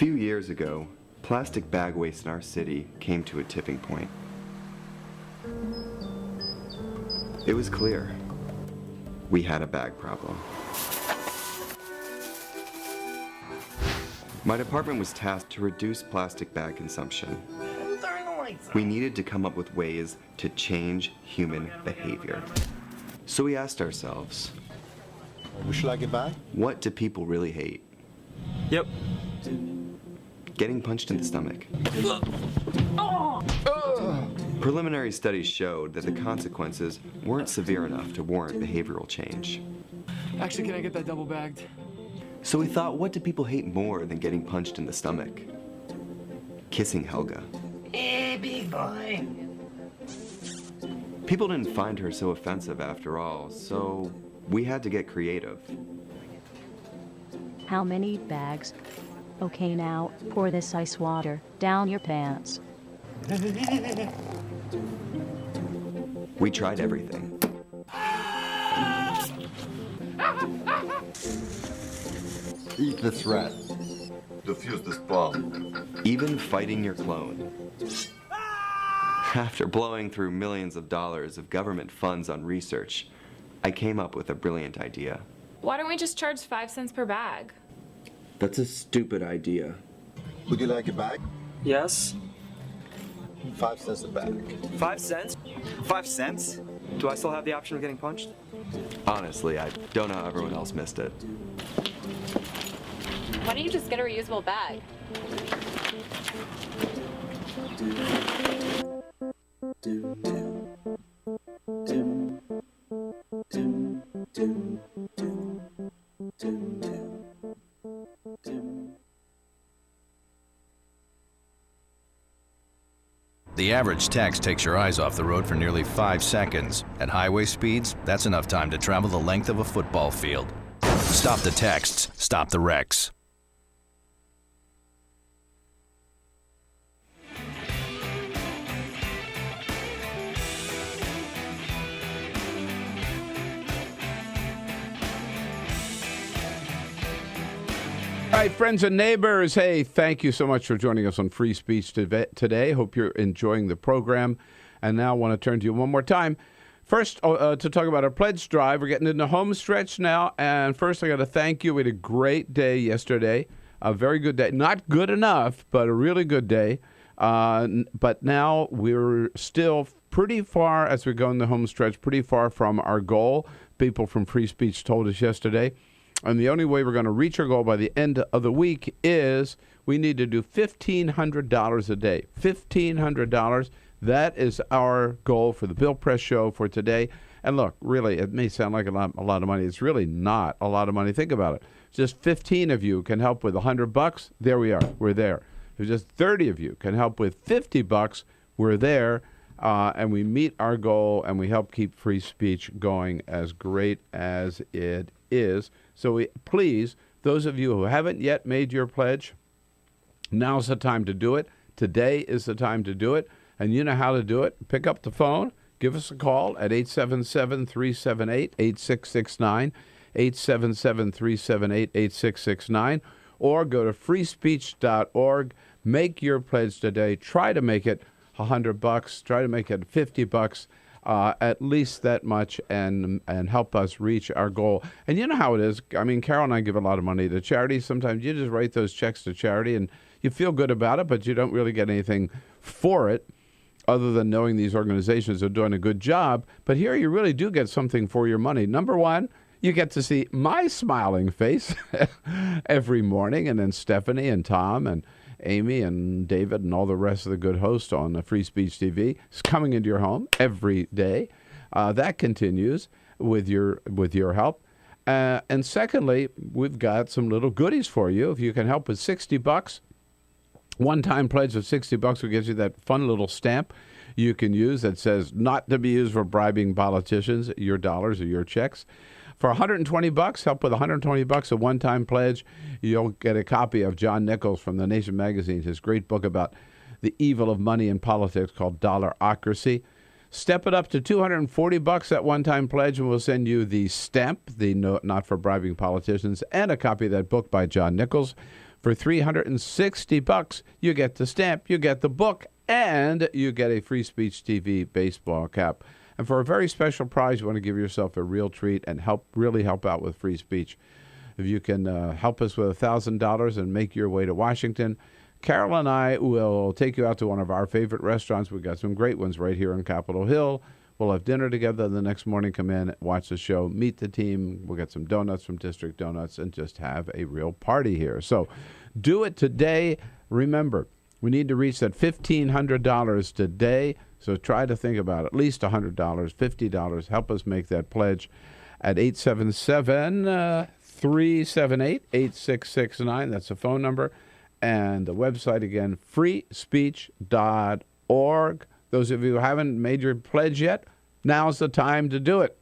few years ago, plastic bag waste in our city came to a tipping point. It was clear we had a bag problem. My department was tasked to reduce plastic bag consumption. We needed to come up with ways to change human behavior. So we asked ourselves, would you like a bag? What do people really hate? Yep. Getting punched in the stomach. Preliminary studies showed that the consequences weren't severe enough to warrant behavioral change. Actually, can I get that double bagged? So we thought, what do people hate more than getting punched in the stomach? Kissing Helga. Hey, big boy. People didn't find her so offensive after all, so we had to get creative. How many bags? Okay, now, pour this ice water down your pants. We tried everything. Eat this rat. Defuse this bomb. Even fighting your clone. After blowing through millions of dollars of government funds on research, I came up with a brilliant idea. Why don't we just charge 5 cents per bag? That's a stupid idea. Would you like a bag? Yes. 5 cents a bag. 5 cents? 5 cents? Do I still have the option of getting punched? Honestly, I don't know how everyone else missed it. Why don't you just get a reusable bag? The average text takes your eyes off the road for nearly 5 seconds. At highway speeds, that's enough time to travel the length of a football field. Stop the texts, stop the wrecks. All right, friends and neighbors, hey, thank you so much for joining us on Free Speech today. Hope you're enjoying the program. And now I want to turn to you one more time. First, to talk about our pledge drive. We're getting in the home stretch now. And first, I got to thank you. We had a great day yesterday, a very good day. Not good enough, but a really good day. But now we're still pretty far, as we go in the home stretch, pretty far from our goal. People from Free Speech told us yesterday. And the only way we're going to reach our goal by the end of the week is we need to do $1,500 a day. $1,500. That is our goal for the Bill Press Show for today. And look, really, it may sound like a lot of money. It's really not a lot of money. Think about it. Just 15 of you can help with $100. There we are. We're there. If just 30 of you can help with $50, we're there. And we meet our goal, and we help keep free speech going as great as it is. So please, those of you who haven't yet made your pledge, now's the time to do it. Today is the time to do it. And you know how to do it. Pick up the phone. Give us a call at 877-378-8669, 877-378-8669, or go to freespeech.org. Make your pledge today. Try to make it $100. Try to make it $50. At least that much, and help us reach our goal. And you know how it is. I mean, Carol and I give a lot of money to charity. Sometimes you just write those checks to charity, and you feel good about it, but you don't really get anything for it other than knowing these organizations are doing a good job. But here you really do get something for your money. Number one, you get to see my smiling face every morning, and then Stephanie and Tom and Amy and David and all the rest of the good hosts on Free Speech TV is coming into your home every day. That continues with your help. And secondly, we've got some little goodies for you. If you can help with $60, one-time pledge of $60 will get you that fun little stamp you can use that says not to be used for bribing politicians, your dollars or your checks. For $120, help with $120, a one-time pledge, you'll get a copy of John Nichols from The Nation magazine, his great book about the evil of money in politics called Dollarocracy. Step it up to $240, that one-time pledge, and we'll send you the stamp, the Not for Bribing Politicians, and a copy of that book by John Nichols. For $360, you get the stamp, you get the book, and you get a Free Speech TV baseball cap. And for a very special prize, you want to give yourself a real treat and really help out with free speech. If you can help us with $1,000 and make your way to Washington, Carol and I will take you out to one of our favorite restaurants. We've got some great ones right here on Capitol Hill. We'll have dinner together the next morning, come in, watch the show, meet the team. We'll get some donuts from District Donuts and just have a real party here. So do it today. Remember, we need to reach that $1,500 today. So try to think about at least $100, $50. Help us make that pledge at 877-378-8669. That's the phone number. And the website again, freespeech.org. Those of you who haven't made your pledge yet, now's the time to do it.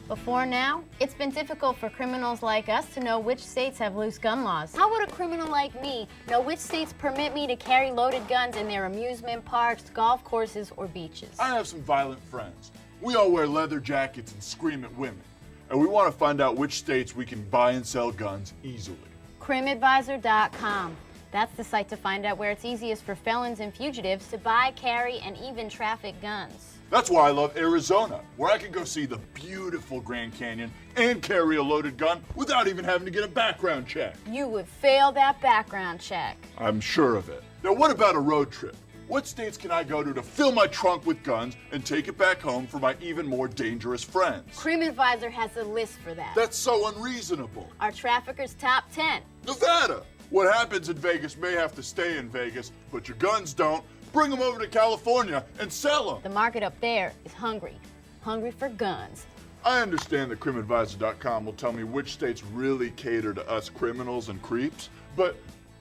Before now, it's been difficult for criminals like us to know which states have loose gun laws. How would a criminal like me know which states permit me to carry loaded guns in their amusement parks, golf courses, or beaches? I have some violent friends. We all wear leather jackets and scream at women. And we want to find out which states we can buy and sell guns easily. CrimAdvisor.com. That's the site to find out where it's easiest for felons and fugitives to buy, carry, and even traffic guns. That's why I love Arizona, where I can go see the beautiful Grand Canyon and carry a loaded gun without even having to get a background check. You would fail that background check. I'm sure of it. Now, what about a road trip? What states can I go to fill my trunk with guns and take it back home for my even more dangerous friends? CrimAdvisor has a list for that. That's so unreasonable. Our traffickers' top 10. Nevada! What happens in Vegas may have to stay in Vegas, but your guns don't. Bring them over to California and sell them. The market up there is hungry for guns. I understand that CrimAdvisor.com will tell me which states really cater to us criminals and creeps, but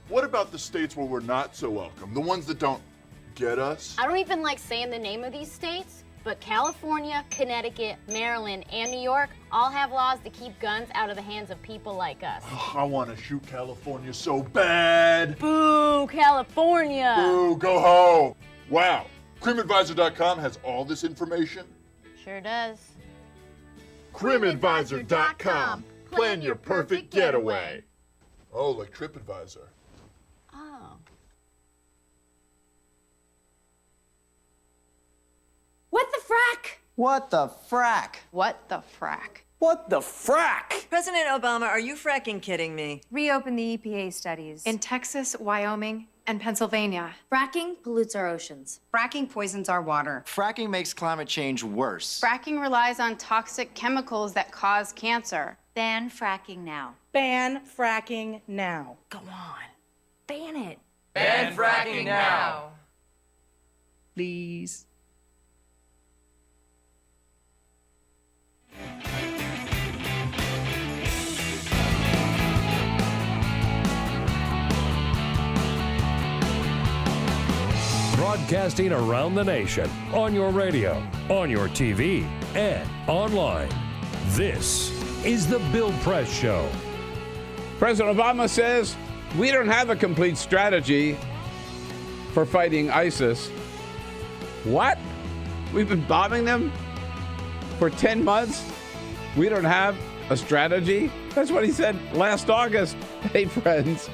what about the states where we're not so welcome? The ones that don't get us? I don't even like saying the name of these states, but California, Connecticut, Maryland, and New York all have laws to keep guns out of the hands of people like us. I want to shoot California so bad. Boo, California. Boo, go home. Wow. CrimAdvisor.com has all this information? Sure does. CrimAdvisor.com. Plan your perfect getaway. Oh, like TripAdvisor. Oh. What the frack? What the frack? What the frack? What the frack? President Obama, are you fracking kidding me? Reopen the EPA studies. In Texas, Wyoming, and Pennsylvania. Fracking pollutes our oceans. Fracking poisons our water. Fracking makes climate change worse. Fracking relies on toxic chemicals that cause cancer. Ban fracking now. Ban fracking now. Go on. Ban it. Ban fracking now. Please. Broadcasting around the nation, on your radio, on your TV, and online. This is The Bill Press Show. President Obama says we don't have a complete strategy for fighting ISIS. What? We've been bombing them for 10 months? We don't have a strategy? That's what he said last August. Hey, friends,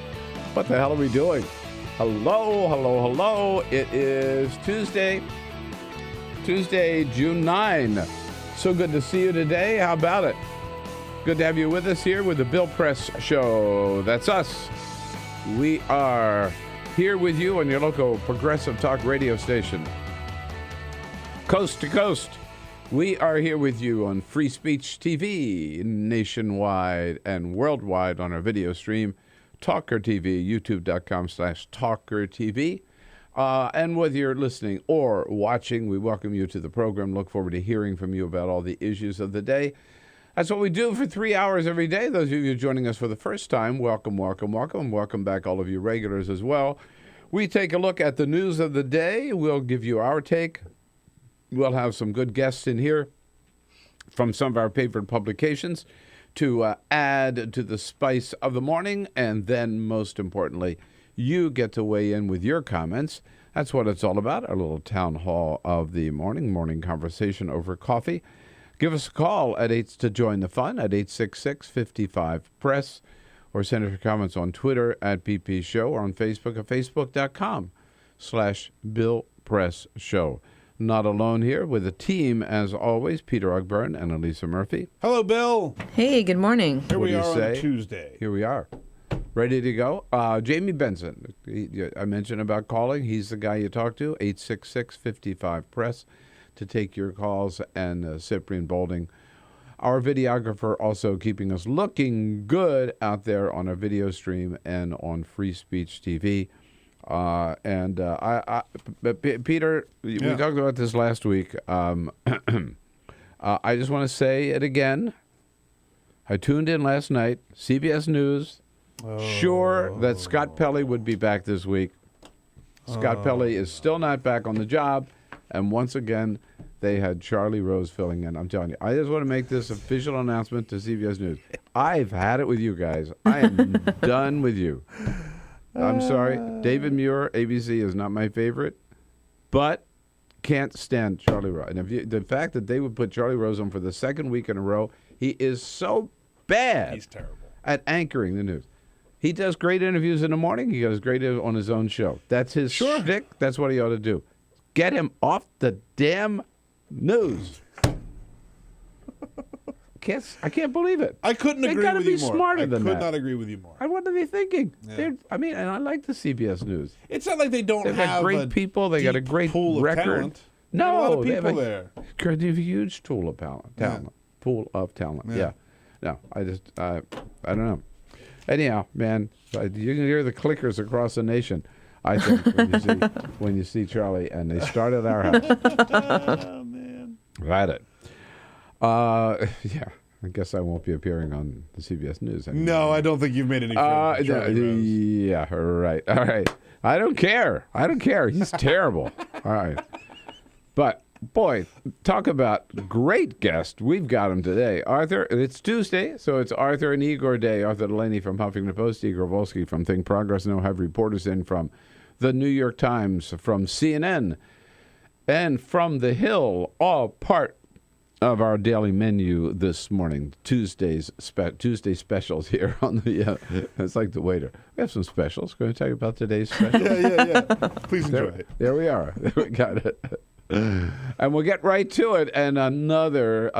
what the hell are we doing? Hello, hello, hello. It is Tuesday, June 9. So good to see you today. How about it? Good to have you with us here with the Bill Press Show. That's us. We are here with you on your local progressive talk radio station. Coast to coast. We are here with you on Free Speech TV nationwide and worldwide on our video stream. TawkrTV, youtube.com/TawkrTV. And whether you're listening or watching, we welcome you to the program. Look forward to hearing from you about all the issues of the day. That's what we do for 3 hours every day. Those of you joining us for the first time, welcome, welcome, welcome. Welcome back, all of you regulars as well. We take a look at the news of the day. We'll give you our take. We'll have some good guests in here from some of our favorite publications to add to the spice of the morning. And then, most importantly, you get to weigh in with your comments. That's what it's all about, our little town hall of the morning conversation over coffee. Give us a call to join the fun at 866-55-PRESS, or send us your comments on Twitter at BP Show, or on Facebook at facebook.com/Bill Press Show. Not alone here, with a team, as always, Peter Ogburn and Elisa Murphy. Hello, Bill. Hey, good morning. Here we are on say? a Tuesday. Here we are. Ready to go? Jamie Benson, I mentioned about calling. He's the guy you talk to, 866-55-PRESS, to take your calls, and Cyprian Bolding, our videographer, also keeping us looking good out there on our video stream and on Free Speech TV. Peter, we talked about this last week. I just want to say it again. I tuned in last night, CBS News, sure that Scott Pelley would be back this week. Scott Pelley is still not back on the job, and once again, they had Charlie Rose filling in. I'm telling you, I just want to make this official announcement to CBS News. I've had it with you guys. I am done with you. I'm sorry. David Muir, ABC, is not my favorite, but can't stand Charlie Rose. And the fact that they would put Charlie Rose on for the second week in a row, he is so bad. He's terrible at anchoring the news. He does great interviews in the morning. He does great on his own show. That's his shtick. That's what he ought to do. Get him off the damn news. I can't believe it. I couldn't agree with you more. They got to be smarter than that. I could not agree with you more. What are they thinking? Yeah. And I like the CBS News. It's not like they don't They've have got great people. They got a great pool record. of talent. No, a lot of they have people a there. huge tool of talent. Pool of talent. Yeah. No, I don't know. Anyhow, man, you can hear the clickers across the nation, I think, when you see Charlie, and they start at our house. Oh, man. Right it. Yeah. I guess I won't be appearing on the CBS News anymore. No, I don't think you've made any friends with Charlie Rose. Yeah, right. All right. I don't care. He's terrible. All right. But, boy, talk about great guest. We've got him today. Arthur, it's Tuesday, so it's Arthur and Igor Day. Arthur Delaney from Huffington Post, Igor Volsky from Think Progress. Now have reporters in from the New York Times, from CNN, and from The Hill, all part of our daily menu this morning. Tuesday specials here on the. It's like the waiter. We have some specials. Going to tell you about today's special. Yeah. Please enjoy it. There we are. We got it. And we'll get right to it. And another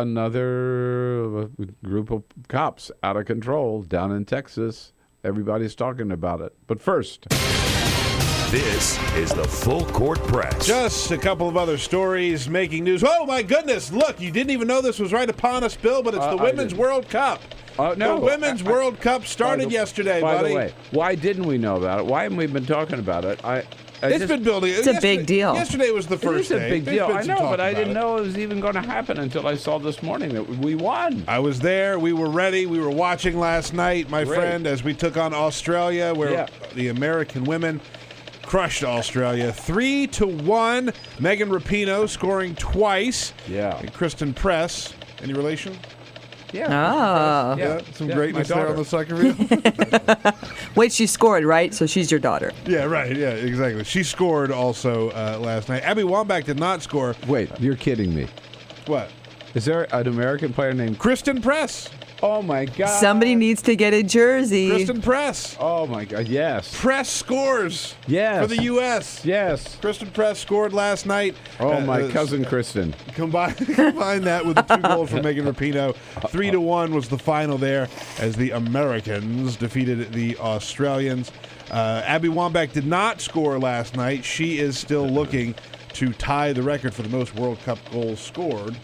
group of cops out of control down in Texas. Everybody's talking about it. But first. This is the Full Court Press. Just a couple of other stories making news. Oh, my goodness. Look, you didn't even know this was right upon us, Bill, but it's the Women's World Cup. No. The Women's World Cup started yesterday, buddy. By the way, why didn't we know about it? Why haven't we been talking about it? It's been building. It's a big deal. Yesterday was the first day. It's a big deal. I know, but I didn't know it was even going to happen until I saw this morning that we won. I was there. We were ready. We were watching last night, my friend, as we took on Australia, where the American women crushed Australia 3-1. Megan Rapinoe scoring twice. Yeah. And Kristen Press. Any relation? Yeah. Yeah. Some greatness there on the soccer field. Wait, she scored, right? So she's your daughter. Yeah, right. Yeah, exactly. She scored also last night. Abby Wambach did not score. Wait, you're kidding me. What? Is there an American player named Kristen Press? Oh, my God. Somebody needs to get a jersey. Kristen Press. Oh, my God, yes. Press scores. Yes. For the U.S. Yes. Kristen Press scored last night. Oh, my cousin Kristen. Combine that with the 2 goals from Megan Rapinoe. 3-1 was the final there as the Americans defeated the Australians. Abby Wambach did not score last night. She is still looking to tie the record for the most World Cup goals scored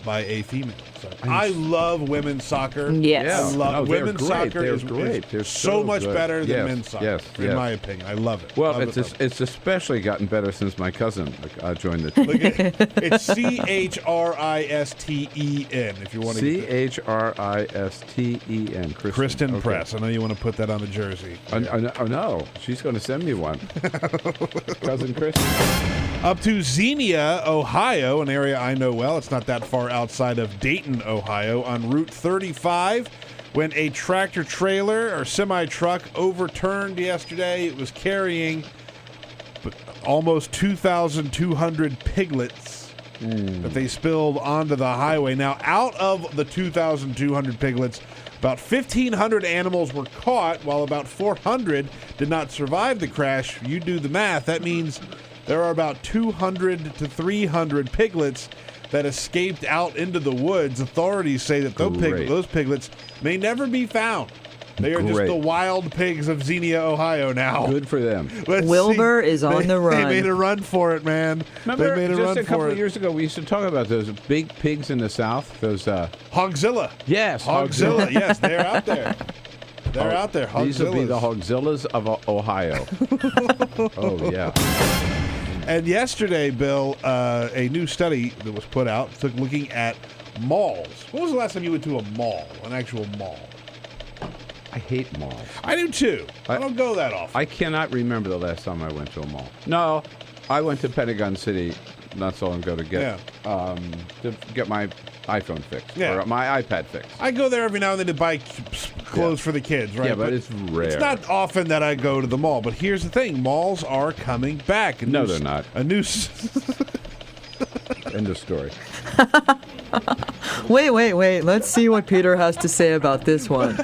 by a female. So I love women's soccer. Yes. I love women's soccer. They're is great. They're so much good. better than men's soccer, yes. in my opinion. I love it. Well, love it's especially gotten better since my cousin joined the team. It's CHRISTEN if you want to CHRISTEN. Kristen Press. I know you want to put that on the jersey. Oh, no. She's going to send me one. Cousin Kristen. Up to Xenia, Ohio, an area I know well. It's not that far outside of Dayton, Ohio, on Route 35, when a tractor trailer or semi-truck overturned yesterday. It was carrying almost 2,200 piglets that they spilled onto the highway. Now, out of the 2,200 piglets, about 1,500 animals were caught, while about 400 did not survive the crash. You do the math. That means there are about 200 to 300 piglets that escaped out into the woods. Authorities say that those piglets may never be found. They are just the wild pigs of Xenia, Ohio now. Good for them. Wilbur is on the run. They made a run for it, man. Remember, they made a just run a couple for of years ago, we used to talk about those big pigs in the South. Those Hogzilla. Yes, Hogzilla. Yes, they're out there. They're out there. Hogzillas. These would be the Hogzillas of Ohio. Oh yeah. And yesterday, Bill, a new study that was put out took looking at malls. When was the last time you went to a mall, an actual mall? I hate malls. I do too. I don't go that often. I cannot remember the last time I went to a mall. No, I went to Pentagon City not so long ago to get my iPhone fixed or my iPad fixed. I go there every now and then to buy clothes for the kids, right? Yeah, but it's rare. It's not often that I go to the mall. But here's the thing: malls are coming back. No, they're not. A new. End of story. Wait. Let's see what Peter has to say about this one.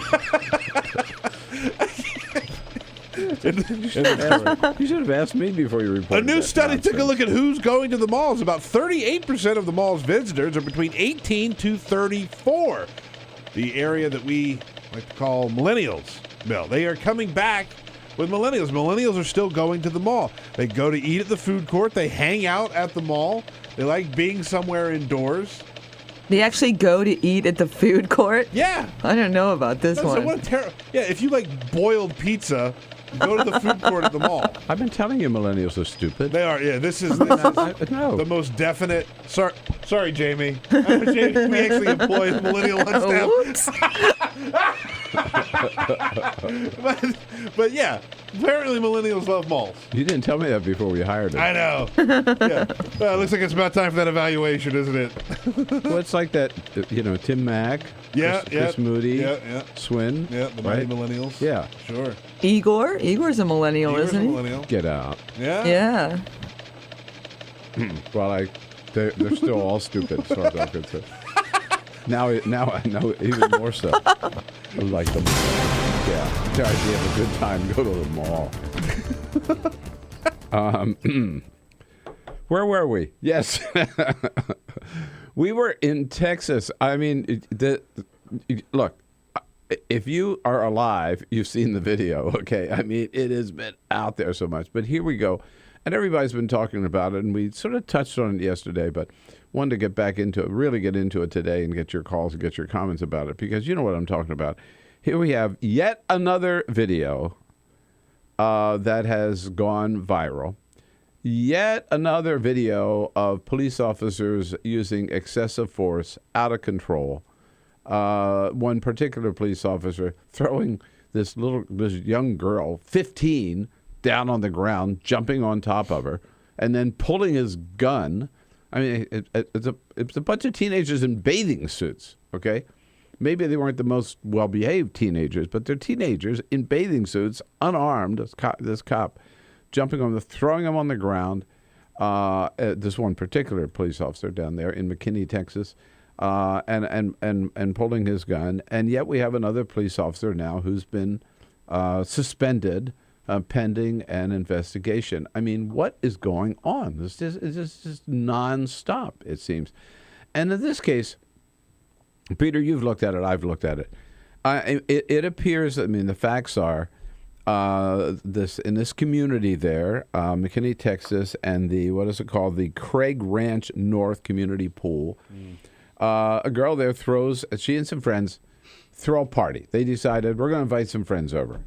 You should have asked me before you reported. A new study took a look at who's going to the malls. About 38% of the mall's visitors are between 18 to 34. The area that we like to call millennials, Bill. They are coming back with millennials. Millennials are still going to the mall. They go to eat at the food court. They hang out at the mall. They like being somewhere indoors. They actually go to eat at the food court? Yeah. I don't know about this one. Yeah, if you like boiled pizza, go to the food court at the mall. I've been telling you millennials are stupid. They are, yeah. This is the most definite. Sorry, Jamie. We actually employ a millennial on staff. but yeah, apparently millennials love malls. You didn't tell me that before we hired him. I know. Yeah. Well, it looks like it's about time for that evaluation, isn't it? Well, it's like that, Tim Mack, Chris Moody, Swin. Yeah, the mighty millennials. Yeah. Sure. Igor's a millennial, isn't he? Millennial. Get out. Yeah. Well, they're still all stupid, as far as I'm concerned. Now I know even more so. I like them. Yeah. The idea of a good time, go to the mall. Where were we? Yes. We were in Texas. I mean, look, if you are alive, you've seen the video, okay? I mean, it has been out there so much. But here we go. And everybody's been talking about it, and we sort of touched on it yesterday, but wanted to get back into it, really get into it today and get your calls and get your comments about it, because you know what I'm talking about. Here we have yet another video that has gone viral. Yet another video of police officers using excessive force, out of control. One particular police officer throwing this young girl, 15, down on the ground, jumping on top of her, and then pulling his gun. I mean, it's a bunch of teenagers in bathing suits, okay? Maybe they weren't the most well-behaved teenagers, but they're teenagers in bathing suits, unarmed, this cop, jumping on throwing them on the ground. This one particular police officer down there in McKinney, Texas, and pulling his gun. And yet we have another police officer now who's been suspended pending an investigation. I mean, what is going on? It's just nonstop, it seems. And in this case, Peter, you've looked at it. I've looked at it. It appears, I mean, the facts are, in this community there, McKinney, Texas, and the Craig Ranch North Community Pool. A girl there she and some friends throw a party. They decided, we're going to invite some friends over.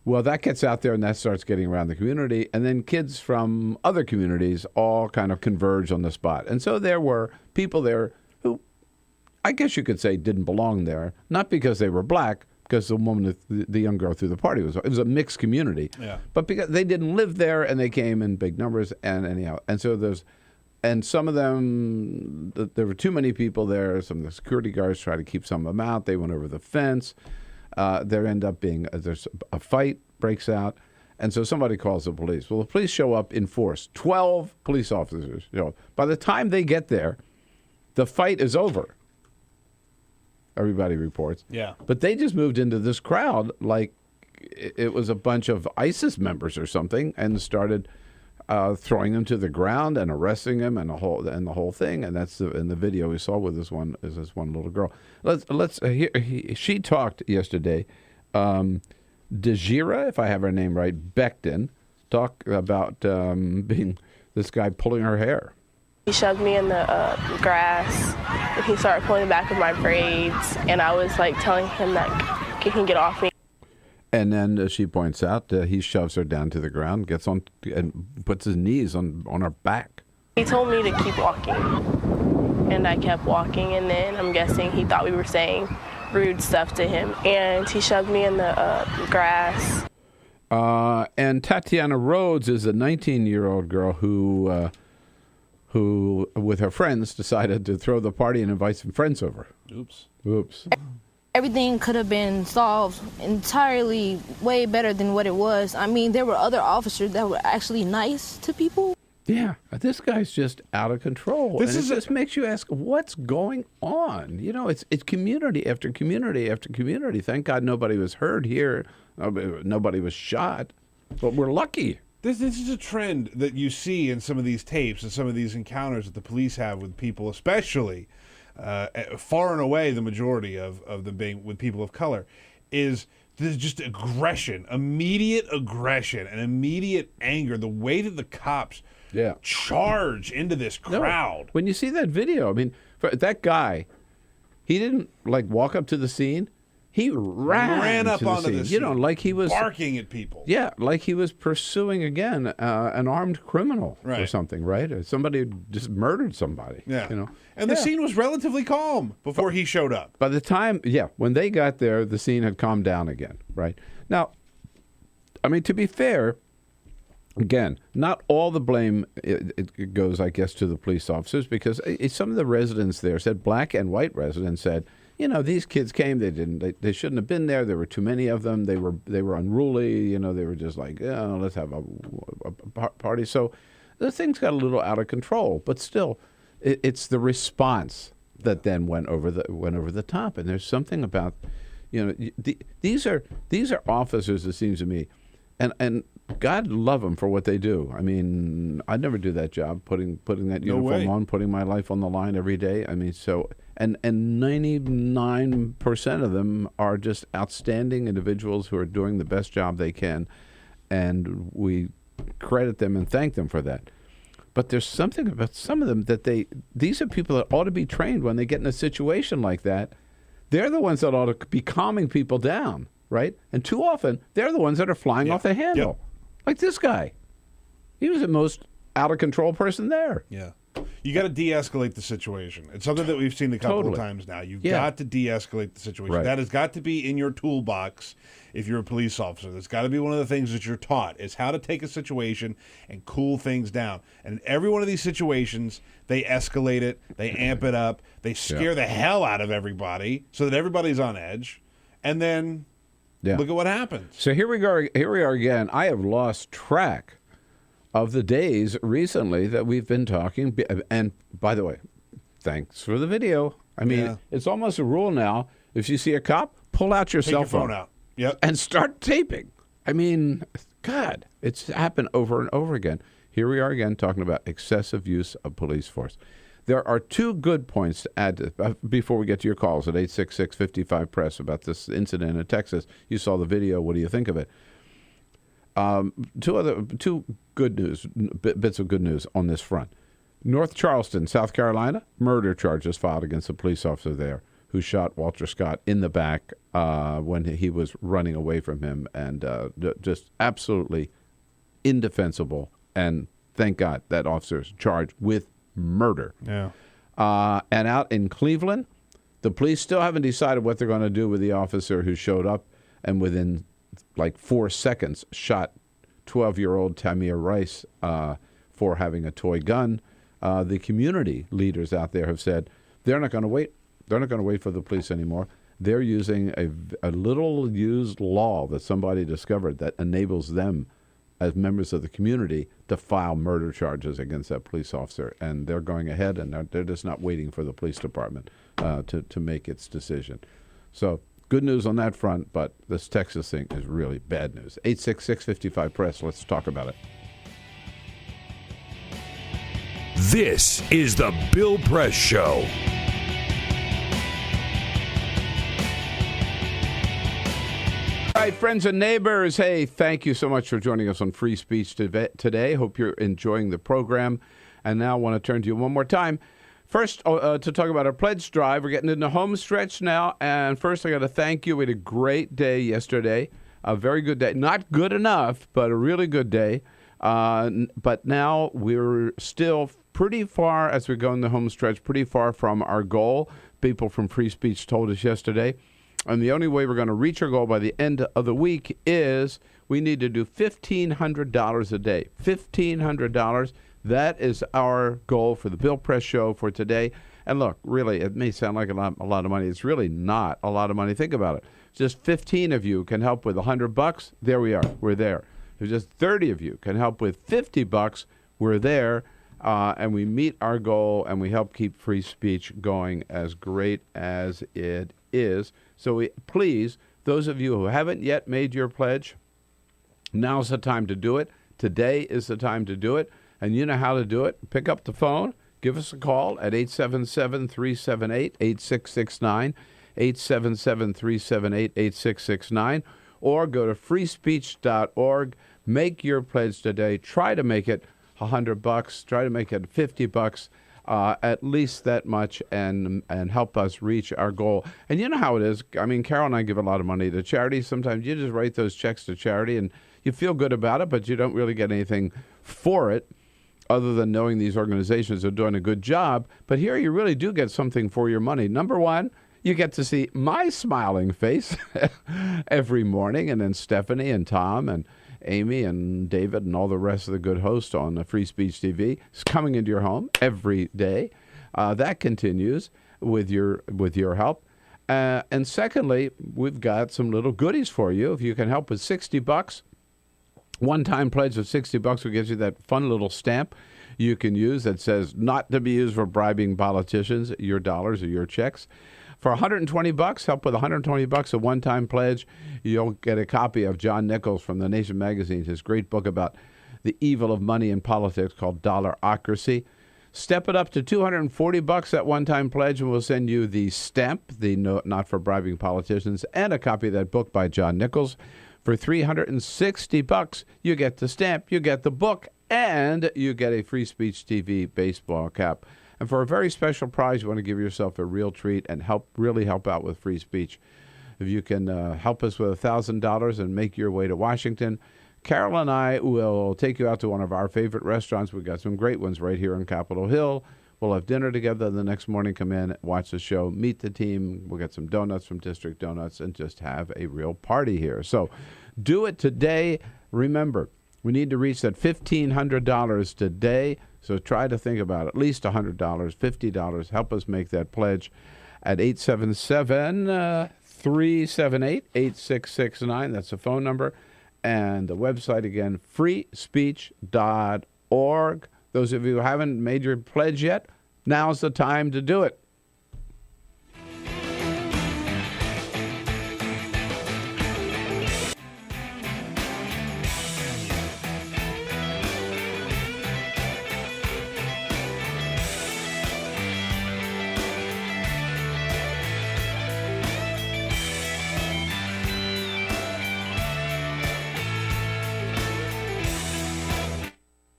Well, that gets out there and that starts getting around the community, and then kids from other communities all kind of converge on the spot. And so there were people there who, I guess you could say, didn't belong there, not because they were black, because the woman, the young girl threw the party, it was a mixed community. Yeah. But because they didn't live there and they came in big numbers, and anyhow. And so and some of them, there were too many people there. Some of the security guards tried to keep some of them out. They went over the fence. There end up being, there's a fight breaks out. And so somebody calls the police. Well, the police show up in force. 12 police officers. By the time they get there, the fight is over. Everybody reports. Yeah. But they just moved into this crowd like it was a bunch of ISIS members or something, and started throwing him to the ground and arresting him and the whole thing. And that's in the video we saw with this one little girl. Let's hear. She talked yesterday. Dejira, if I have her name right, Becton, talk about being this guy pulling her hair. He shoved me in the grass, and he started pulling the back of my braids, and I was like telling him that he can get off me. And then she points out he shoves her down to the ground, gets on and puts his knees on her back. He told me to keep walking, and I kept walking, and then I'm guessing he thought we were saying rude stuff to him, and he shoved me in the grass. And Tatiana Rhodes is a 19-year-old girl who, with her friends, decided to throw the party and invite some friends over. Oops. Everything could have been solved entirely way better than what it was. I mean, there were other officers that were actually nice to people. Yeah, this guy's just out of control. This makes you ask, what's going on? It's community after community after community. Thank God nobody was hurt here. Nobody was shot. But we're lucky. This is a trend that you see in some of these tapes and some of these encounters that the police have with people, especially far and away the majority of them being with people of color, is there's just aggression, immediate aggression and immediate anger. The way that the cops charge into this crowd. No, when you see that video, I mean, that guy, he didn't walk up to the scene. He ran up onto the scene. Like he was barking at people. Yeah, like he was pursuing again an armed criminal or something, right? Or somebody who just murdered somebody. Yeah, and the scene was relatively calm before he showed up. By the time, when they got there, the scene had calmed down again, right? Now, I mean, to be fair, again, not all the blame it goes, I guess, to the police officers, because some of the residents there said, black and white residents said, these kids came. They shouldn't have been there. There were too many of them. They were unruly. They were just like, let's have a party. So the things got a little out of control. But still, it's the response that then went over the top. And there's something about, these are officers. It seems to me, and God love them for what they do. I mean, I'd never do that job, putting that uniform on, putting my life on the line every day. I mean, so. And 99% of them are just outstanding individuals who are doing the best job they can, and we credit them and thank them for that. But there's something about some of them that these are people that ought to be trained when they get in a situation like that. They're the ones that ought to be calming people down, right? And too often, they're the ones that are flying off the handle. Like this guy. He was the most out-of-control person there. Yeah. You got to de-escalate the situation. It's something that we've seen a couple of times now. You've got to de-escalate the situation. That has got to be in your toolbox if you're a police officer. That's got to be one of the things that you're taught, is how to take a situation and cool things down. And in every one of these situations, they escalate it, they amp it up, they scare the hell out of everybody so that everybody's on edge, and then look at what happens. So here we are again. I have lost track of the days recently that we've been talking. And by the way, thanks for the video. I mean, it's almost a rule now. If you see a cop, pull out your cell phone out. And start taping. I mean, God, it's happened over and over again. Here we are again talking about excessive use of police force. There are two good points to add before we get to your calls at 866-55-PRESS about this incident in Texas. You saw the video. What do you think of it? Two good news, bits of good news on this front. North Charleston, South Carolina, murder charges filed against a police officer there who shot Walter Scott in the back when he was running away from him, and just absolutely indefensible. And thank God that officer is charged with murder. Yeah. And out in Cleveland, the police still haven't decided what they're going to do with the officer who showed up and within 4 seconds shot 12-year-old Tamir Rice for having a toy gun. the community leaders out there have said they're not going to wait. They're not going to wait for the police anymore. They're using a little used law that somebody discovered that enables them as members of the community to file murder charges against that police officer. And they're going ahead, and they're just not waiting for the police department to make its decision. So good news on that front, but this Texas thing is really bad news. 866-55-PRESS. Let's talk about it. This is the Bill Press Show. All right, friends and neighbors, hey, thank you so much for joining us on Free Speech today. Hope you're enjoying the program. And now I want to turn to you one more time. First, to talk about our pledge drive. We're getting in the home stretch now. And first, I got to thank you. We had a great day yesterday. A very good day. Not good enough, but a really good day. But now we're still pretty far, as we go in the home stretch, pretty far from our goal. People from Free Speech told us yesterday. And the only way we're going to reach our goal by the end of the week is we need to do $1,500 a day. $1,500. That is our goal for the Bill Press Show for today. And look, really, it may sound like a lot of money. It's really not a lot of money. Think about it. Just 15 of you can help with $100. There we are. We're there. If just 30 of you can help with $50, we're there. And we meet our goal, and we help keep free speech going as great as it is. So please, those of you who haven't yet made your pledge, now's the time to do it. Today is the time to do it. And you know how to do it. Pick up the phone. Give us a call at 877-378-8669, 877-378-8669, or go to freespeech.org. Make your pledge today. Try to make it $100. Try to make it $50. At least that much, and help us reach our goal. And you know how it is. I mean, Carol and I give a lot of money to charity. Sometimes you just write those checks to charity, and you feel good about it, but you don't really get anything for it other than knowing these organizations are doing a good job. But here you really do get something for your money. Number one, you get to see my smiling face every morning, and then Stephanie and Tom and Amy and David and all the rest of the good hosts on Free Speech TV is coming into your home every day. That continues with your help. And secondly, we've got some little goodies for you. If you can help with $60, one-time pledge of $60 will get you that fun little stamp you can use that says not to be used for bribing politicians, your dollars or your checks. For $120, help with $120, a one-time pledge, you'll get a copy of John Nichols from The Nation magazine, his great book about the evil of money in politics called Dollarocracy. Step it up to $240, that one-time pledge, and we'll send you the stamp, the Not for Bribing Politicians, and a copy of that book by John Nichols. For $360, you get the stamp, you get the book, and you get a Free Speech TV baseball cap. And for a very special prize, you want to give yourself a real treat and really help out with free speech. If you can help us with $1,000 and make your way to Washington, Carol and I will take you out to one of our favorite restaurants. We've got some great ones right here on Capitol Hill. We'll have dinner together the next morning, come in, watch the show, meet the team. We'll get some donuts from District Donuts and just have a real party here. So do it today. Remember, we need to reach that $1,500 today. So try to think about at least $100, $50. Help us make that pledge at 877-378-8669. That's the phone number. And the website again, freespeech.org. Those of you who haven't made your pledge yet, now's the time to do it.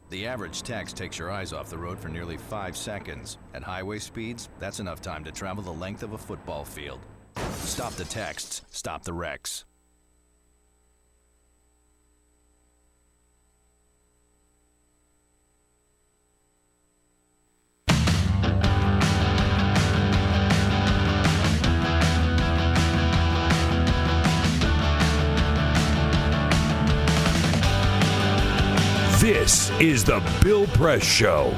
The average text takes your eyes off the road for nearly 5 seconds. At highway speeds, that's enough time to travel the length of a football field. Stop the texts, stop the wrecks. This is the Bill Press Show.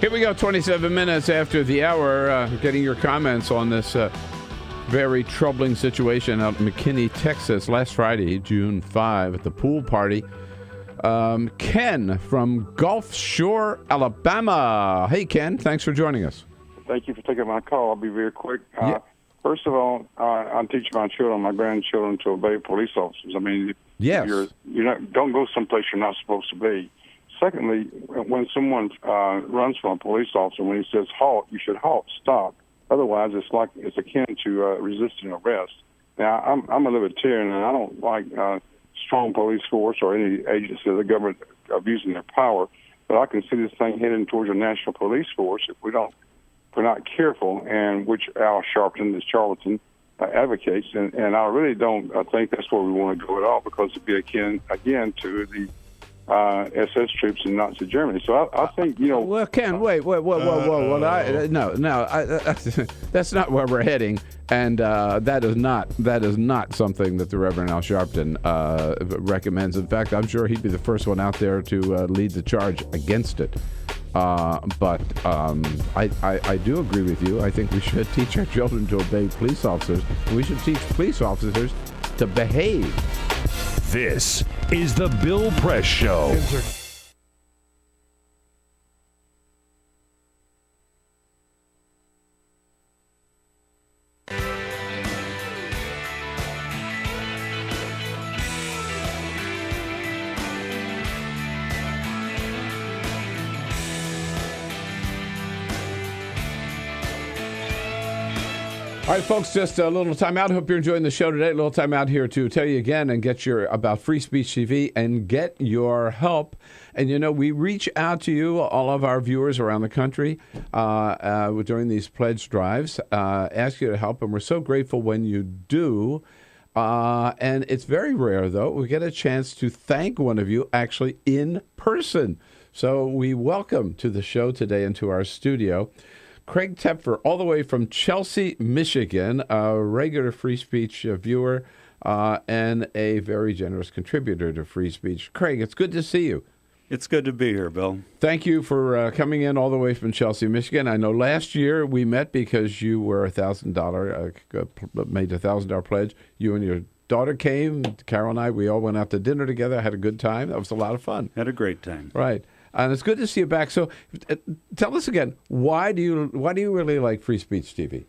Here we go, 27 minutes after the hour, getting your comments on this very troubling situation out in McKinney, Texas. Last Friday, June 5, at the pool party. Ken from Gulf Shore, Alabama. Hey, Ken, thanks for joining us. Thank you for taking my call. I'll be very quick. First of all, I teach my children, my grandchildren, to obey police officers. I mean, yes. Don't go someplace you're not supposed to be. Secondly, when someone runs from a police officer, when he says halt, you should halt, stop. Otherwise, it's akin to resisting arrest. Now, I'm a libertarian, and I don't like strong police force or any agency of the government abusing their power. But I can see this thing heading towards a national police force if we're not careful, and which Al Sharpton, this charlatan, advocates. And I really don't think that's where we want to go at all, because it'd be akin again to the SS troops in Nazi Germany. So I think, Well, Ken, wait, whoa. That's not where we're heading, and that is not something that the Reverend Al Sharpton recommends. In fact, I'm sure he'd be the first one out there to lead the charge against it. But I do agree with you. I think we should teach our children to obey police officers. We should teach police officers to behave. This is the Bill Press Show. All right, folks, just a little time out. Hope you're enjoying the show today. A little time out here to tell you again and get your about Free Speech TV and get your help. And, we reach out to you, all of our viewers around the country, during these pledge drives, ask you to help. And we're so grateful when you do. And it's very rare, though. We get a chance to thank one of you actually in person. So we welcome to the show today and to our studio Craig Tepfer, all the way from Chelsea, Michigan, a regular Free Speech viewer and a very generous contributor to Free Speech. Craig, it's good to see you. It's good to be here, Bill. Thank you for coming in all the way from Chelsea, Michigan. I know last year we met because you were made $1,000 pledge. You and your daughter came. Carol and I, we all went out to dinner together, had a good time. That was a lot of fun. Had a great time. Right. And it's good to see you back. So tell us again, why do you really like Free Speech TV?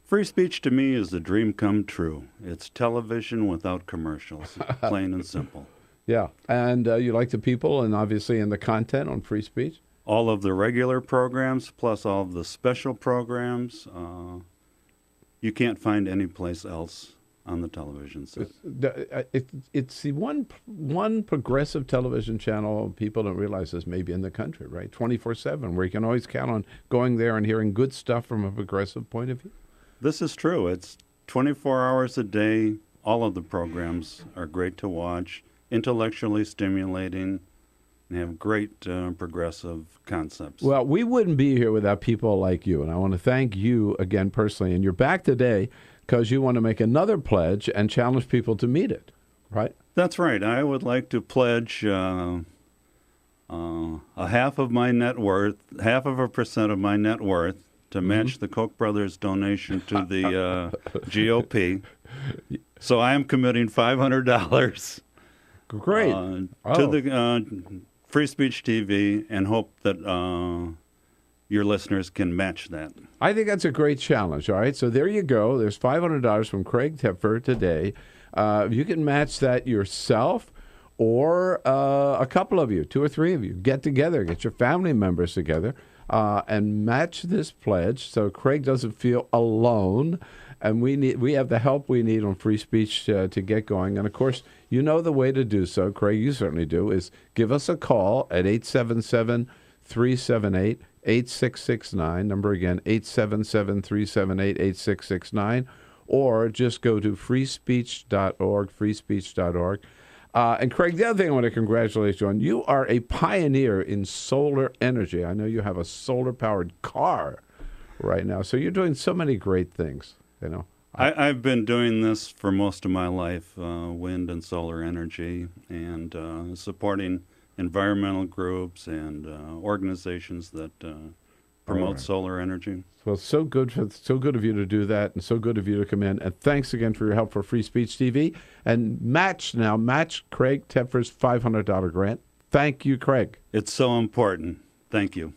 Free speech to me is the dream come true. It's television without commercials, plain and simple. Yeah. And you like the people and obviously in the content on Free Speech? All of the regular programs plus all of the special programs you can't find anyplace else on the television set. It's the one progressive television channel people don't realize is maybe in the country, right? 24/7, where you can always count on going there and hearing good stuff from a progressive point of view. This is true. It's 24 hours a day. All of the programs are great to watch, intellectually stimulating, and have great progressive concepts. Well, we wouldn't be here without people like you, and I want to thank you again personally. And you're back today because you want to make another pledge and challenge people to meet it, right? That's right. I would like to pledge a half of my net worth, 0.5% of my net worth, to match the Koch brothers' donation to the GOP. So I am committing $500. Great. To the Free Speech TV, and hope that your listeners can match that. I think that's a great challenge. All right, so there you go. There's $500 from Craig Tepfer today. You can match that yourself, or a couple of you, 2 or 3 of you, get together, get your family members together, and match this pledge so Craig doesn't feel alone. And we have the help we need on Free Speech to get going. And, of course, you know the way to do so, Craig, you certainly do, is give us a call at 877-378-8669. Number again, 877-378-8669. Or just go to freespeech.org, freespeech.org. And, Craig, the other thing I want to congratulate you on, you are a pioneer in solar energy. I know you have a solar-powered car right now. So you're doing so many great things. I've been doing this for most of my life, wind and solar energy, and supporting environmental groups and organizations that promote solar energy. Well, so good of you to do that, and so good of you to come in. And thanks again for your help for Free Speech TV. And match Craig Tepfer's $500 grant. Thank you, Craig. It's so important. Thank you.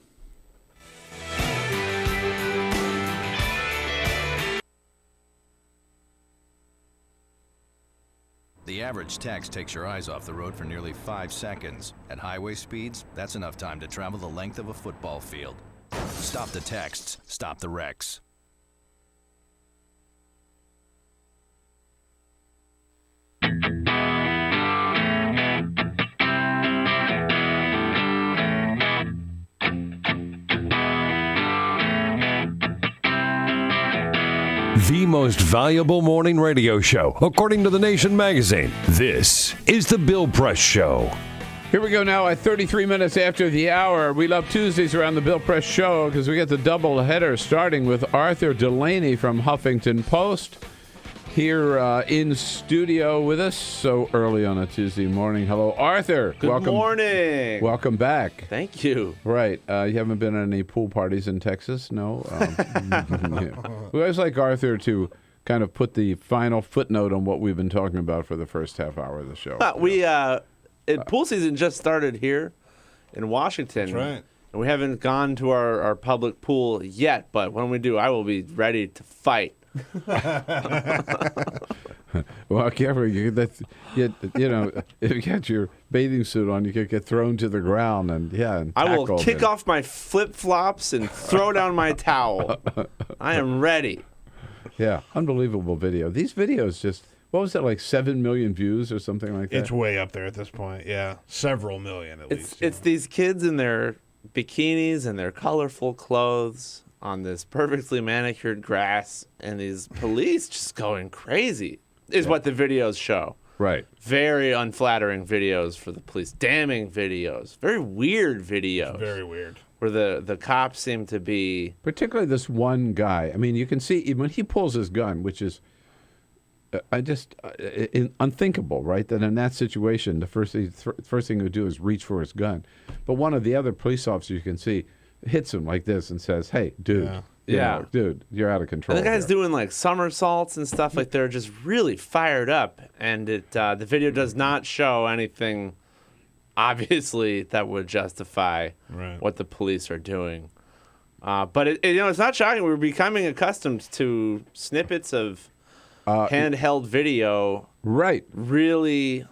The average text takes your eyes off the road for nearly 5 seconds. At highway speeds, that's enough time to travel the length of a football field. Stop the texts, stop the wrecks. The most valuable morning radio show, according to The Nation magazine. This is The Bill Press Show. Here we go now at 33 minutes after the hour. We love Tuesdays around the Bill Press Show because we get the double header starting with Arthur Delaney from Huffington Post here in studio with us so early on a Tuesday morning. Hello, Arthur. Good morning. Welcome back. Thank you. Right. You haven't been at any pool parties in Texas? No? Yeah. We always like Arthur to kind of put the final footnote on what we've been talking about for the first half hour of the show. Pool season just started here in Washington. That's right. And we haven't gone to our public pool yet, but when we do, I will be ready to fight. Well, careful. You know, if you got your bathing suit on, you could get thrown to the ground and I will kick off my flip-flops and throw down my towel. I am ready. Yeah, unbelievable video. These videos just, what was that, like 7 million views or something like that? It's way up there at this point, yeah. Several million at least. It's these kids in their bikinis and their colorful clothes on this perfectly manicured grass, and these police just going crazy, is what the videos show. Right. Very unflattering videos for the police. Damning videos. Very weird videos. Very weird. Where the cops seem to be... Particularly this one guy. I mean, you can see when he pulls his gun, which is unthinkable, right? That in that situation, the first thing he would do is reach for his gun. But one of the other police officers you can see hits him like this and says, "Hey, dude, dude, you're out of control." And the guy's doing like somersaults and stuff. Like they're just really fired up, and the video does not show anything obviously that would justify what the police are doing. But it's not shocking. We're becoming accustomed to snippets of handheld video, really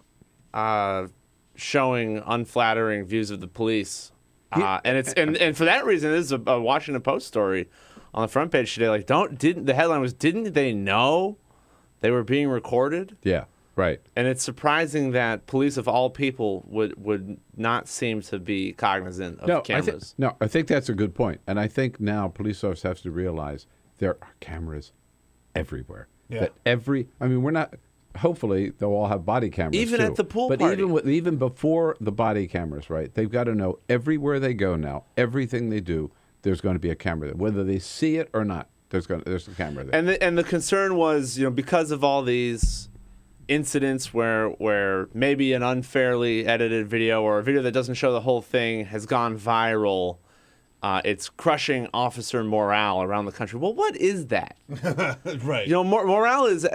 showing unflattering views of the police. And for that reason, this is a Washington Post story on the front page today. Like, the headline was, didn't they know they were being recorded? Yeah, right. And it's surprising that police of all people would not seem to be cognizant of cameras. I think that's a good point. And I think now police officers have to realize there are cameras everywhere. Yeah. We're not. Hopefully, they'll all have body cameras even too. At the pool but party. even before the body cameras, right? They've got to know everywhere they go now, everything they do, there's going to be a camera there, whether they see it or not. There's a camera there. And the concern was, because of all these incidents where maybe an unfairly edited video or a video that doesn't show the whole thing has gone viral. It's crushing officer morale around the country. Well, what is that? Right. Morale is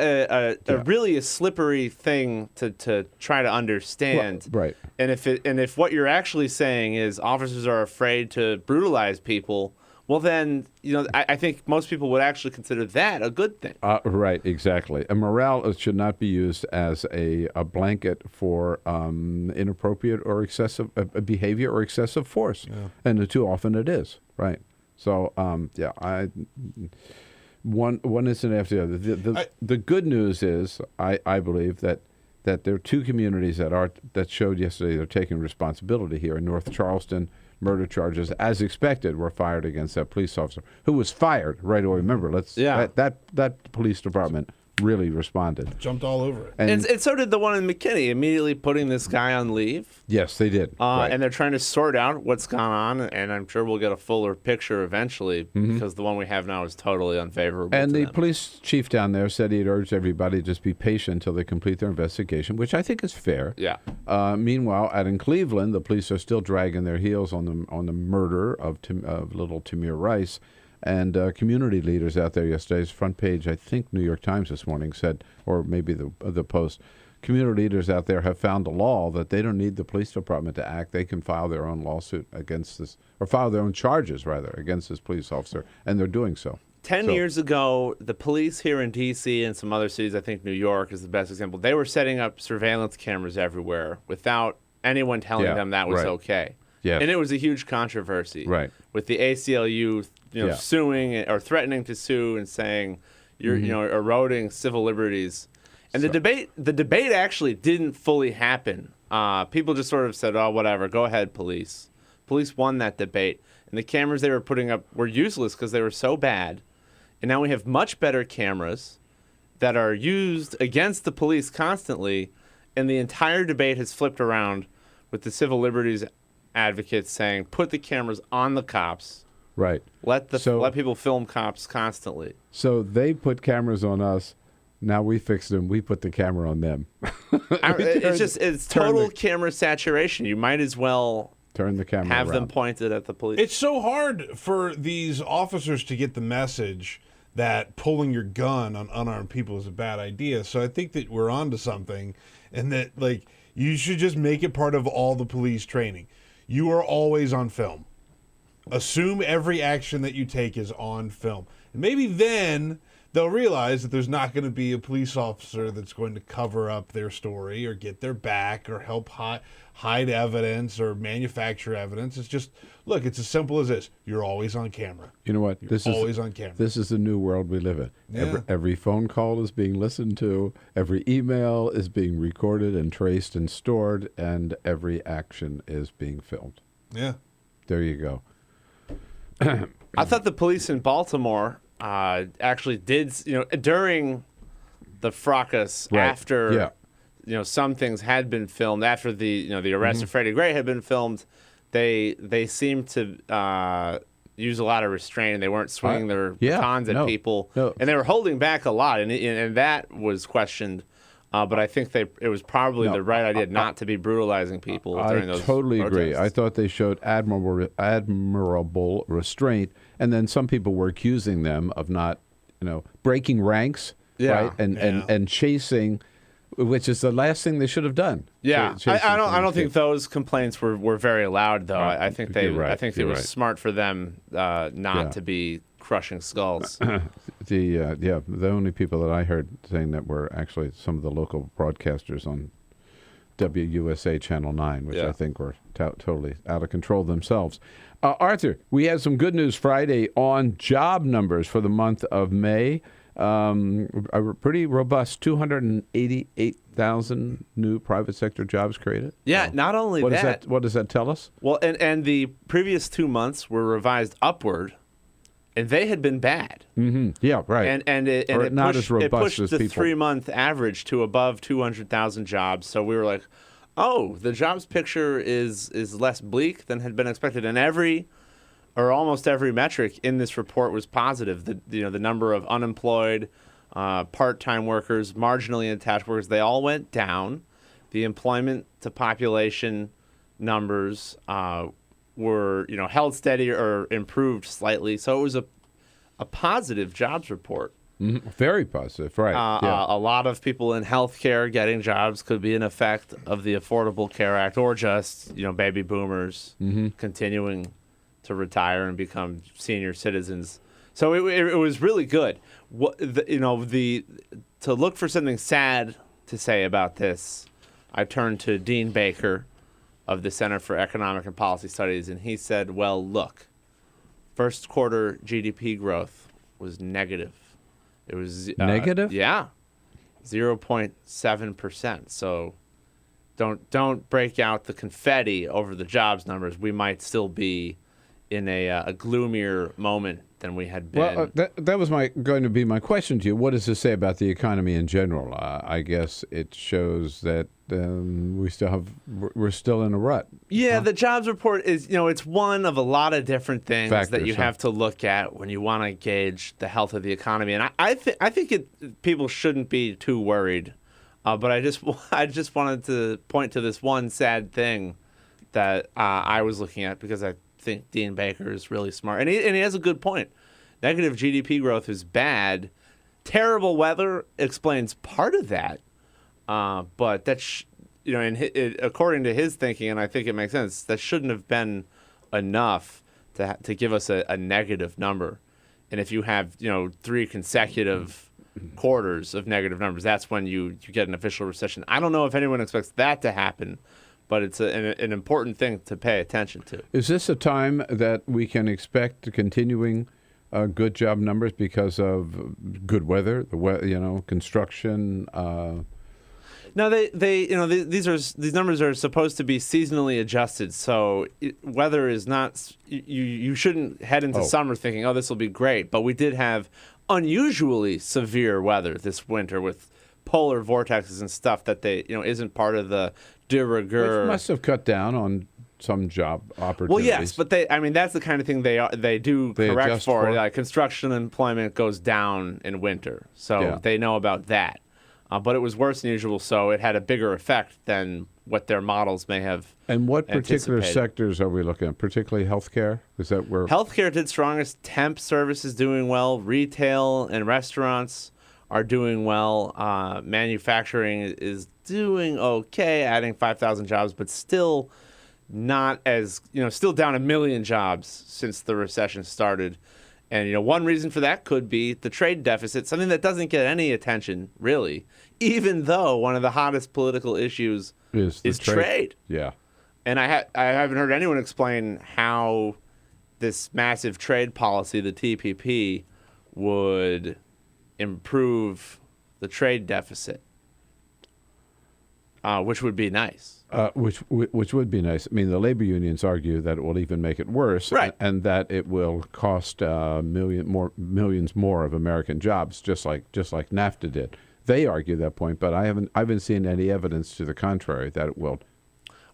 really a slippery thing to try to understand. Well, right. And if what you're actually saying is officers are afraid to brutalize people, well then, I think most people would actually consider that a good thing. Right, exactly. And morale should not be used as a blanket for inappropriate or excessive behavior or excessive force. Yeah. And too often it is, right? So, one incident after the other. The good news is, I believe that there are two communities that showed yesterday they're taking responsibility here in North Charleston. Murder charges, as expected, were fired against that police officer who was fired right away. Remember, that police department really responded. Jumped all over it. And so did the one in McKinney, immediately putting this guy on leave. Yes, they did. Right. And they're trying to sort out what's gone on, and I'm sure we'll get a fuller picture eventually because the one we have now is totally unfavorable. And to the them. police chief down there said he'd urged everybody to just be patient until they complete their investigation, which I think is fair. Yeah. Meanwhile, out in Cleveland, the police are still dragging their heels on the murder of little Tamir Rice. And community leaders out there yesterday's front page, I think New York Times this morning said, or maybe the Post, community leaders out there have found a law that they don't need the police department to act. They can file their own lawsuit against this, or file their own charges, rather, against this police officer, and they're doing so. 10 years ago, the police here in D.C. and some other cities, I think New York is the best example, they were setting up surveillance cameras everywhere without anyone telling them that was okay. Yes. And it was a huge controversy. Right. With the ACLU suing or threatening to sue and saying you're eroding civil liberties. And the debate actually didn't fully happen. People just sort of said, oh, whatever, go ahead, police. Police won that debate. And the cameras they were putting up were useless because they were so bad. And now we have much better cameras that are used against the police constantly. And the entire debate has flipped around with the civil liberties advocates saying, put the cameras on the cops. Right. Let people film cops constantly. So they put cameras on us. Now we fixed them. We put the camera on them. It's total camera saturation. You might as well turn the camera have around. them pointed at the police. It's so hard for these officers to get the message that pulling your gun on unarmed people is a bad idea. So I think that we're onto something, and that you should just make it part of all the police training. You are always on film. Assume every action that you take is on film. And maybe then they'll realize that there's not going to be a police officer that's going to cover up their story or get their back or help hide evidence or manufacture evidence. It's just, look, it's as simple as this. You're always on camera. You know what? You're always on camera. This is the new world we live in. Yeah. Every phone call is being listened to. Every email is being recorded and traced and stored. And every action is being filmed. Yeah. There you go. I thought the police in Baltimore actually did, during the fracas, after, some things had been filmed, after the arrest of Freddie Gray had been filmed, they seemed to use a lot of restraint. They weren't swinging their batons at people, and they were holding back a lot, and that was questioned. But I think it was probably the right idea not to be brutalizing people during those I totally agree. protests. I thought they showed admirable restraint, and then some people were accusing them of not, breaking ranks, right, and chasing, which is the last thing they should have done. Yeah, I don't think those complaints were very loud though. I think they it was smart for them not to be crushing skulls. The only people that I heard saying that were actually some of the local broadcasters on WUSA Channel 9, which I think were totally out of control themselves. Arthur, we had some good news Friday on job numbers for the month of May. A pretty robust 288,000 new private sector jobs created. Yeah, not only what that. What does that tell us? Well, and the previous 2 months were revised upward. And they had been bad. Mm-hmm. Yeah, right. And it pushed the 3-month average to above 200,000 jobs. So we were like, oh, the jobs picture is less bleak than had been expected. And almost every metric in this report was positive. The number of unemployed, part-time workers, marginally attached workers, they all went down. The employment to population numbers were held steady or improved slightly. So it was a positive jobs report. Mm-hmm. Very positive, right. A lot of people in healthcare getting jobs could be an effect of the Affordable Care Act, or just baby boomers continuing to retire and become senior citizens. So it was really good. To look for something sad to say about this, I turned to Dean Baker of the Center for Economic and Policy Studies, and he said, well, look, first quarter GDP growth was negative. It was negative? Yeah, 0.7%. So don't break out the confetti over the jobs numbers. We might still be in a gloomier moment than we had been. Well, that was going to be my question to you. What does this say about the economy in general? I guess it shows that we're still in a rut. Yeah, the jobs report is, it's one of a lot of different things that you have to look at when you want to gauge the health of the economy. And I think people shouldn't be too worried. But I just wanted to point to this one sad thing that I was looking at, because I think Dean Baker is really smart, and he has a good point. Negative GDP growth is bad. Terrible weather explains part of that, but that's according to his thinking, and I think it makes sense. That shouldn't have been enough to give us a negative number. And if you have 3 consecutive quarters of negative numbers, that's when you get an official recession. I don't know if anyone expects that to happen, but it's an important thing to pay attention to. Is this a time that we can expect continuing good job numbers because of good weather, construction? No, these numbers are supposed to be seasonally adjusted. So weather is not. You shouldn't head into summer thinking, this will be great. But we did have unusually severe weather this winter with polar vortexes and stuff that isn't part of the de rigueur. Which must have cut down on some job opportunities. Well, yes, but that's the kind of thing they do correct for. Like construction employment goes down in winter, so they know about that. But it was worse than usual, so it had a bigger effect than what their models may have. And what particular sectors are we looking at? Particularly healthcare? Is that where healthcare did strongest? Temp service is doing well. Retail and restaurants are doing well. Manufacturing is doing okay, adding 5,000 jobs, but still not as still down 1 million jobs since the recession started. And one reason for that could be the trade deficit, something that doesn't get any attention really, even though one of the hottest political issues is trade. Yeah. And I haven't heard anyone explain how this massive trade policy, the TPP, would improve the trade deficit, which would be nice. Which would be nice. I mean, the labor unions argue that it will even make it worse, right, and that it will cost millions more of American jobs, just like NAFTA did. They argue that point, but I haven't seen any evidence to the contrary that it will.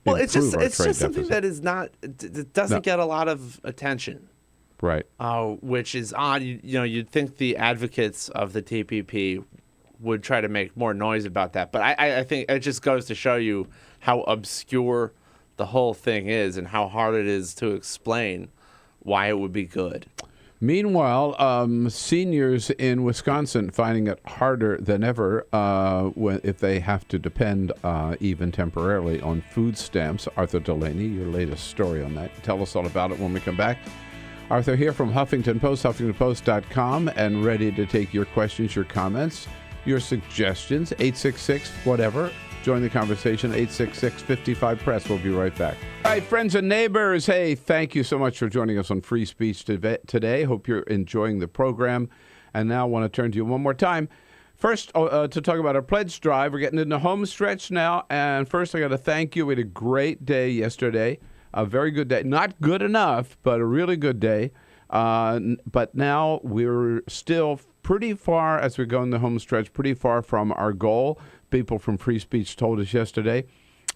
Well, it's just something that is not. It doesn't get a lot of attention. Right. Which is odd. You'd think the advocates of the TPP would try to make more noise about that, but I think it just goes to show you how obscure the whole thing is and how hard it is to explain why it would be good. Meanwhile, seniors in Wisconsin finding it harder than ever if they have to depend even temporarily on food stamps. Arthur Delaney, your latest story on that. Tell us all about it when we come back. Arthur here from Huffington Post, HuffingtonPost.com, and ready to take your questions, your comments, your suggestions. 866-whatever. Join the conversation, 866-55-PRESS. We'll be right back. All right, friends and neighbors, hey, thank you so much for joining us on Free Speech today. Hope you're enjoying the program. And now I want to turn to you one more time. First, to talk about our pledge drive. We're getting into the home stretch now. And first, I got to thank you. We had a great day yesterday. A very good day. Not good enough, but a really good day. But now we're still pretty far, as we go in the home stretch, pretty far from our goal. People from Free Speech told us yesterday.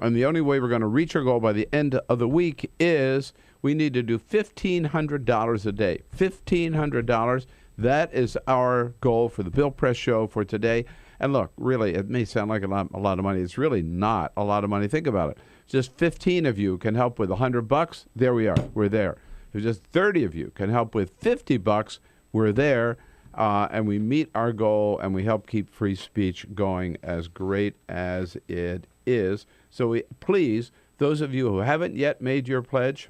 And the only way we're going to reach our goal by the end of the week is we need to do $1,500 a day. $1,500. That is our goal for the Bill Press Show for today. And look, really, it may sound like a lot of money. It's really not a lot of money. Think about it. Just 15 of you can help with $100. There we are. We're there. If just 30 of you can help with $50, we're there. And we meet our goal, and we help keep free speech going as great as it is. So please, those of you who haven't yet made your pledge,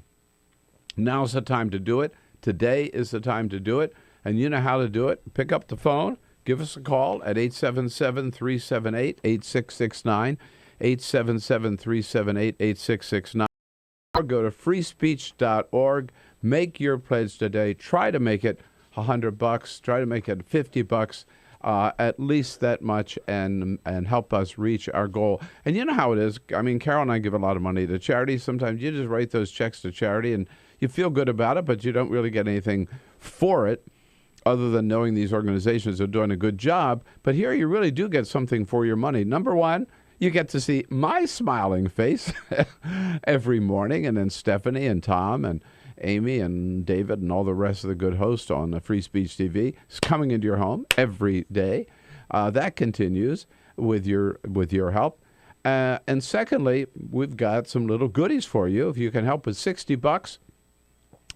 now's the time to do it. Today is the time to do it. And you know how to do it. Pick up the phone. Give us a call at 877-378-8669, 877-378-8669. Or go to freespeech.org. Make your pledge today. Try to make it $100, try to make it $50, at least that much, and help us reach our goal. And you know how it is. I mean, Carol and I give a lot of money to charity. Sometimes you just write those checks to charity, and You feel good about it, but you don't really get anything for it other than knowing these organizations are doing a good job. But here you really do get something for your money. Number one, you get to see my smiling face every morning, and then Stephanie and Tom and Amy and David and all the rest of the good hosts on Free Speech TV is coming into your home every day. That continues with your help. And secondly, we've got some little goodies for you. If you can help with $60,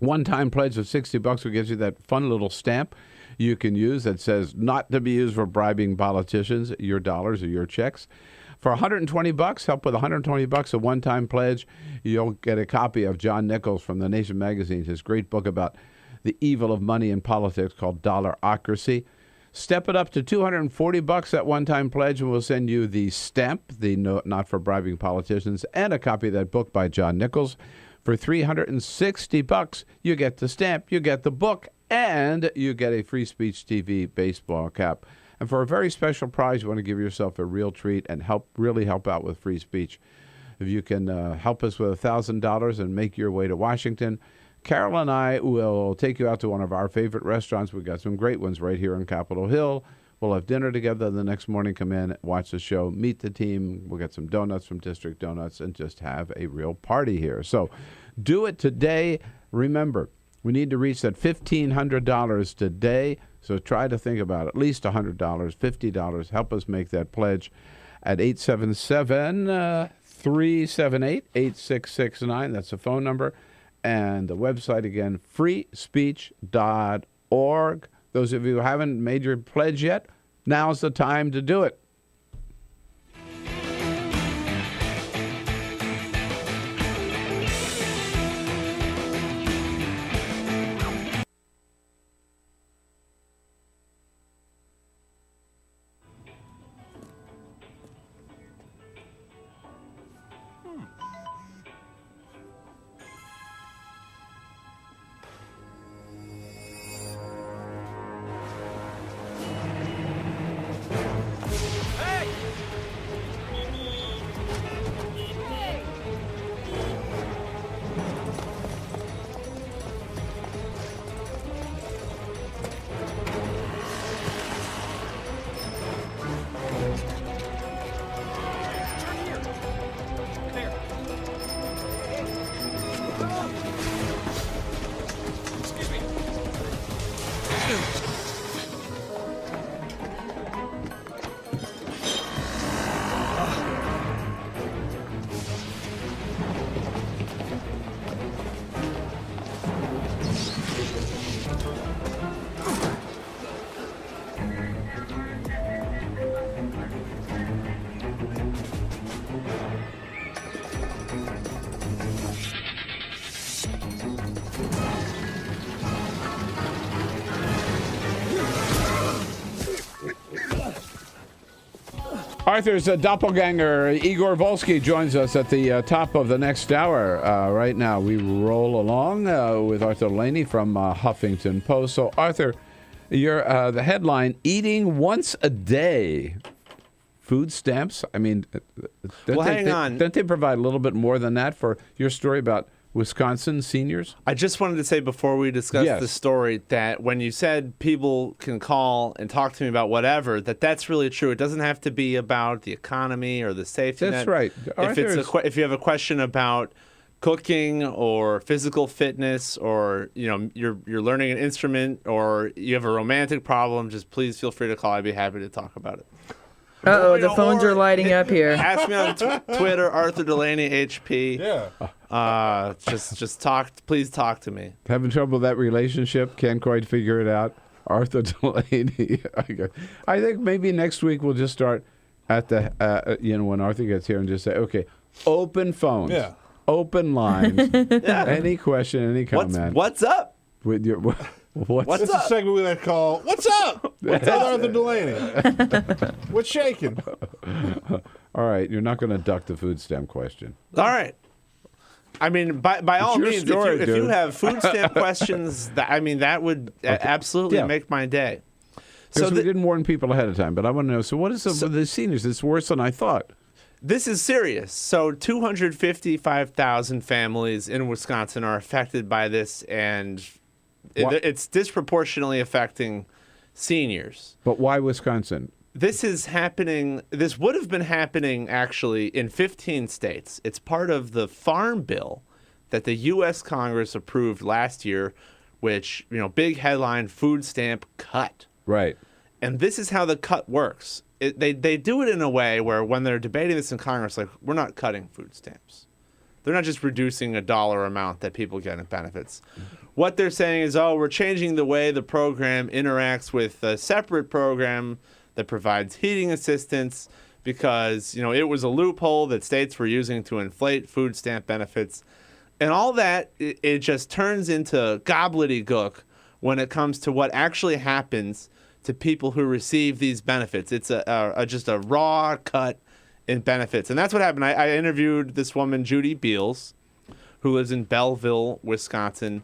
one-time pledge of $60 will get you that fun little stamp you can use that says not to be used for bribing politicians, your dollars or your checks. For $120, help with $120, a one-time pledge, you'll get a copy of John Nichols from The Nation magazine, his great book about the evil of money in politics called Dollarocracy. Step it up to $240, that one-time pledge, and we'll send you the stamp, the Not for Bribing Politicians, and a copy of that book by John Nichols. For $360, you get the stamp, you get the book, and you get a Free Speech TV baseball cap. And for a very special prize, you want to give yourself a real treat and really help out with free speech. If you can help us with $1,000 and make your way to Washington, Carol and I will take you out to one of our favorite restaurants. We've got some great ones right here on Capitol Hill. We'll have dinner together the next morning, come in, watch the show, meet the team. We'll get some donuts from District Donuts and just have a real party here. So do it today. Remember, we need to reach that $1,500 today. So try to think about at least $100, $50. Help us make that pledge at 877-378-8669. That's the phone number. And the website again, freespeech.org. Those of you who haven't made your pledge yet, now's the time to do it. Arthur's doppelganger, Igor Volsky, joins us at the top of the next hour. Right now, we roll along with Arthur Delaney from Huffington Post. So, Arthur, you're the headline, Eating Once a Day. Food stamps? I mean, hang on. Don't they provide a little bit more than that for your story about Wisconsin seniors? I just wanted to say before we discuss the story that when you said people can call and talk to me about whatever, that's really true. It doesn't have to be about the economy or the safety net. That's right. If you have a question about cooking or physical fitness, or you're learning an instrument, or you have a romantic problem, just please feel free to call. I'd be happy to talk about it. Uh-oh, the phones are lighting up here. Ask me on Twitter, Arthur Delaney HP. Yeah. Just talk. Please talk to me. Having trouble with that relationship? Can't quite figure it out. Arthur Delaney. I think maybe next week we'll just start at the when Arthur gets here and just say, okay, open phones. Yeah. Open lines. Yeah. Any question, any comment. What's up? With your What's up? a segment we like call What's Up? What's up, Arthur Delaney? What's shaking? All right, you're not going to duck the food stamp question. All right. I mean, by all your means, story, if you have food stamp questions, that would absolutely make my day. So we didn't warn people ahead of time, but I want to know. So what is with the seniors? It's worse than I thought. This is serious. So 255,000 families in Wisconsin are affected by this, and it's disproportionately affecting seniors. But why Wisconsin? This is happening. This would have been happening actually in 15 states. It's part of the Farm Bill that the U.S. Congress approved last year, which, big headline, food stamp cut. Right. And this is how the cut works. They do it in a way where when they're debating this in Congress, like, we're not cutting food stamps. They're not just reducing a dollar amount that people get in benefits. What they're saying is, we're changing the way the program interacts with a separate program that provides heating assistance because, it was a loophole that states were using to inflate food stamp benefits. And all that, it just turns into gobbledygook when it comes to what actually happens to people who receive these benefits. It's just a raw cut in benefits. And that's what happened. I interviewed this woman, Judy Beals, who lives in Belleville, Wisconsin.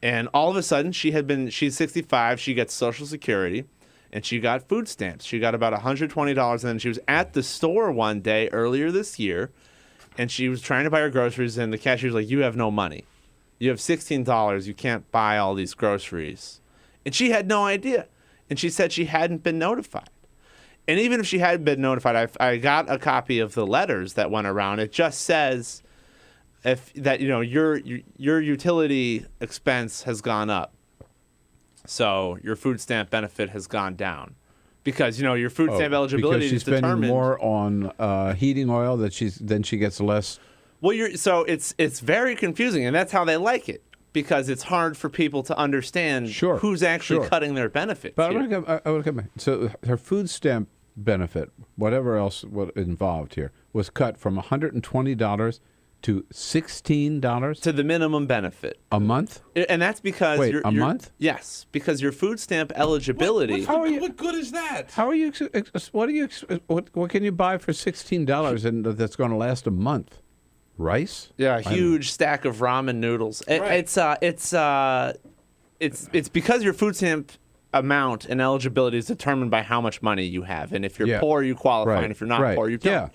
And all of a sudden, she's 65, she gets Social Security, and she got food stamps. She got about $120, and then she was at the store one day earlier this year, and she was trying to buy her groceries, and the cashier was like, you have no money. You have $16. You can't buy all these groceries. And she had no idea. And she said she hadn't been notified. And even if she had been notified, I got a copy of the letters that went around. It just says that your utility expense has gone up, so your food stamp benefit has gone down, because your food stamp eligibility because she's is determined. spending more on heating oil then she gets less. Well, it's very confusing, and that's how they like it. Because it's hard for people to understand who's actually cutting their benefits. But I want to come. So her food stamp benefit, whatever else was involved here, was cut from $120 to $16 to the minimum benefit a month. And that's because a month? Yes, because your food stamp eligibility. What good is that? How are you? What can you buy for $16 and that's going to last a month? Rice? Yeah, a huge stack of ramen noodles. Right. It's because your food stamp amount and eligibility is determined by how much money you have, and if you're poor, you qualify, and if you're not poor, you don't. Yeah.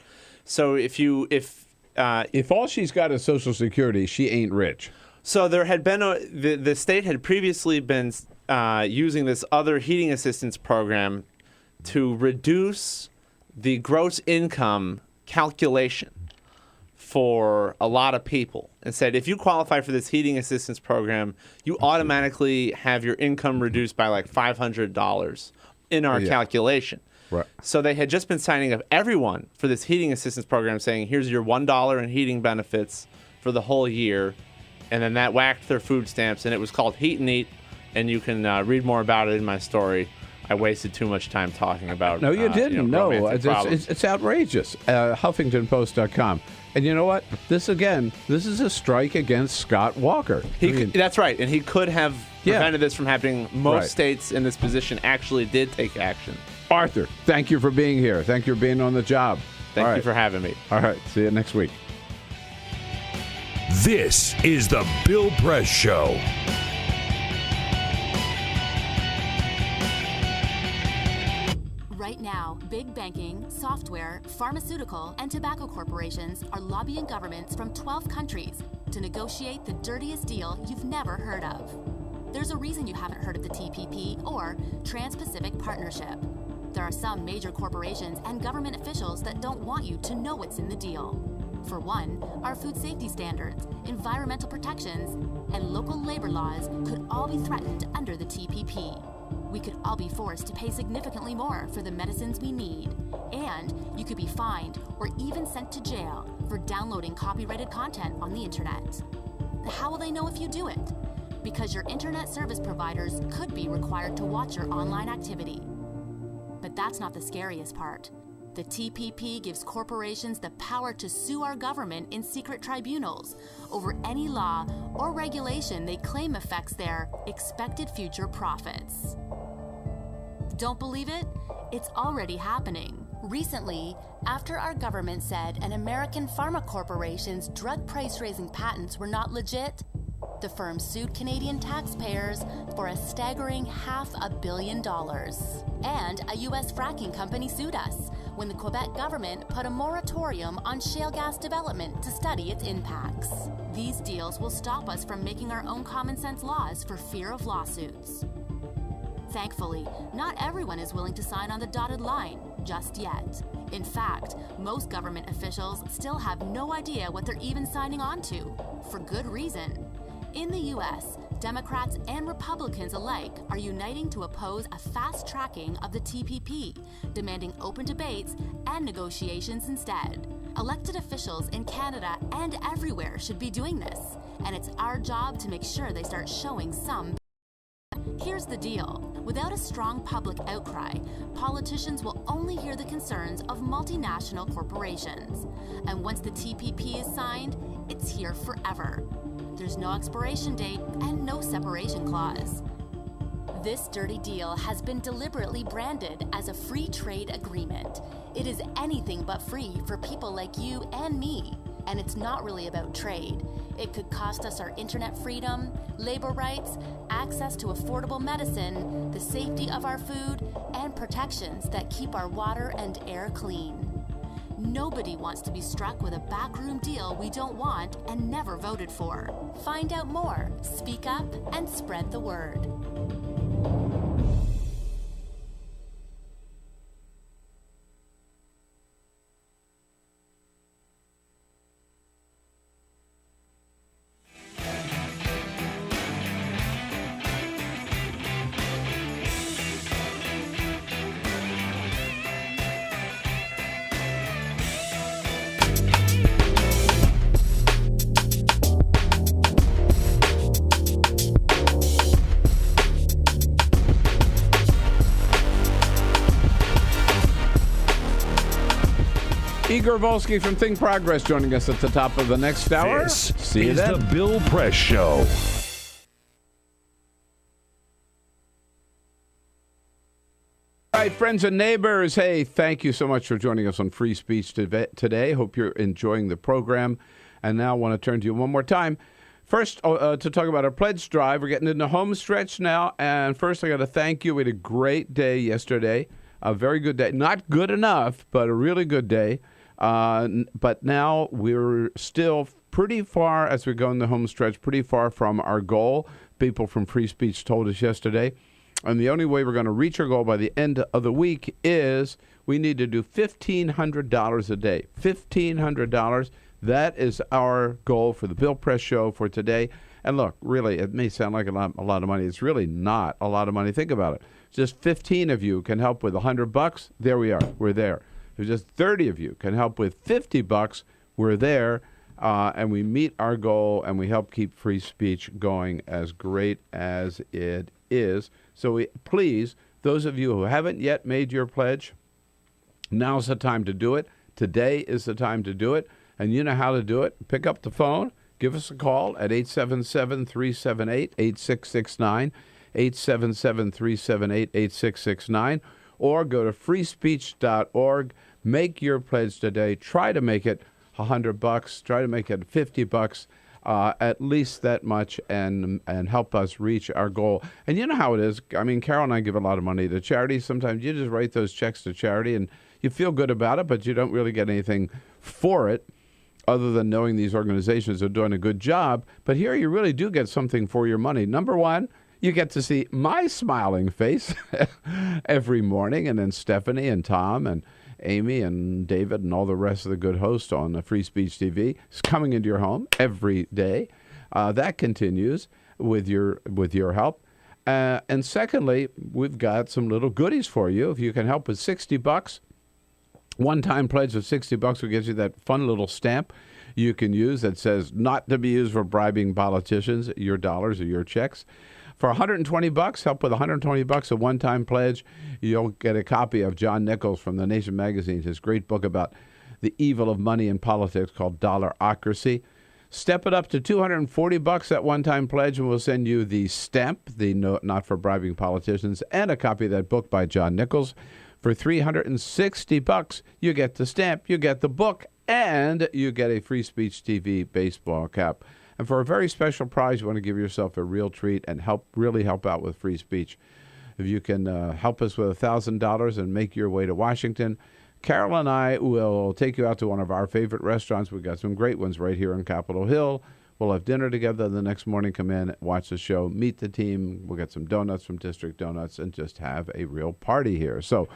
So if all she's got is Social Security, she ain't rich. So there had been the state had previously been using this other heating assistance program to reduce the gross income calculation for a lot of people, and said if you qualify for this heating assistance program, you automatically have your income reduced by like $500 in our calculation. Right. So they had just been signing up everyone for this heating assistance program, saying here's your $1 in heating benefits for the whole year, and then that whacked their food stamps, and it was called Heat and Eat, and you can read more about it in my story. I wasted too much time talking about. No, you didn't. No, it's outrageous. HuffingtonPost.com. And you know what? This is a strike against Scott Walker. That's right, and he could have prevented this from happening. Most states in this position actually did take action. Arthur, thank you for being here. Thank you for being on the job. Thank you for having me. All right, see you next week. This is the Bill Press Show. Right now, big banking, software, pharmaceutical, and tobacco corporations are lobbying governments from 12 countries to negotiate the dirtiest deal you've never heard of. There's a reason you haven't heard of the TPP or Trans-Pacific Partnership. There are some major corporations and government officials that don't want you to know what's in the deal. For one, our food safety standards, environmental protections, and local labor laws could all be threatened under the TPP. We could all be forced to pay significantly more for the medicines we need. And you could be fined or even sent to jail for downloading copyrighted content on the internet. How will they know if you do it? Because your internet service providers could be required to watch your online activity. But that's not the scariest part. The TPP gives corporations the power to sue our government in secret tribunals over any law or regulation they claim affects their expected future profits. Don't believe it? It's already happening. Recently, after our government said an American pharma corporation's drug price-raising patents were not legit, the firm sued Canadian taxpayers for a staggering $500 million. And a U.S. fracking company sued us when when the Quebec government put a moratorium on shale gas development to study its impacts. These deals will stop us from making our own common sense laws for fear of lawsuits. Thankfully, not everyone is willing to sign on the dotted line just yet. In fact, most government officials still have no idea what they're even signing on to, for good reason. In the U.S., Democrats and Republicans alike are uniting to oppose a fast tracking of the TPP, demanding open debates and negotiations instead. Elected officials in Canada and everywhere should be doing this, and it's our job to make sure they start showing some. Here's the deal. Without a strong public outcry, politicians will only hear the concerns of multinational corporations. And once the TPP is signed, it's here forever. There's no expiration date and no separation clause. This dirty deal has been deliberately branded as a free trade agreement. It is anything but free for people like you and me. And it's not really about trade. It could cost us our internet freedom, labor rights, access to affordable medicine, the safety of our food, and protections that keep our water and air clean. Nobody wants to be struck with a backroom deal we don't want and never voted for. Find out more, speak up, and spread the word. Igor Volsky from Think Progress joining us at the top of the next hour. This See you is then. the Bill Press Show. All right, friends and neighbors, hey, thank you so much for joining us on Free Speech today. Hope you're enjoying the program. And now I want to turn to you one more time. First, to talk about our pledge drive. We're getting into the home stretch now. And first, I got to thank you. We had a great day yesterday. A very good day. Not good enough, but a really good day. But now we're still pretty far, as we go in the home stretch, pretty far from our goal. People from Free Speech told us yesterday. And the only way we're going to reach our goal by the end of the week is we need to do $1,500 a day. $1,500. That is our goal for the Bill Press Show for today. And look, really, it may sound like a lot of money. It's really not a lot of money. Think about it. Just 15 of you can help with $100. There we are. We're there. If just 30 of you can help with $50, we're there. And we meet our goal, and we help keep free speech going as great as it is. So please, those of you who haven't yet made your pledge, now's the time to do it. Today is the time to do it. And you know how to do it. Pick up the phone. Give us a call at 877-378-8669, 877-378-8669, or go to freespeech.org. Make your pledge today. Try to make it $100. Try to make it $50. At least that much, and help us reach our goal. And you know how it is. I mean, Carol and I give a lot of money to charity. Sometimes you just write those checks to charity, and you feel good about it, but you don't really get anything for it other than knowing these organizations are doing a good job. But here you really do get something for your money. Number one, you get to see my smiling face every morning, and then Stephanie and Tom and Amy and David and all the rest of the good hosts on the Free Speech TV is coming into your home every day. That continues with your help. And secondly, we've got some little goodies for you. If you can help with $60, one-time pledge of $60 will get you that fun little stamp you can use that says not to be used for bribing politicians, your dollars or your checks. For $120, help with $120, a one-time pledge, you'll get a copy of John Nichols from The Nation magazine, his great book about the evil of money in politics called Dollarocracy. Step it up to $240, that one-time pledge, and we'll send you the stamp, the Not for Bribing Politicians, and a copy of that book by John Nichols. For $360, you get the stamp, you get the book, and you get a Free Speech TV baseball cap. And for a very special prize, you want to give yourself a real treat and really help out with free speech. If you can help us with $1,000 and make your way to Washington, Carol and I will take you out to one of our favorite restaurants. We've got some great ones right here on Capitol Hill. We'll have dinner together the next morning, come in, watch the show, meet the team. We'll get some donuts from District Donuts and just have a real party here. So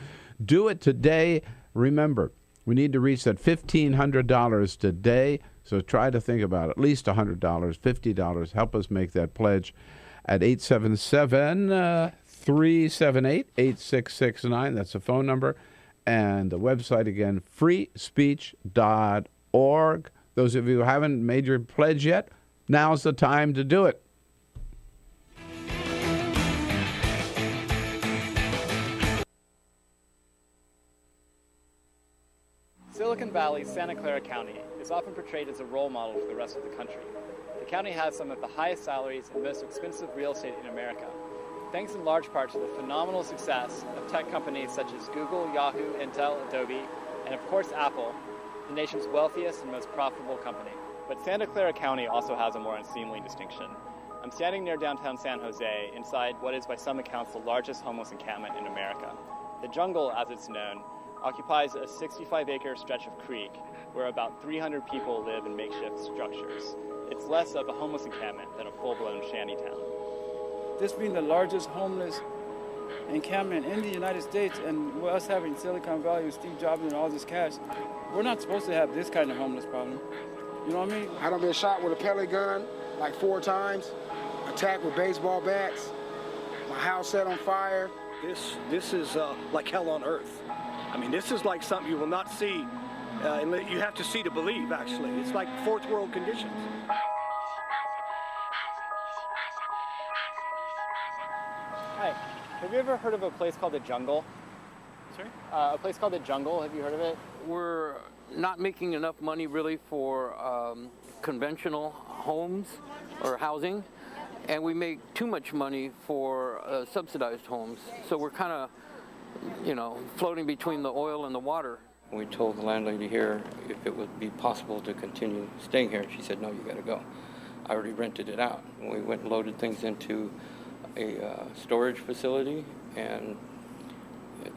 do it today. Remember, we need to reach that $1,500 today. So try to think about at least $100, $50. Help us make that pledge at 877-378-8669. That's the phone number. And the website again, freespeech.org. Those of you who haven't made your pledge yet, now's the time to do it. Silicon Valley, Santa Clara County is often portrayed as a role model for the rest of the country. The county has some of the highest salaries and most expensive real estate in America, thanks in large part to the phenomenal success of tech companies such as Google, Yahoo, Intel, Adobe, and of course Apple, the nation's wealthiest and most profitable company. But Santa Clara County also has a more unseemly distinction. I'm standing near downtown San Jose, inside what is by some accounts the largest homeless encampment in America. The Jungle, as it's known, occupies a 65-acre stretch of creek where about 300 people live in makeshift structures. It's less of a homeless encampment than a full-blown shantytown. This being the largest homeless encampment in the United States, and us having Silicon Valley with Steve Jobs and all this cash, we're not supposed to have this kind of homeless problem. You know what I mean? I done been shot with a pellet gun like 4 times, attacked with baseball bats, my house set on fire. This is like hell on earth. I mean, this is like something you will not see. You have to see to believe, actually. It's like fourth world conditions. Hi, have you ever heard of a place called the Jungle? Sorry? A place called the Jungle, have you heard of it? We're not making enough money really for conventional homes or housing, and we make too much money for subsidized homes. So we're kind of, floating between the oil and the water. We told the landlady here if it would be possible to continue staying here. She said, no, you got to go. I already rented it out. We went and loaded things into a storage facility, and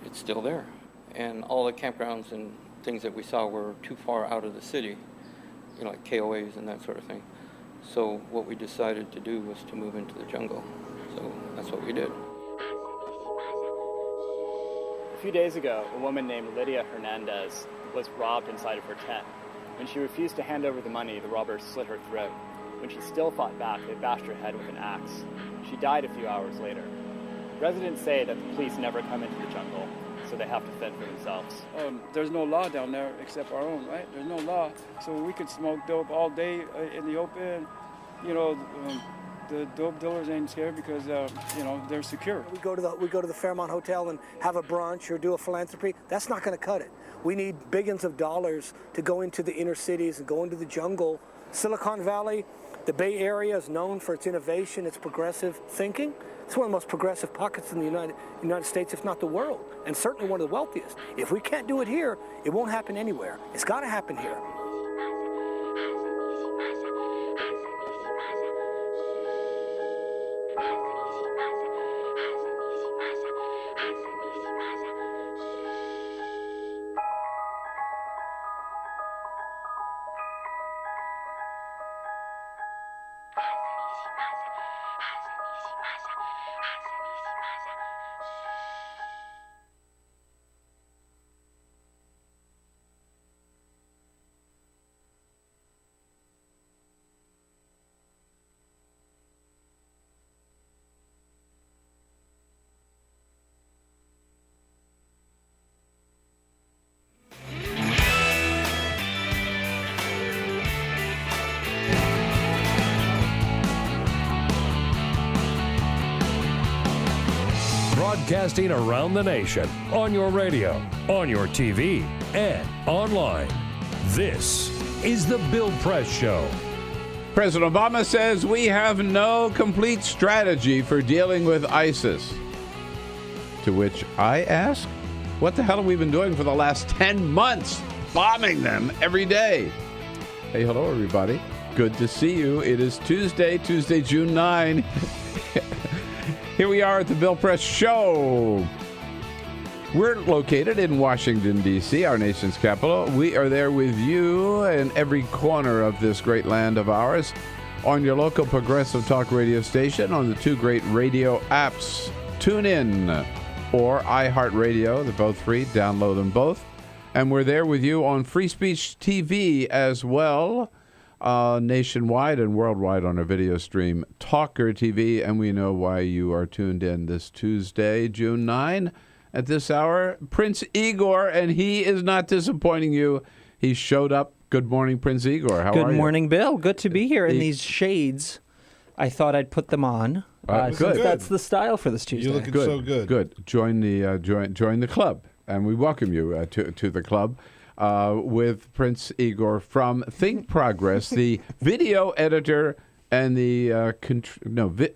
it's still there. And all the campgrounds and things that we saw were too far out of the city, like KOAs and that sort of thing. So what we decided to do was to move into the Jungle. So that's what we did. A few days ago, a woman named Lydia Hernandez was robbed inside of her tent. When she refused to hand over the money, the robbers slit her throat. When she still fought back, they bashed her head with an axe. She died a few hours later. Residents say that the police never come into the Jungle, so they have to fend for themselves. There's no law down there except our own, right? There's no law, so we could smoke dope all day in the open. The dope dealers ain't scared because they're secure. We go to the Fairmont Hotel and have a brunch or do a philanthropy. That's not going to cut it. We need billions of dollars to go into the inner cities and go into the Jungle. Silicon Valley, the Bay Area is known for its innovation, its progressive thinking. It's one of the most progressive pockets in the United States, if not the world, and certainly one of the wealthiest. If we can't do it here, it won't happen anywhere. It's got to happen here. Broadcasting around the nation, on your radio, on your TV, and online. This is The Bill Press Show. President Obama says we have no complete strategy for dealing with ISIS. To which I ask, what the hell have we been doing for the last 10 months? Bombing them every day. Hey, hello, everybody. Good to see you. It is Tuesday, June 9. Here we are at the Bill Press Show. We're located in Washington, D.C., our nation's capital. We are there with you in every corner of this great land of ours on your local progressive talk radio station, on the two great radio apps, TuneIn or iHeartRadio. They're both free. Download them both. And we're there with you on Free Speech TV as well, nationwide and worldwide on our video stream, TawkrTV. And we know why you are tuned in this Tuesday, June 9. At this hour, Prince Igor, and he is not disappointing you. He showed up. Good morning, Prince Igor. How are you? Good morning, Bill. Good to be here in these shades. I thought I'd put them on. Good. That's the style for this Tuesday. You're looking so good. Good. Join the club, and we welcome you to the club with Prince Igor from Think Progress, the video editor and the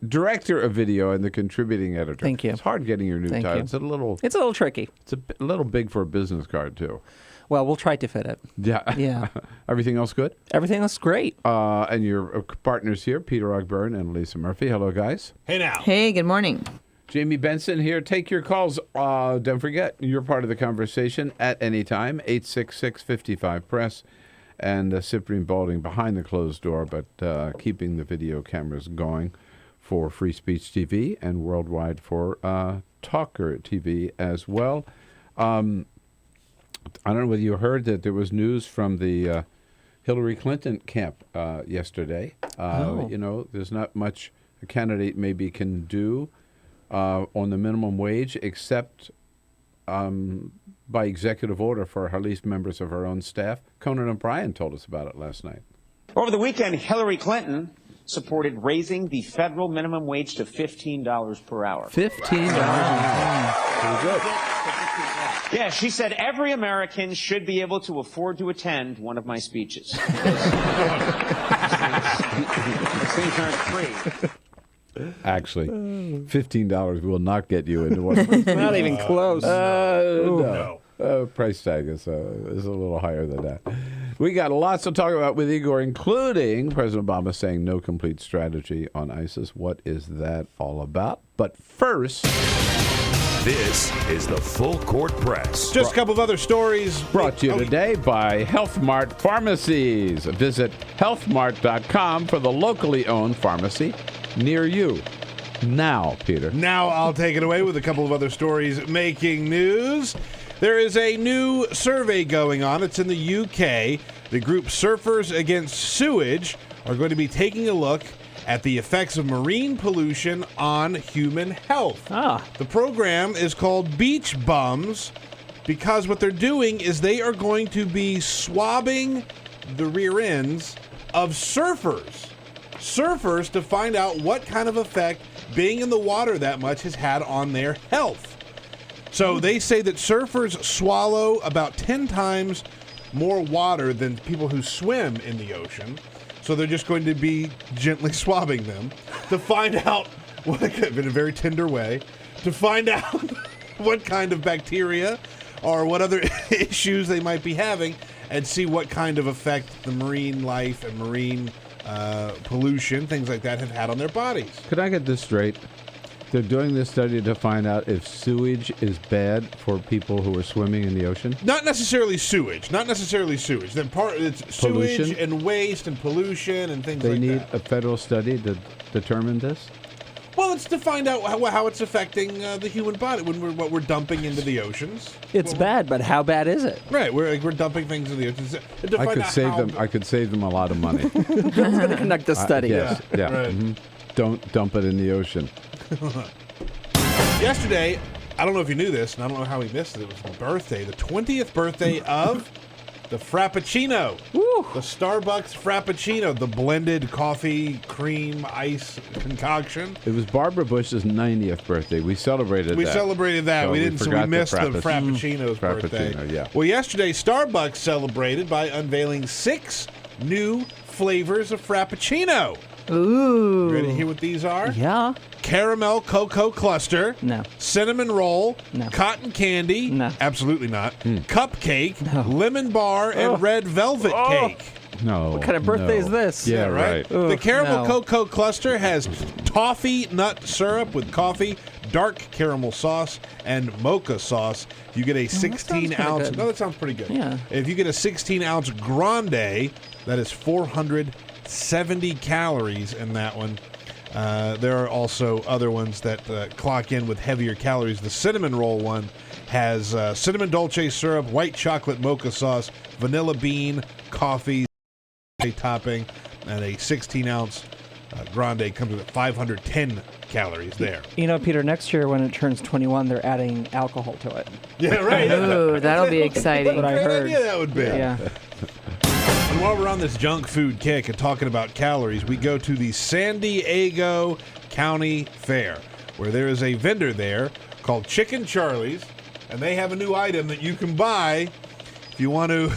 director of video and the contributing editor. Thank you. It's hard getting your new title. It's a little tricky. It's a little big for a business card too. Well, we'll try to fit it. Yeah. Everything else good? Everything else great. And your partners here, Peter Ogburn and Lisa Murphy. Hello, guys. Hey now. Hey, good morning. Jamie Benson here. Take your calls. Don't forget, you're part of the conversation at any time. 866-55-PRESS. And Cyprian Balding behind the closed door, but keeping the video cameras going for Free Speech TV and worldwide for TawkrTV as well. I don't know whether you heard that there was news from the Hillary Clinton camp yesterday. You know, there's not much a candidate maybe can do on the minimum wage except by executive order for at least members of her own staff. Conan O'Brien told us about it last night. Over the weekend, Hillary Clinton supported raising the federal minimum wage to $15 per hour. $15 an hour. Pretty good. Yeah, she said every American should be able to afford to attend one of my speeches. These things aren't free. Actually, $15 will not get you into one. Not even close. No. Price tag is a little higher than that. We got lots to talk about with Igor, including President Obama saying no complete strategy on ISIS. What is that all about? But first, this is the Full Court Press. Just a couple of other stories. Brought to you today by Health Mart Pharmacies. Visit healthmart.com for the locally owned pharmacy near you. Now, Peter. Now I'll take it away with a couple of other stories making news. There is a new survey going on. It's in the UK. The group Surfers Against Sewage are going to be taking a look at the effects of marine pollution on human health. The program is called Beach Bums because what they're doing is they are going to be swabbing the rear ends of surfers to find out what kind of effect being in the water that much has had on their health. So they say that surfers swallow about 10 times more water than people who swim in the ocean. So they're just going to be gently swabbing them to find out, in a very tender way, to find out what kind of bacteria or what other issues they might be having and see what kind of effect the marine life and marine pollution, things like that, have had on their bodies. Could I get this straight? They're doing this study to find out if sewage is bad for people who are swimming in the ocean? Not necessarily sewage. Then it's Pollution? sewage and waste and pollution and things They like need that. a federal study to determine this? Well, it's to find out how it's affecting the human body what we're dumping into the oceans. It's bad, but how bad is it? Right, we're dumping things in the oceans. I could save them a lot of money. Bill's going to conduct a study. Yes, yeah. Right. Mm-hmm. Don't dump it in the ocean. Yesterday, I don't know if you knew this, and I don't know how we missed it. It was the birthday, the 20th birthday of the Frappuccino. Woo. The Starbucks Frappuccino, the blended coffee, cream, ice concoction. It was Barbara Bush's 90th birthday. We celebrated that. We celebrated that. So we didn't. So we missed the Frappuccino's birthday. Frappuccino, yeah. Well, yesterday, Starbucks celebrated by unveiling 6 new flavors of Frappuccino. Ooh. You ready to hear what these are? Yeah. Caramel cocoa cluster. No. Cinnamon roll. No. Cotton candy. No. Absolutely not. Cupcake. No. Lemon bar and red velvet cake. No. What kind of birthday is this? Yeah, right. The caramel cocoa cluster has toffee nut syrup with coffee, dark caramel sauce, and mocha sauce. You get a 16-ounce. No, that sounds pretty good. Yeah. If you get a 16-ounce grande, that is 470 calories in that one. There are also other ones that clock in with heavier calories. The cinnamon roll one has cinnamon dolce syrup, white chocolate mocha sauce, vanilla bean, coffee, topping, and a 16-ounce grande comes with 510 calories there. You know, Peter, next year when it turns 21, they're adding alcohol to it. Yeah, right. Ooh, that'll be exciting. What I Great heard. idea that would be. Yeah. And while we're on this junk food kick and talking about calories, we go to the San Diego County Fair, where there is a vendor there called Chicken Charlie's, and they have a new item that you can buy if you want to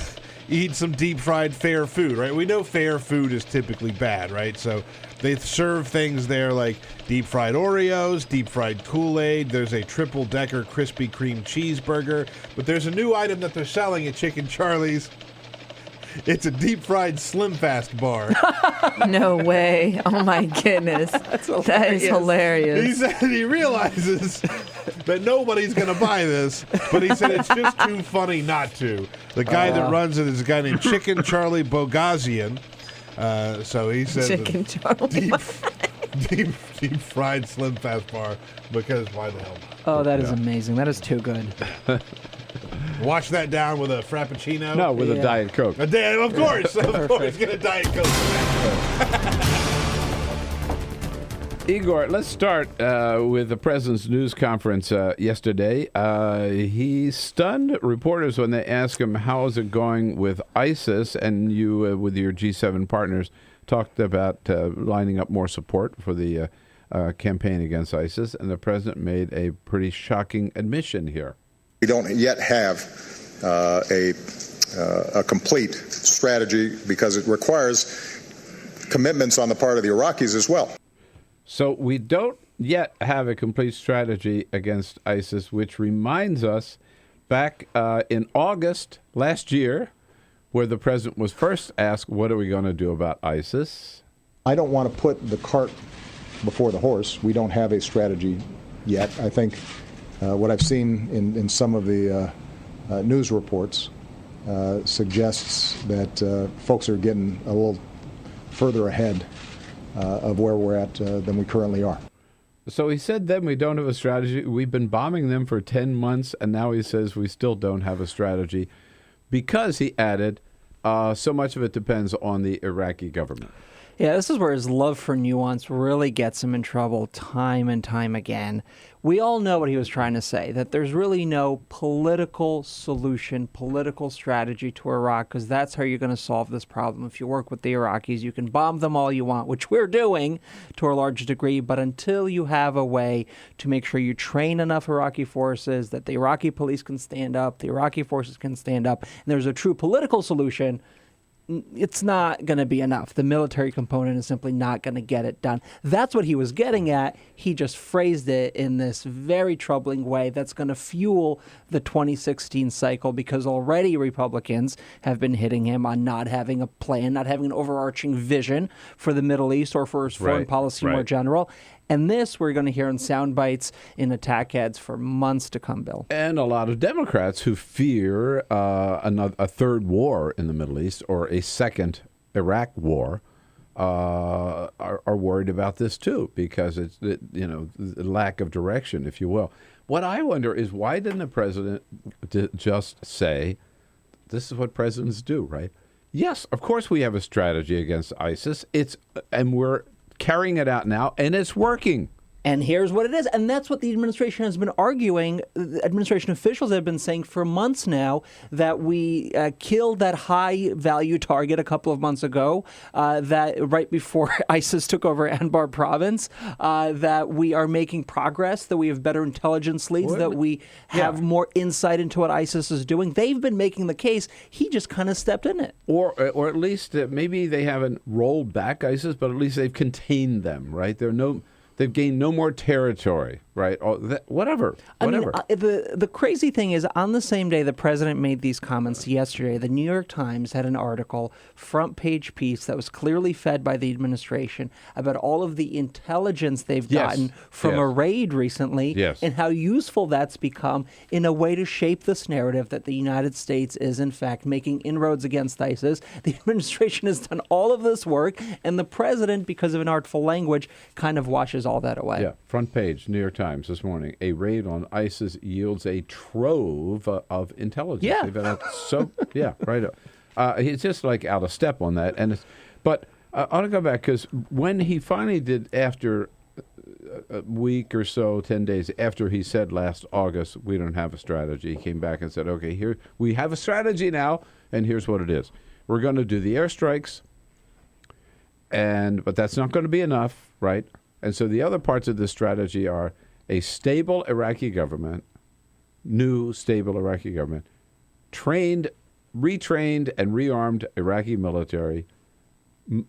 eat some deep-fried fair food, right? We know fair food is typically bad, right? So they serve things there like deep-fried Oreos, deep-fried Kool-Aid. There's a triple-decker Krispy Kreme cheeseburger. But there's a new item that they're selling at Chicken Charlie's. It's a deep-fried Slim Fast bar. No way. Oh, my goodness. That is hilarious. He said he realizes that nobody's going to buy this, but he said it's just too funny not to. The guy that runs it is a guy named Chicken Charlie Bogazian. So he says Chicken Charlie. deep fried Slim Fast bar, because why the hell not? Oh, that is amazing. That is too good. Wash that down with a Frappuccino? No, with a Diet Coke. Of course. Of course, get a Diet Coke. Igor, let's start with the president's news conference yesterday. He stunned reporters when they asked him, how is it going with ISIS? And you, with your G7 partners, talked about lining up more support for the campaign against ISIS. And the president made a pretty shocking admission here. We don't yet have a complete strategy because it requires commitments on the part of the Iraqis as well. So we don't yet have a complete strategy against ISIS, which reminds us back in August last year, where the president was first asked, what are we going to do about ISIS? I don't want to put the cart before the horse. We don't have a strategy yet. I think what I've seen in some of the news reports suggests that folks are getting a little further ahead of where we're at than we currently are. So he said then we don't have a strategy. We've been bombing them for 10 months, and now he says we still don't have a strategy because, he added, so much of it depends on the Iraqi government. Yeah, this is where his love for nuance really gets him in trouble time and time again. We all know what he was trying to say, that there's really no political solution, political strategy to Iraq, because that's how you're going to solve this problem. If you work with the Iraqis, you can bomb them all you want, which we're doing to a large degree, but until you have a way to make sure you train enough Iraqi forces, that the Iraqi police can stand up, the Iraqi forces can stand up, and there's a true political solution, it's not going to be enough. The military component is simply not going to get it done. That's what he was getting at. He just phrased it in this very troubling way that's going to fuel the 2016 cycle, because already Republicans have been hitting him on not having a plan, not having an overarching vision for the Middle East or for his foreign policy more general. And this we're going to hear in sound bites in attack ads for months to come, Bill. And a lot of Democrats who fear a third war in the Middle East or a second Iraq war are worried about this too, because it's the lack of direction, if you will. What I wonder is, why didn't the president just say, this is what presidents do, right? Yes, of course we have a strategy against ISIS. And we're carrying it out now, and it's working. And here's what it is. And that's what the administration has been arguing. The administration officials have been saying for months now, that we killed that high-value target a couple of months ago, that right before ISIS took over Anbar province, that we are making progress, that we have better intelligence leads, that we have more insight into what ISIS is doing. They've been making the case. He just kind of stepped in it. Or at least maybe they haven't rolled back ISIS, but at least they've contained them, right? There are They've gained no more territory, right? Whatever. I mean, the crazy thing is, on the same day the president made these comments yesterday, the New York Times had an article, front page piece, that was clearly fed by the administration about all of the intelligence they've gotten from a raid recently and how useful that's become in a way to shape this narrative that the United States is, in fact, making inroads against ISIS. The administration has done all of this work, and the president, because of an artful language, kind of washes all that away. Yeah, front page, New York Times this morning. A raid on ISIS yields a trove of intelligence. Yeah. Right. He's just like out of step on that. But I want to go back because when he finally did, after a week or so, 10 days after he said last August, we don't have a strategy, he came back and said, okay, here we have a strategy now, and here's what it is. We're going to do the airstrikes, but that's not going to be enough, right? And so the other parts of this strategy are a stable Iraqi government, new stable Iraqi government, retrained and rearmed Iraqi military,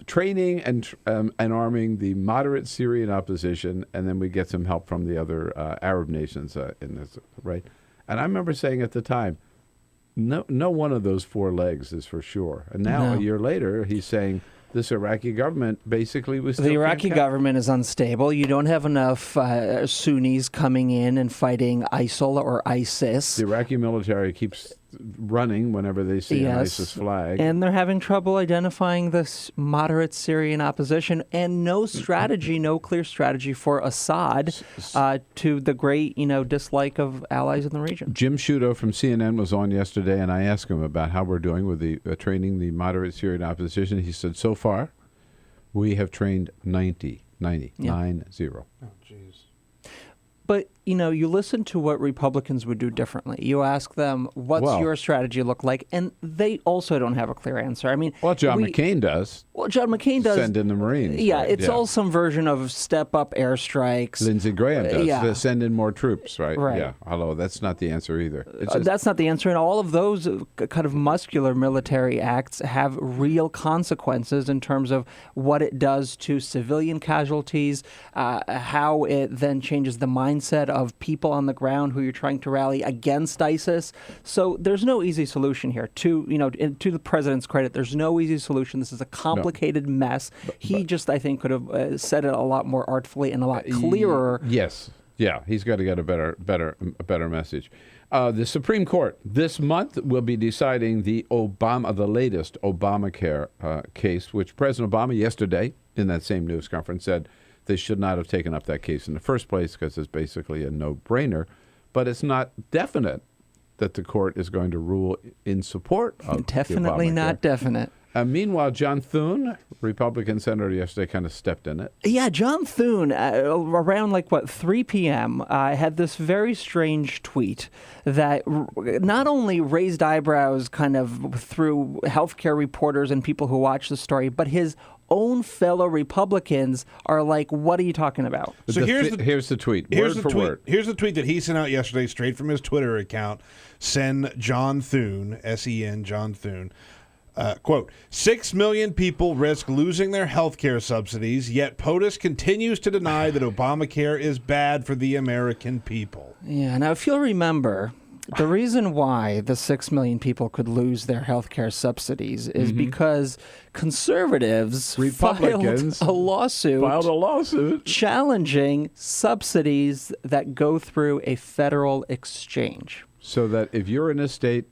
training and arming the moderate Syrian opposition, and then we get some help from the other Arab nations in this, right? And I remember saying at the time, no one of those four legs is for sure. And now, a year later, he's saying this Iraqi government basically was the Iraqi government is unstable. You don't have enough Sunnis coming in and fighting ISIL or ISIS. The Iraqi military keeps running whenever they see an ISIS flag. And they're having trouble identifying this moderate Syrian opposition, and no strategy, no clear strategy for Assad, to the great, dislike of allies in the region. Jim Sciutto from CNN was on yesterday, and I asked him about how we're doing with the training the moderate Syrian opposition. He said, so far, we have trained 90. Yeah. 90. Oh, jeez. But, you listen to what Republicans would do differently. You ask them, what's your strategy look like? And they also don't have a clear answer. I mean, John McCain does. Well, John McCain does. Send in the Marines. Yeah, right? it's all some version of step-up airstrikes. Lindsey Graham does. Send in more troops, right? Right. Yeah. Hello, that's not the answer either. That's not the answer. And all of those kind of muscular military acts have real consequences in terms of what it does to civilian casualties, how it then changes the mindset of people on the ground who you're trying to rally against ISIS. So there's no easy solution here. To the president's credit, there's no easy solution. This is a complicated mess. He just, I think, could have said it a lot more artfully and a lot clearer. Yes. Yeah, he's got to get a better message. The Supreme Court this month will be deciding the latest Obamacare case, which President Obama yesterday in that same news conference said they should not have taken up that case in the first place because it's basically a no-brainer. But it's not definite that the court is going to rule in support of Definitely not definite. Meanwhile, John Thune, Republican senator, yesterday kind of stepped in it. Yeah, John Thune, around 3 p.m., had this very strange tweet that not only raised eyebrows kind of through healthcare reporters and people who watch the story, but his own fellow Republicans are like, what are you talking about? So here's the tweet. Here's word the for tweet. word. Here's the tweet that he sent out yesterday straight from his Twitter account. Send John Thune, S-E-N, John Thune. Quote, 6 million people risk losing their health care subsidies, yet POTUS continues to deny that Obamacare is bad for the American people. Yeah, now if you'll remember, the reason why the 6 million people could lose their health care subsidies is because conservatives Republicans filed a lawsuit challenging subsidies that go through a federal exchange. So that if you're in a state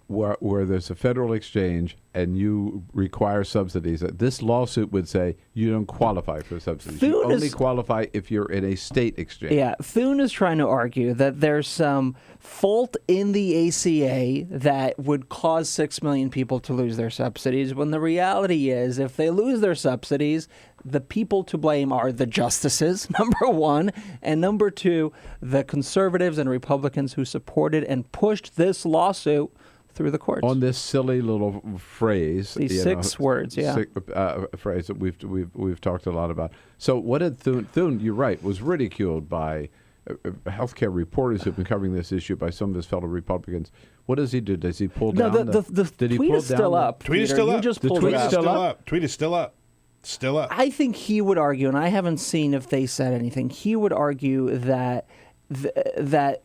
where there's a federal exchange and you require subsidies, this lawsuit would say you don't qualify for subsidies. You only qualify if you're in a state exchange. Yeah, Thune is trying to argue that there's some fault in the ACA that would cause 6 million people to lose their subsidies, when the reality is if they lose their subsidies, the people to blame are the justices, number one, and number two, the conservatives and Republicans who supported and pushed this lawsuit through the courts. On this silly little phrase. These 6 words, yeah. Phrase that we've talked a lot about. So what did Thune, you're right, was ridiculed by healthcare reporters who've been covering this issue, by some of his fellow Republicans. What does he do? Does he pull down? The tweet is still up. Tweet is still up. You just the pulled tweet it is out. still up. Tweet is still up. Still up. I think he would argue, and I haven't seen if they said anything. He would argue that the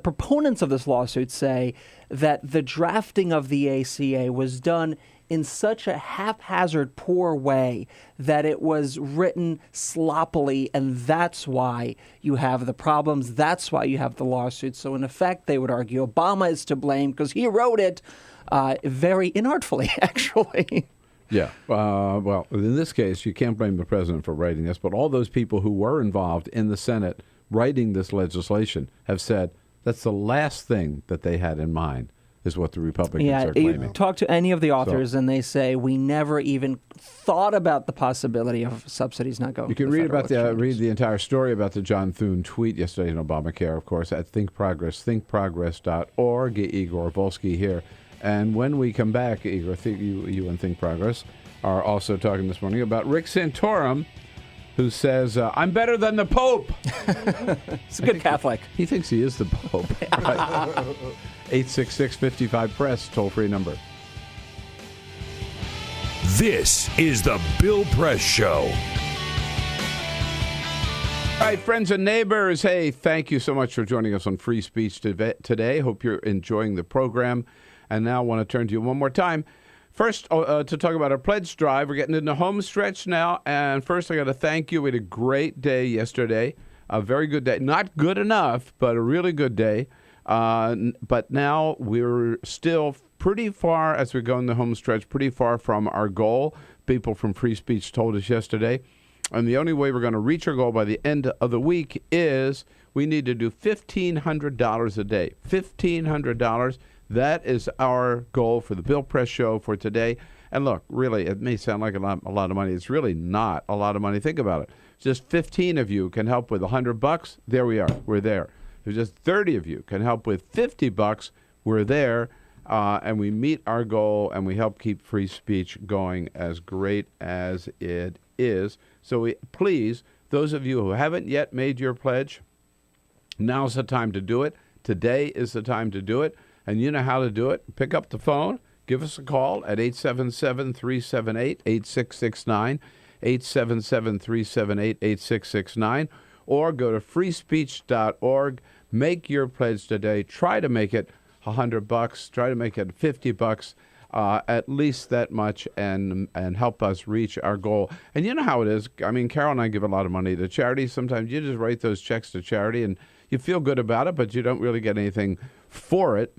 proponents of this lawsuit say that the drafting of the ACA was done in such a haphazard, poor way that it was written sloppily, and that's why you have the problems. That's why you have the lawsuit. So, in effect, they would argue Obama is to blame because he wrote it very inartfully, actually. Yeah. Well, in this case, you can't blame the president for writing this, but all those people who were involved in the Senate writing this legislation have said that's the last thing that they had in mind, is what the Republicans are claiming. You talk to any of the authors, and they say we never even thought about the possibility of subsidies not going. You can read the entire story about the John Thune tweet yesterday in Obamacare, of course, at thinkprogress.org. Igor Volsky here. And when we come back, Igor, you and Think Progress are also talking this morning about Rick Santorum, who says, I'm better than the Pope. He's a good Catholic. He thinks he is the Pope. 866-55-PRESS, toll-free number. This is the Bill Press Show. All right, friends and neighbors, hey, thank you so much for joining us on Free Speech today. Hope you're enjoying the program. And now I want to turn to you one more time. First, to talk about our pledge drive. We're getting in the home stretch now. And first, I got to thank you. We had a great day yesterday. A very good day. Not good enough, but a really good day. But now we're still pretty far, as we go in the home stretch, pretty far from our goal. People from Free Speech told us yesterday. And the only way we're going to reach our goal by the end of the week is we need to do $1,500 a day. $1,500. That is our goal for the Bill Press Show for today. And look, really, it may sound like a lot of money. It's really not a lot of money. Think about it. Just 15 of you can help with $100. There we are. We're there. If just 30 of you can help with $50. We're there. And we meet our goal, and we help keep free speech going as great as it is. So please, those of you who haven't yet made your pledge, now's the time to do it. Today is the time to do it. And you know how to do it. Pick up the phone. Give us a call at 877-378-8669, 877-378-8669, or go to freespeech.org. Make your pledge today. Try to make it $100. Try to make it $50. At least that much, and help us reach our goal. And you know how it is. I mean, Carol and I give a lot of money to charity. Sometimes you just write those checks to charity, and you feel good about it, but you don't really get anything for it,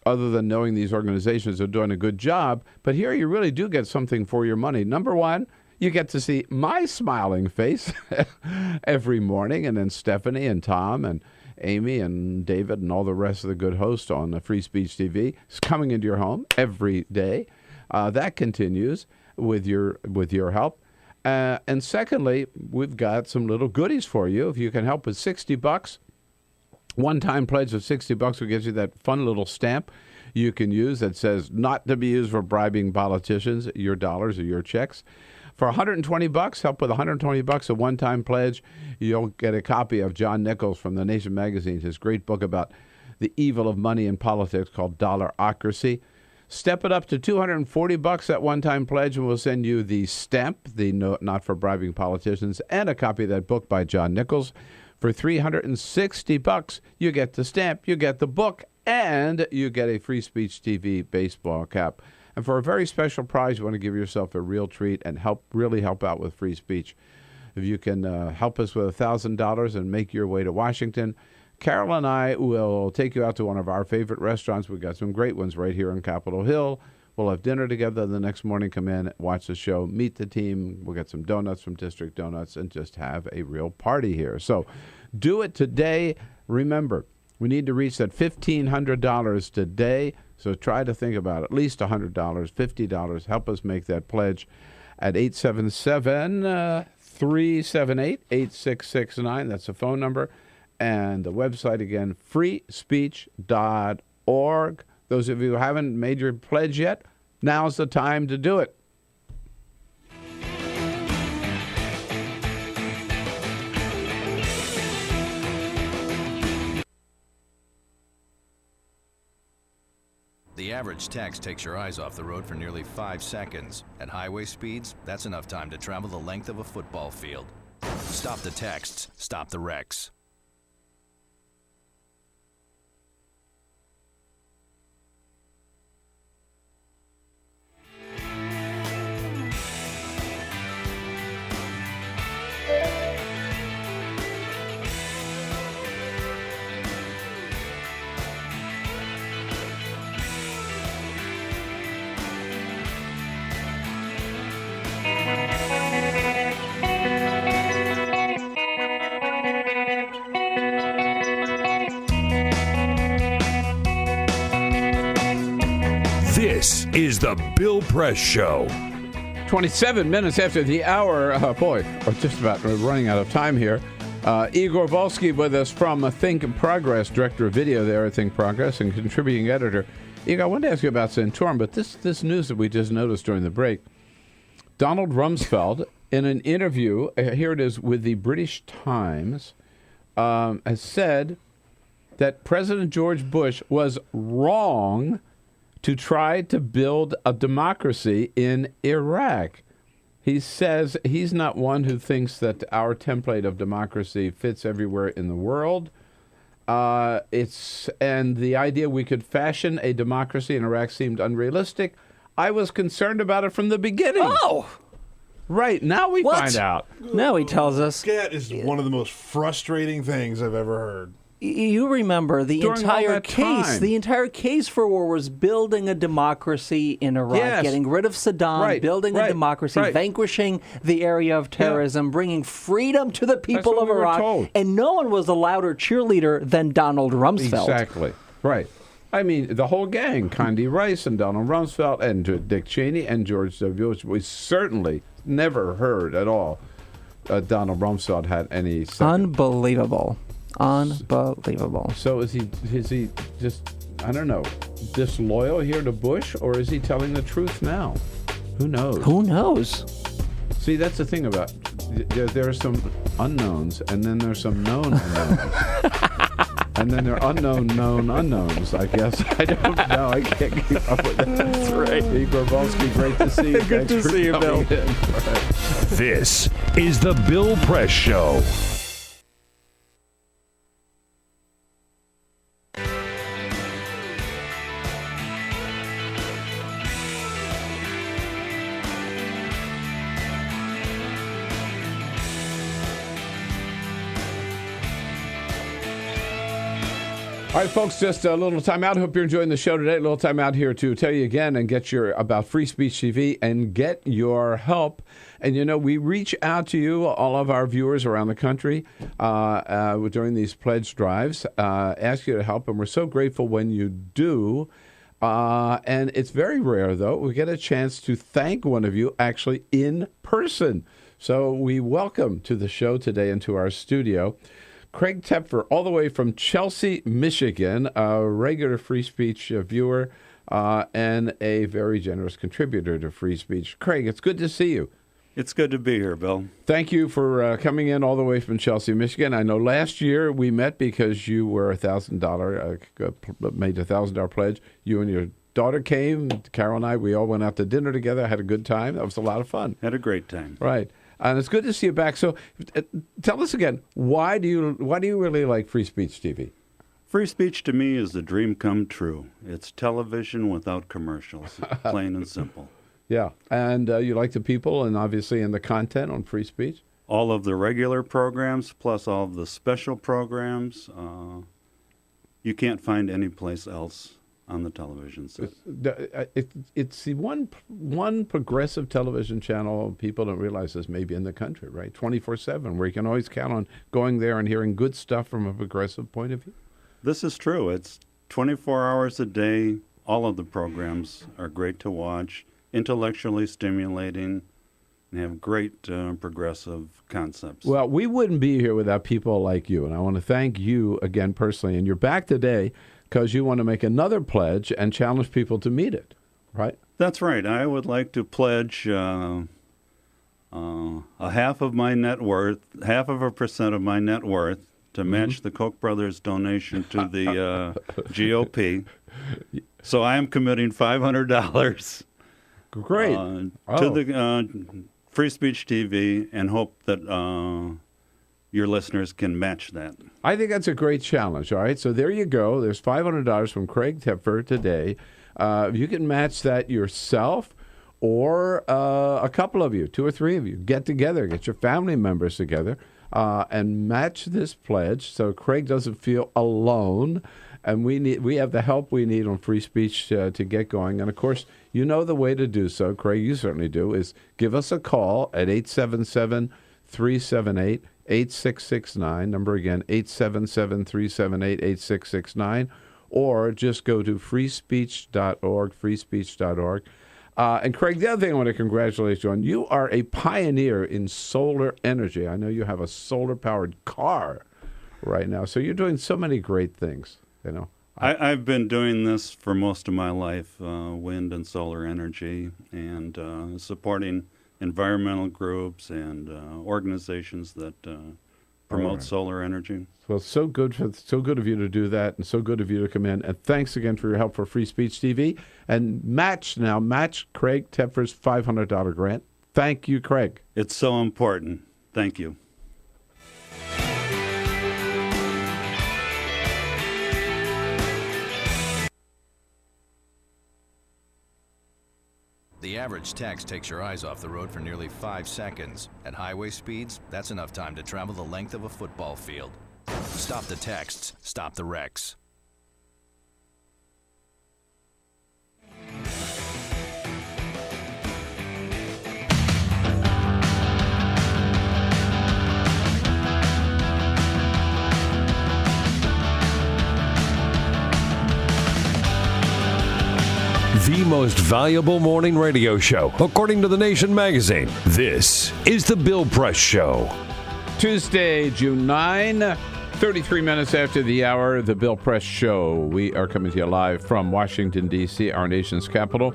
other than knowing these organizations are doing a good job. But here you really do get something for your money. Number one, you get to see my smiling face every morning, and then Stephanie and Tom and Amy and David and all the rest of the good hosts on the Free Speech TV is coming into your home every day. That continues with your help. And secondly, we've got some little goodies for you. If you can help with $60, one-time pledge of $60 will get you that fun little stamp you can use that says not to be used for bribing politicians, your dollars or your checks. For $120, help with $120, a one-time pledge, you'll get a copy of John Nichols from The Nation magazine, his great book about the evil of money in politics called Dollarocracy. Step it up to $240, that one-time pledge, and we'll send you the stamp, the Not for Bribing Politicians, and a copy of that book by John Nichols. For $360, you get the stamp, you get the book, and you get a Free Speech TV baseball cap. And for a very special prize, you want to give yourself a real treat and really help out with free speech. If you can help us with $1,000 and make your way to Washington, Carol and I will take you out to one of our favorite restaurants. We've got some great ones right here on Capitol Hill. We'll have dinner together the next morning, come in, watch the show, meet the team. We'll get some donuts from District Donuts and just have a real party here. So do it today. Remember, we need to reach that $1,500 today. So try to think about at least $100, $50. Help us make that pledge at 877-378-8669. That's the phone number. And the website again, freespeech.org. Those of you who haven't made your pledge yet, now's the time to do it. The average text takes your eyes off the road for nearly 5 seconds. At highway speeds, that's enough time to travel the length of a football field. Stop the texts, stop the wrecks. This is the Bill Press Show. 27 minutes after the hour. We're just about running out of time here. Igor Volsky with us from Think Progress, director of video there at Think Progress and contributing editor. Igor, I wanted to ask you about Santorum, but this news that we just noticed during the break. Donald Rumsfeld, in an interview, here it is with the British Times, has said that President George Bush was wrong to try to build a democracy in Iraq. He says he's not one who thinks that our template of democracy fits everywhere in the world. And the idea we could fashion a democracy in Iraq seemed unrealistic. I was concerned about it from the beginning. Oh! Right, now we find out. Now he tells us. That is one of the most frustrating things I've ever heard. You remember the During all entire that case. time. The entire case for war was building a democracy in Iraq, Yes. getting rid of Saddam, building a democracy, vanquishing the area of terrorism, bringing freedom to the people what of we were Iraq. told. And no one was a louder cheerleader than Donald Rumsfeld. Exactly. Right. I mean, the whole gang, Condi Rice and Donald Rumsfeld and Dick Cheney and George W. Bush. We certainly never heard at all Donald Rumsfeld had any... Unbelievable. Unbelievable. So is he just, I don't know, disloyal here to Bush, or is he telling the truth now? Who knows? Who knows? See, that's the thing about, there are some unknowns, and then there's some known unknowns. And then there are known unknowns, I guess. I don't know. I can't keep up with that. That's right. Igor Volsky, great to see you. Good to see you, Bill. This is the Bill Press Show. All right, folks, just a little time out. Hope you're enjoying the show today. A little time out here to tell you again and get your about Free Speech TV and get your help. And, you know, we reach out to you, all of our viewers around the country, during these pledge drives, ask you to help. And we're so grateful when you do. And it's very rare, though. We get a chance to thank one of you actually in person. So we welcome to the show today and to our studio Craig Tepfer, all the way from Chelsea, Michigan, a regular Free Speech viewer and a very generous contributor to Free Speech. Craig, it's good to see you. It's good to be here, Bill. Thank you for coming in all the way from Chelsea, Michigan. I know last year we met because you were made a $1,000 pledge. You and your daughter came. Carol and I, we all went out to dinner together. Had a good time. That was a lot of fun. Had a great time. Right. And it's good to see you back. So tell us again, why do you really like Free Speech TV? Free speech to me is the dream come true. It's television without commercials, plain and simple. Yeah. And you like the people and obviously in the content on Free Speech? All of the regular programs plus all of the special programs you can't find anyplace else on the television set. It's the one progressive television channel people don't realize is maybe in the country, right? 24/7, where you can always count on going there and hearing good stuff from a progressive point of view. This is true. It's 24 hours a day. All of the programs are great to watch, intellectually stimulating, and have great progressive concepts. Well, we wouldn't be here without people like you, and I want to thank you again personally. And you're back today because you want to make another pledge and challenge people to meet it, right? That's right. I would like to pledge a half of my net worth, 0.5% of my net worth, to match the Koch brothers' donation to the GOP. So I am committing $500. Great. To the Free Speech TV, and hope that your listeners can match that. I think that's a great challenge. All right, so there you go. There's $500 from Craig Tepfer today. You can match that yourself, or a couple of you, 2 or 3 of you, get together, get your family members together, and match this pledge so Craig doesn't feel alone. And we have the help we need on Free Speech to get going. And, of course, you know the way to do so, Craig, you certainly do, is give us a call at 877-378-8669. Number again, 877-378-8669. Or just go to freespeech.org, freespeech.org. And, Craig, the other thing I want to congratulate you on, you are a pioneer in solar energy. I know you have a solar-powered car right now. So you're doing so many great things. You know, I've been doing this for most of my life, wind and solar energy, and supporting environmental groups and organizations that promote solar energy. Well, so good of you to do that, and so good of you to come in. And thanks again for your help for Free Speech TV. And match Craig Tepfer's $500 grant. Thank you, Craig. It's so important. Thank you. The average text takes your eyes off the road for nearly 5 seconds. At highway speeds, that's enough time to travel the length of a football field. Stop the texts, stop the wrecks. The most valuable morning radio show, according to The Nation magazine. This is The Bill Press Show. Tuesday, June 9, 33 minutes after the hour, The Bill Press Show. We are coming to you live from Washington, D.C., our nation's capital,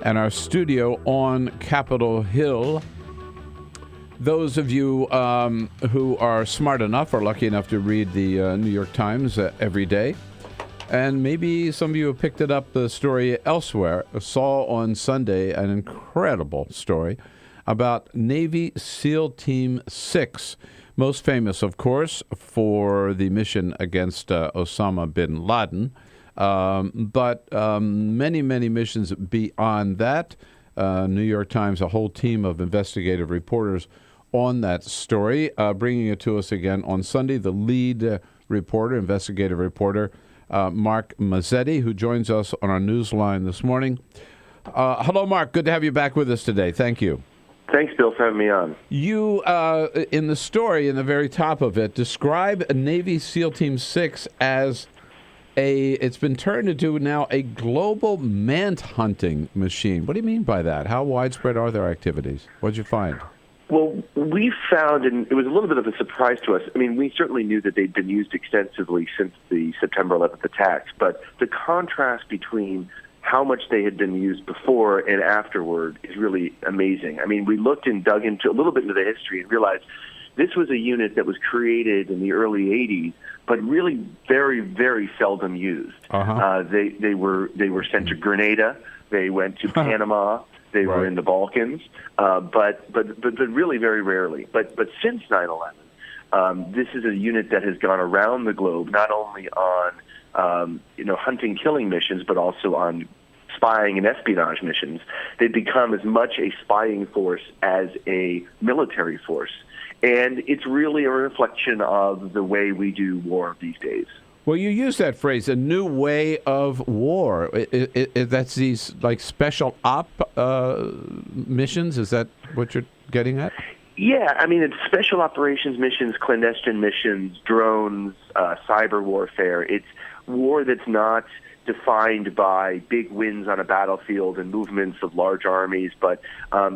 and our studio on Capitol Hill. Those of you who are smart enough or lucky enough to read the New York Times every day, and maybe some of you have picked it up the story elsewhere, saw on Sunday an incredible story about Navy SEAL Team 6, most famous, of course, for the mission against Osama bin Laden, but many, many missions beyond that. New York Times, a whole team of investigative reporters on that story, bringing it to us again on Sunday. The lead reporter, investigative reporter, Mark Mazzetti, who joins us on our news line this morning. Hello, Mark. Good to have you back with us today. Thank you. Thanks, Bill, for having me on. You, in the story, in the very top of it, describe Navy SEAL Team 6 as it's been turned into now a global manhunting machine. What do you mean by that? How widespread are their activities? What did you find? Well, we found, and it was a little bit of a surprise to us, I mean, we certainly knew that they'd been used extensively since the September 11th attacks, but the contrast between how much they had been used before and afterward is really amazing. I mean, we looked and dug into a little bit into the history and realized this was a unit that was created in the early 80s, but really very, very seldom used. They were sent to Grenada, they went to Panama, they were in the Balkans, but really very rarely. But since 9/11, this is a unit that has gone around the globe, not only on hunting, killing missions, but also on spying and espionage missions. They've become as much a spying force as a military force, and it's really a reflection of the way we do war these days. Well, you use that phrase, a new way of war. That's these like special op missions? Is that what you're getting at? Yeah, I mean, it's special operations missions, clandestine missions, drones, cyber warfare. It's war that's not defined by big wins on a battlefield and movements of large armies, but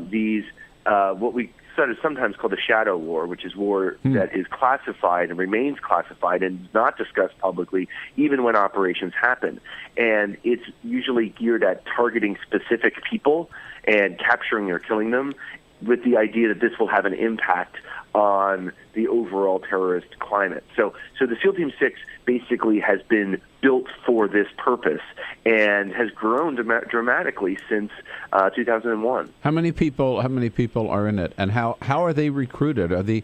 these, what we sort of sometimes call the shadow war, which is war that is classified and remains classified and is not discussed publicly, even when operations happen. And it's usually geared at targeting specific people and capturing or killing them. with the idea that this will have an impact on the overall terrorist climate. So the SEAL Team 6 basically has been built for this purpose and has grown dramatically since 2001. How many people are in it, and how are they recruited? Are they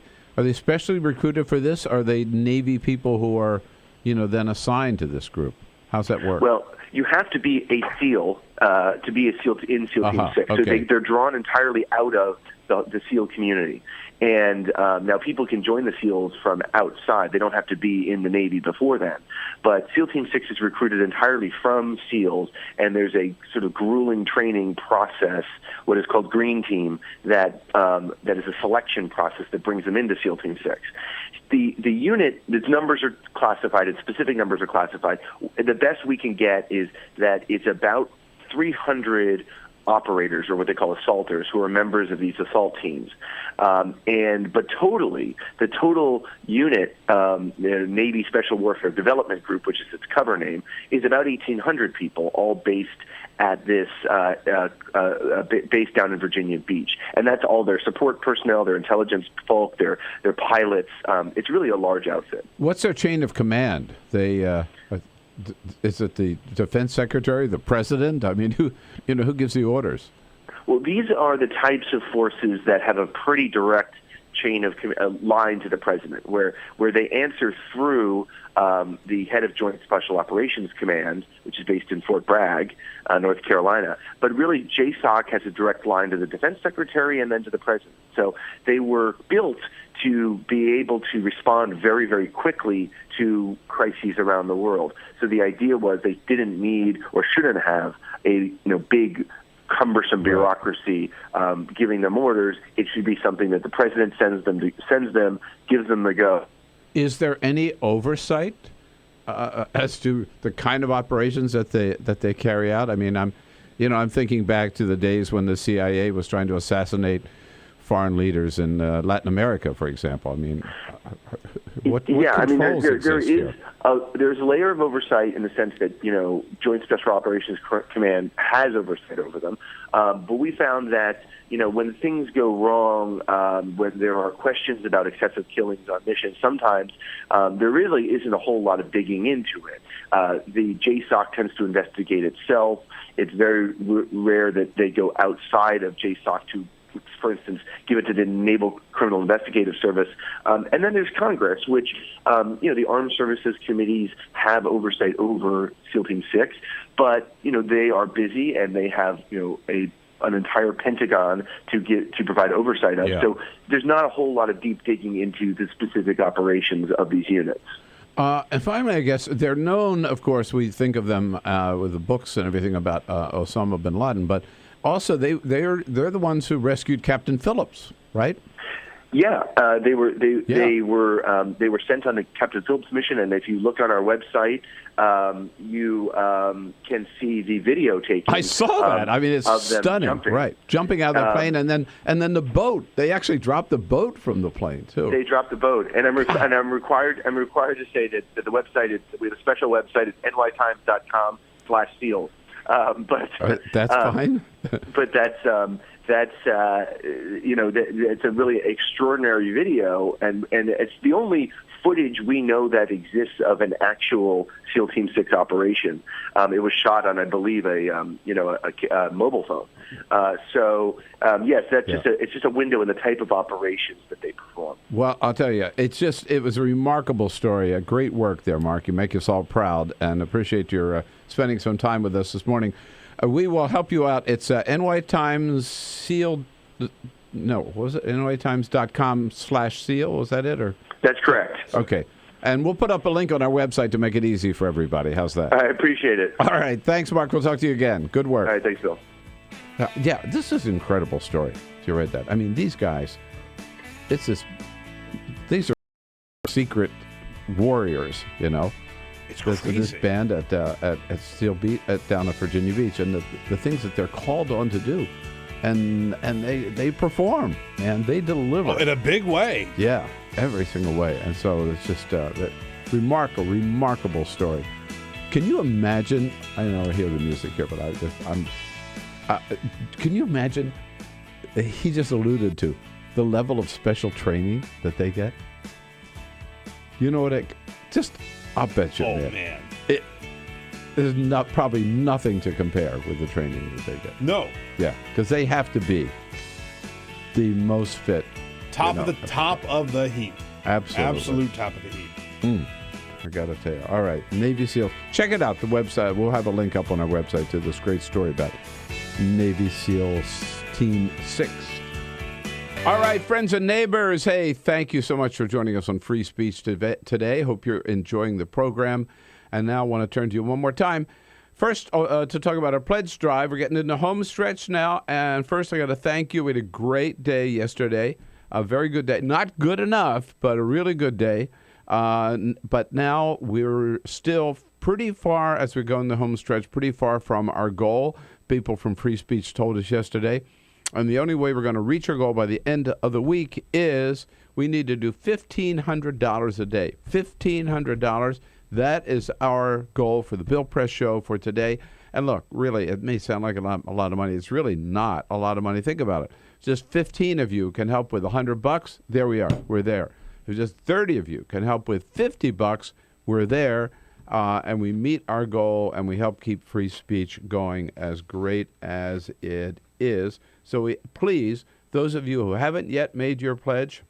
specially recruited for this? Or are they Navy people who are, then assigned to this group? How's that work? Well, you have to be a SEAL to be a SEAL in SEAL Team 6. So they're drawn entirely out of the SEAL community. And now people can join the SEALs from outside. They don't have to be in the Navy before then. But SEAL Team 6 is recruited entirely from SEALs, and there's a sort of grueling training process, what is called Green Team, that is a selection process that brings them into SEAL Team 6. The unit, its numbers are classified, its specific numbers are classified. The best we can get is that it's about 300 operators, or what they call assaulters, who are members of these assault teams. But totally, the total unit, the Navy Special Warfare Development Group, which is its cover name, is about 1,800 people, all based at this base down in Virginia Beach. And that's all their support personnel, their intelligence folk, their pilots. It's really a large outfit. What's their chain of command? Is it the defense secretary, the president? I mean, who gives the orders? Well, these are the types of forces that have a pretty direct chain of line to the president, where they answer through the head of Joint Special Operations Command, which is based in Fort Bragg, North Carolina. But really, JSOC has a direct line to the defense secretary and then to the president. So they were built to be able to respond very, very quickly to crises around the world. So the idea was they didn't need or shouldn't have a big, cumbersome bureaucracy giving them orders. It should be something that the president sends them, gives them the go. Is there any oversight as to the kind of operations that they carry out? I mean, I'm thinking back to the days when the CIA was trying to assassinate foreign leaders in Latin America, for example. I mean, what controls exist here? There's a layer of oversight in the sense that Joint Special Operations Command has oversight over them, but we found that when things go wrong, when there are questions about excessive killings on missions, sometimes there really isn't a whole lot of digging into it. The JSOC tends to investigate itself. It's very rare that they go outside of JSOC to, for instance, give it to the Naval Criminal Investigative Service. And then there's Congress, which, the Armed Services Committees have oversight over SEAL Team 6, but, they are busy and they have, an entire Pentagon to provide oversight of. Yeah. So there's not a whole lot of deep digging into the specific operations of these units. And finally, I guess, they're known, of course, we think of them with the books and everything about Osama bin Laden, but also they're the ones who rescued Captain Phillips, right? Yeah, they were sent on the Captain Phillips mission, and if you look on our website, you can see the video taking. I saw that. I mean, it's stunning, right? Jumping out of the plane, and then the boat. They actually dropped the boat from the plane too. They dropped the boat, and I'm required to say that the website is, we have a special website. It's nytimes.com/seals. That's fine. But it's a really extraordinary video, and it's the only footage we know that exists of an actual SEAL Team 6 operation. It was shot on, I believe, a mobile phone. Yes, it's just a window in the type of operations that they perform. Well, I'll tell you, it was a remarkable story. A great work there, Mark. You make us all proud, and appreciate your spending some time with us this morning. We will help you out. It's NY Times sealed. No, was it nytimes.com/seal? Was that it, or? That's correct. Okay. And we'll put up a link on our website to make it easy for everybody. How's that? I appreciate it. All right. Thanks, Mark. We'll talk to you again. Good work. All right. Thanks, Bill. Yeah, this is an incredible story. If you read that. I mean, these guys, these are secret warriors, It's crazy. This band at Steel Beach, down at Virginia Beach, and the things that they're called on to do. And they perform, and they deliver. In a big way. Yeah, every single way. And so it's just that remarkable story. Can you imagine? I know I hear the music here, but can you imagine he just alluded to, the level of special training that they get. You know what? I'll bet you, man. There's probably nothing to compare with the training that they get. No. Yeah, because they have to be the most fit. Top of the heap. Absolutely. Absolute top of the heap. I got to tell you. All right, Navy SEALs. Check it out, the website. We'll have a link up on our website to this great story about Navy SEALs Team 6. All right, friends and neighbors. Hey, thank you so much for joining us on Free Speech today. Hope you're enjoying the program. And now I want to turn to you one more time. First, to talk about our pledge drive. We're getting in the home stretch now. And first, I got to thank you. We had a great day yesterday. A very good day. Not good enough, but a really good day. But now we're still pretty far, as we go in the home stretch, pretty far from our goal. People from Free Speech told us yesterday. And the only way we're going to reach our goal by the end of the week is we need to do $1,500 a day. $1,500. That is our goal for the Bill Press Show for today. And look, really, it may sound like a lot of money. It's really not a lot of money. Think about it. Just 15 of you can help with $100. There we are. We're there. If just 30 of you can help with $50, we're there. And we meet our goal, and we help keep free speech going as great as it is. So please, those of you who haven't yet made your pledge,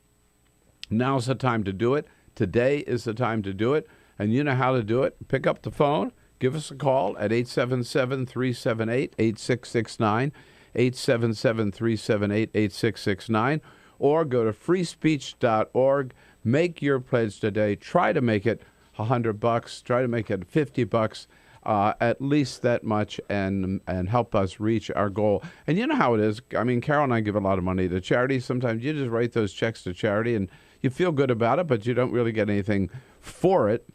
now's the time to do it. Today is the time to do it. And you know how to do it. Pick up the phone. Give us a call at 877-378-8669, 877-378-8669, or go to freespeech.org. Make your pledge today. Try to make it $100. Try to make it $50. At least that much, and help us reach our goal. And you know how it is. I mean, Carol and I give a lot of money to charity. Sometimes you just write those checks to charity, and you feel good about it, but you don't really get anything for it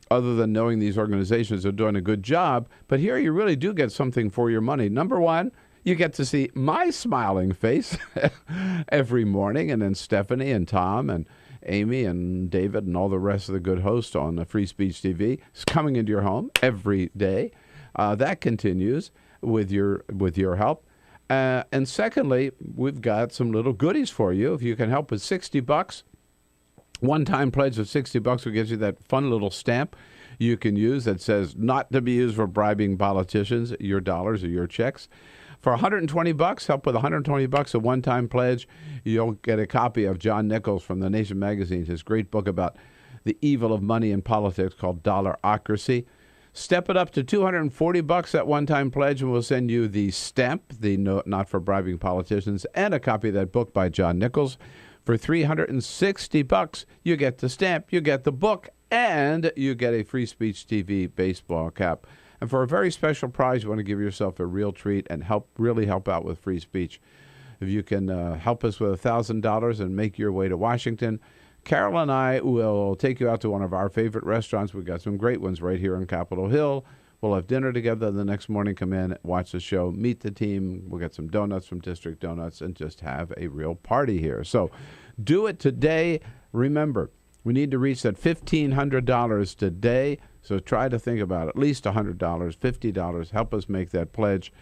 other than knowing these organizations are doing a good job. But here you really do get something for your money. Number one, you get to see my smiling face every morning, and then Stephanie and Tom and Amy and David and all the rest of the good hosts on Free Speech TV is coming into your home every day. That continues with your help. And secondly, we've got some little goodies for you. If you can help with $60, one-time pledge of $60 will get you that fun little stamp you can use that says not to be used for bribing politicians, your dollars or your checks. For $120, help with $120, a one-time pledge, you'll get a copy of John Nichols from The Nation magazine, his great book about the evil of money in politics called Dollarocracy. Step it up to $240, that one-time pledge, and we'll send you the stamp, the Not for Bribing Politicians, and a copy of that book by John Nichols. For $360, you get the stamp, you get the book, and you get a Free Speech TV baseball cap. And for a very special prize, you want to give yourself a real treat and really help out with free speech. If you can help us with $1,000 and make your way to Washington, Carol and I will take you out to one of our favorite restaurants. We've got some great ones right here on Capitol Hill. We'll have dinner together the next morning, come in, watch the show, meet the team. We'll get some donuts from District Donuts and just have a real party here. So do it today. Remember, we need to reach that $1,500 today. So try to think about at least $100, $50. Help us make that pledge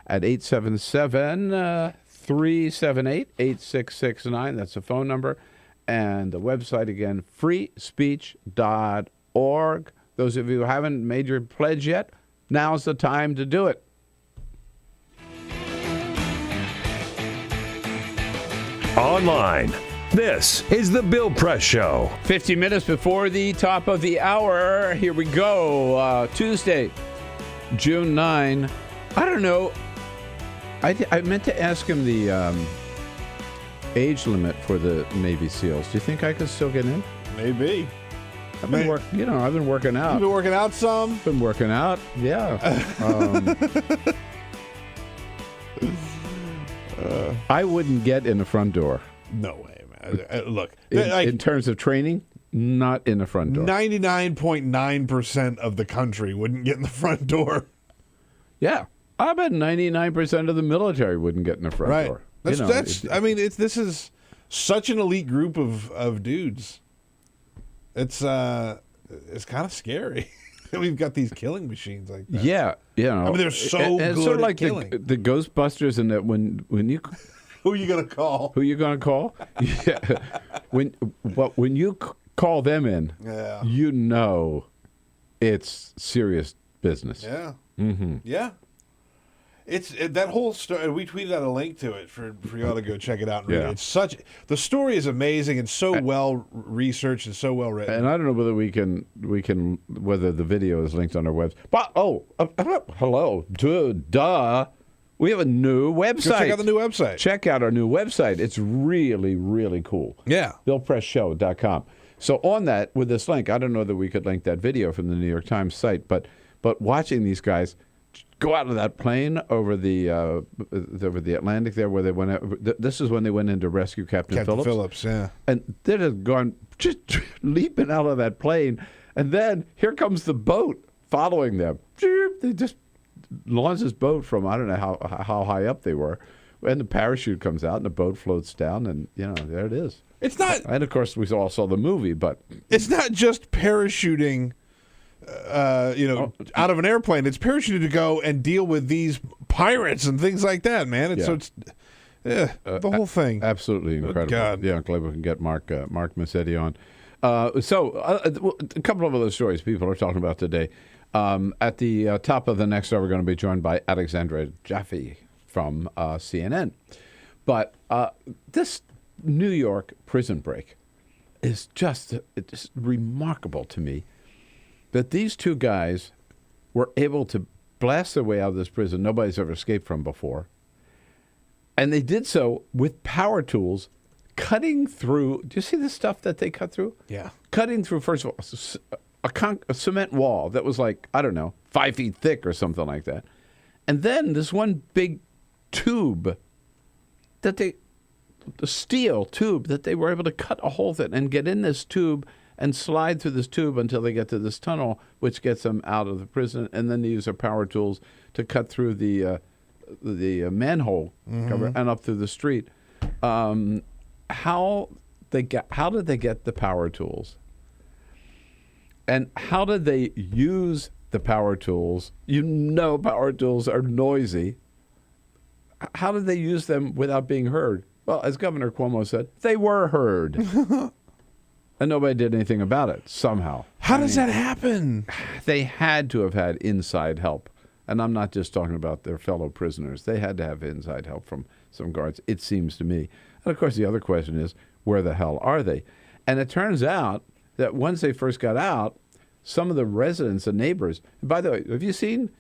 at 877-378-8669. That's the phone number. And the website again, freespeech.org. Those of you who haven't made your pledge yet, now's the time to do it. Online. This is the Bill Press Show. 50 minutes before the top of the hour. Here we go. Tuesday, June 9. I don't know. I meant to ask him the age limit for the Navy SEALs. Do you think I could still get in? Maybe. I've been working out. You've been working out some? Been working out, yeah. I wouldn't get in the front door. No way, man. Look. In terms of training, not in the front door. 99.9% of the country wouldn't get in the front door. Yeah. I bet 99% of the military wouldn't get in the front door. This is such an elite group of dudes. It's kind of scary. We've got these killing machines like that. Yeah, I mean, they're so good sort of like at killing. the Ghostbusters, and that when you Who are you going to call? Who you going to call? Yeah. When you call them in, Yeah. you know it's serious business. Yeah. Mm-hmm. Yeah. It's that whole story. We tweeted out a link to it for y'all to go check it out and read it. It's the story is amazing and so well researched and so well written. And I don't know whether we can whether the video is linked on our website. But hello, duh. We have a new website. Go check out the new website. Check out our new website. It's really, really cool. Yeah. BillPressShow.com. So on that, with this link, I don't know that we could link that video from the New York Times site, but watching these guys go out of that plane over the Atlantic there, where they went out, this is when they went in to rescue Captain Phillips. Yeah. And they had gone just leaping out of that plane, and then here comes the boat following them. They just launched this boat from, I don't know how high up they were, and the parachute comes out and the boat floats down, and there it is. It's not, and of course we all saw the movie, but it's not just parachuting, out of an airplane. It's parachuting to go and deal with these pirates and things like that, man. So it's the whole thing. Absolutely incredible. God. Yeah, I'm glad we can get Mark Mazzetti on. A couple of other stories people are talking about today. At the top of the next hour, we're going to be joined by Alexandra Jaffe from CNN. But this New York prison break is just it's remarkable to me that these two guys were able to blast their way out of this prison nobody's ever escaped from before. And they did so with power tools, cutting through. Do you see the stuff that they cut through? Yeah. Cutting through, first of all, a cement wall that was like, I don't know, 5 feet thick or something like that. And then this one big tube the steel tube that they were able to cut a hole in and get in this tube and slide through this tube until they get to this tunnel, which gets them out of the prison. And then they use their power tools to cut through the manhole cover and up through the street. How did they get the power tools? And how did they use the power tools? Power tools are noisy. How did they use them without being heard? Well, as Governor Cuomo said, they were heard. And nobody did anything about it, somehow. How does that happen? They had to have had inside help. And I'm not just talking about their fellow prisoners. They had to have inside help from some guards, it seems to me. And, of course, the other question is, where the hell are they? And it turns out that once they first got out, some of the residents and neighbors, and by the way, have you seen,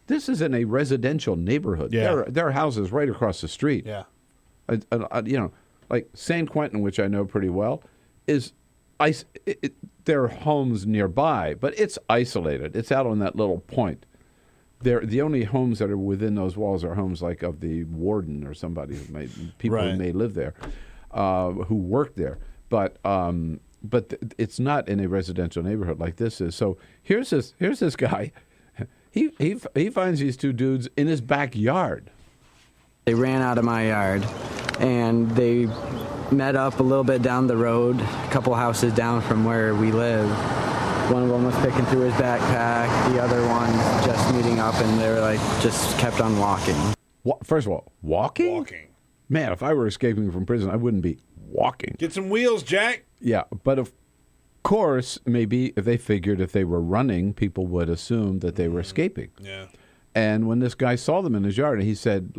this is in a residential neighborhood. Yeah. There are houses right across the street. Yeah. Like San Quentin, which I know pretty well, is there are homes nearby, but it's isolated. It's out on that little point. The only homes that are within those walls are homes like of the warden or somebody who may live there, who work there. But it's not in a residential neighborhood like this is. So here's this guy. He finds these two dudes in his backyard. They ran out of my yard, and they met up a little bit down the road, a couple houses down from where we live. One of them was picking through his backpack, the other one just meeting up, and they were just kept on walking. First of all, walking? Walking. Man, if I were escaping from prison, I wouldn't be walking. Get some wheels, Jack. Yeah, but of course, maybe if they figured if they were running, people would assume that they were escaping. Yeah. And when this guy saw them in his yard, he said,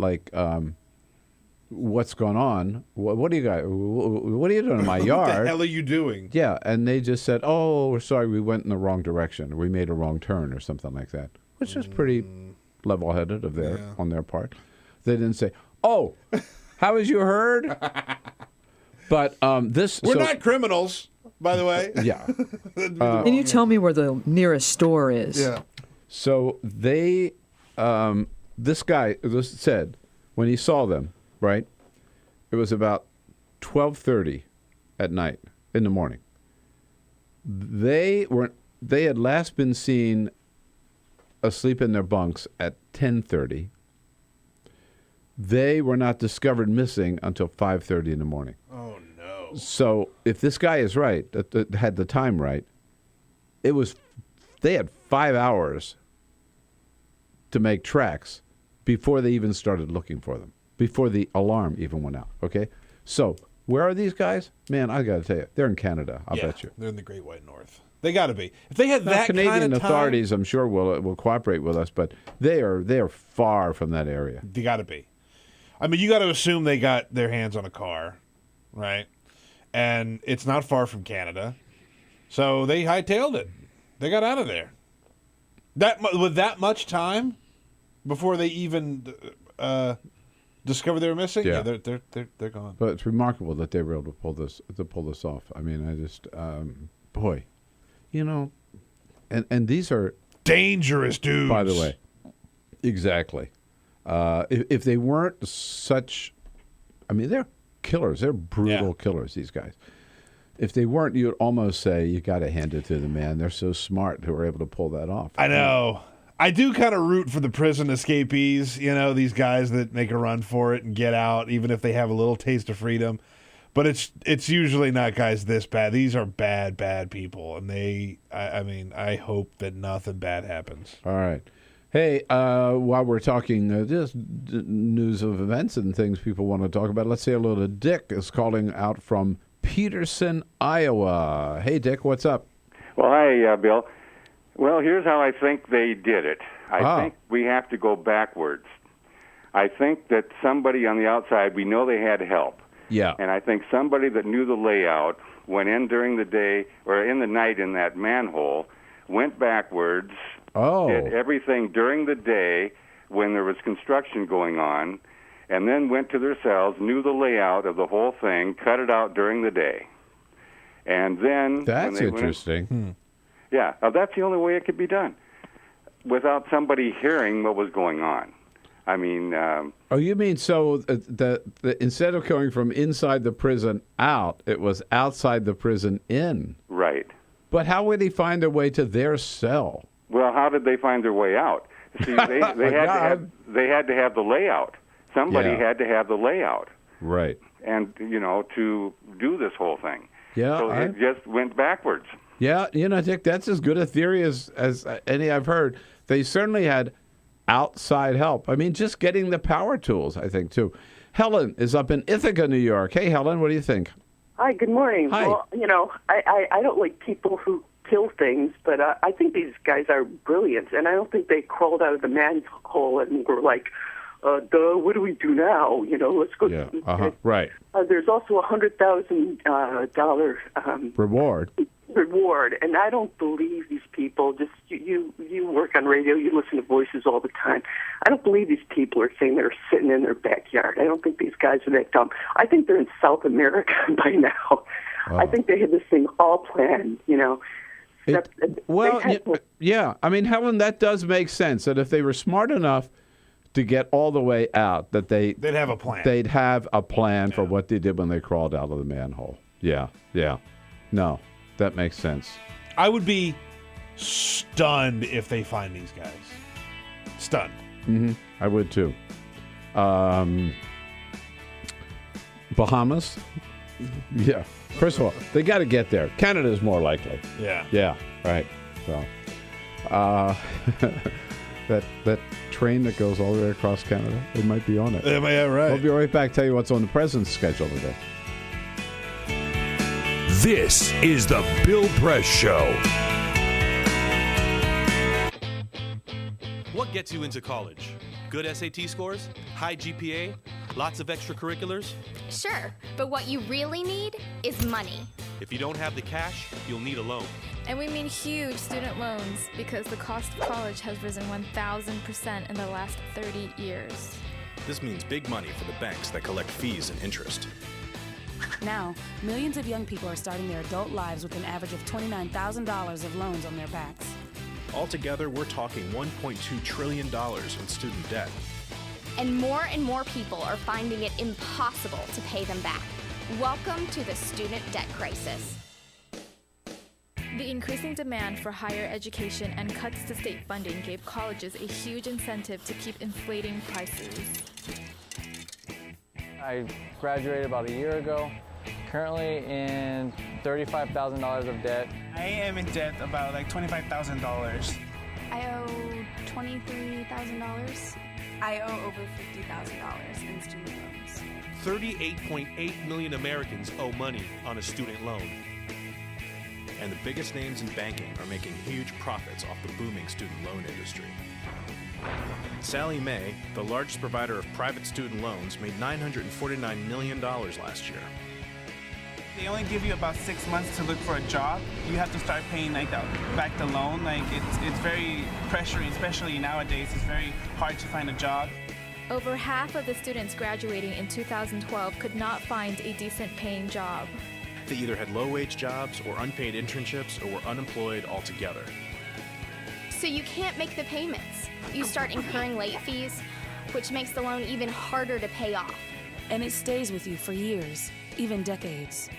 what's going on? What are you guys? What are you doing in my yard? What the hell are you doing? Yeah, and they just said, "Oh, we're sorry, we went in the wrong direction. We made a wrong turn, or something like that," which is pretty level-headed on their part. They didn't say, "Oh, how was you heard?" But we're not criminals, by the way. Yeah. Can you tell me where the nearest store is? Yeah. So they, this guy said, when he saw them, right, it was about 12:30 at night, in the morning. They had last been seen asleep in their bunks at 10:30. They were not discovered missing until 5:30 in the morning. Oh, no. So if this guy is right, that had the time right, they had 5 hours to make tracks before they even started looking for them. before the alarm even went out. Okay, so where are these guys? Man, I got to tell you, they're in Canada. I'll bet you. They're in the Great White North. They got to be. If they had that Canadian kind of time, authorities, I'm sure will cooperate with us, but they are far from that area. they got to be. I mean, you got to assume they got their hands on a car, right? And it's not far from Canada, so they hightailed it. They got out of there. With that much time before they even discovered they were missing, Yeah. they're gone. But it's remarkable that they were able to pull this off. I mean, I just boy, and these are dangerous dudes. By the way, exactly. If they weren't such, I mean, they're killers. They're brutal killers. These guys. If they weren't, you'd almost say you got to hand it to the man. They're so smart who were able to pull that off. I know. I do kind of root for the prison escapees, these guys that make a run for it and get out, even if they have a little taste of freedom. But it's usually not guys this bad. These are bad people, and I hope that nothing bad happens. All right. Hey, while we're talking just news of events and things people want to talk about, let's say hello to Dick is calling out from Peterson, Iowa. Hey, Dick, what's up? Well, hi, Bill. Well, here's how I think they did it. I think we have to go backwards. I think that somebody on the outside, we know they had help. Yeah. And I think somebody that knew the layout went in during the day or in the night in that manhole, went backwards, did everything during the day when there was construction going on, and then went to their cells, knew the layout of the whole thing, cut it out during the day. And then... That's interesting. Yeah, that's the only way it could be done, without somebody hearing what was going on. I mean... oh, you mean so that instead of going from inside the prison out, it was outside the prison in? Right. But how would he find a way to their cell? Well, how did they find their way out? See, they had to have the layout. Somebody had to have the layout. Right. And, to do this whole thing. Yeah. So it just went backwards. Yeah, Dick, that's as good a theory as any I've heard. They certainly had outside help. I mean, just getting the power tools, I think, too. Helen is up in Ithaca, New York. Hey, Helen, what do you think? Hi, good morning. Hi. Well, I don't like people who kill things, but I think these guys are brilliant, and I don't think they crawled out of the manhole and were like, duh, what do we do now? Let's go. Yeah, right. There's also $100,000 reward, and I don't believe these people. Just you work on radio, you listen to voices all the time. I don't believe these people are saying they're sitting in their backyard. I don't think these guys are that dumb. I think they're in South America by now. I think they had this thing all planned. Yeah. I mean, Helen, that does make sense. That if they were smart enough to get all the way out, that they'd have a plan. They'd have a plan for what they did when they crawled out of the manhole. Yeah. No, that makes sense. I would be stunned if they find these guys. Stunned. Mm-hmm. I would too. Bahamas? Yeah. First of all, they got to get there. Canada's more likely. Yeah. Yeah, right. So, that train that goes all the way across Canada, they might be on it. Yeah, right. We'll be right back. Tell you what's on the president's schedule today. This is the Bill Press Show. What gets you into college? Good SAT scores? High GPA? Lots of extracurriculars? Sure, but what you really need is money. If you don't have the cash, you'll need a loan. And we mean huge student loans because the cost of college has risen 1,000% in the last 30 years. This means big money for the banks that collect fees and interest. Now, millions of young people are starting their adult lives with an average of $29,000 of loans on their backs. Altogether, we're talking $1.2 trillion in student debt. And more people are finding it impossible to pay them back. Welcome to the student debt crisis. The increasing demand for higher education and cuts to state funding gave colleges a huge incentive to keep inflating prices. I graduated about a year ago, currently in $35,000 of debt. I am in debt about $25,000. I owe $23,000. I owe over $50,000 in student loans. 38.8 million Americans owe money on a student loan. And the biggest names in banking are making huge profits off the booming student loan industry. Sallie Mae, the largest provider of private student loans, made $949 million last year. They only give you about 6 months to look for a job. You have to start paying back the loan. It's very pressuring, especially nowadays. It's very hard to find a job. Over half of the students graduating in 2012 could not find a decent paying job. They either had low-wage jobs or unpaid internships or were unemployed altogether. So you can't make the payments. You start incurring late fees, which makes the loan even harder to pay off. And it stays with you for years, even decades.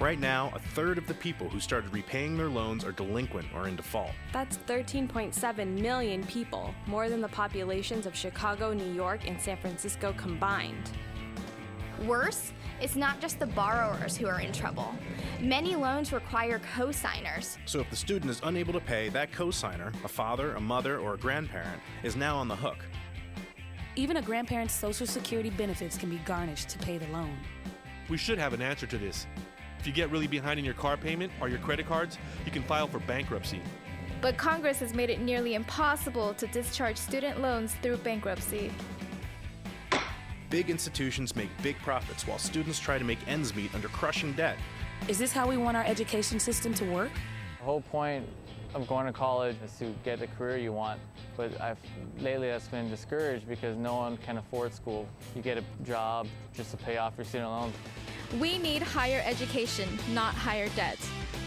Right now, a third of the people who started repaying their loans are delinquent or in default. That's 13.7 million people, more than the populations of Chicago, New York, and San Francisco combined. Worse, it's not just the borrowers who are in trouble. Many loans require co-signers. So if the student is unable to pay, that co-signer, a father, a mother, or a grandparent, is now on the hook. Even a grandparent's Social Security benefits can be garnished to pay the loan. We should have an answer to this. If you get really behind in your car payment or your credit cards, you can file for bankruptcy. But Congress has made it nearly impossible to discharge student loans through bankruptcy. Big institutions make big profits while students try to make ends meet under crushing debt. Is this how we want our education system to work? The whole point of going to college is to get the career you want, but lately that's been discouraged because no one can afford school. You get a job just to pay off your student loans. We need higher education, not higher debt.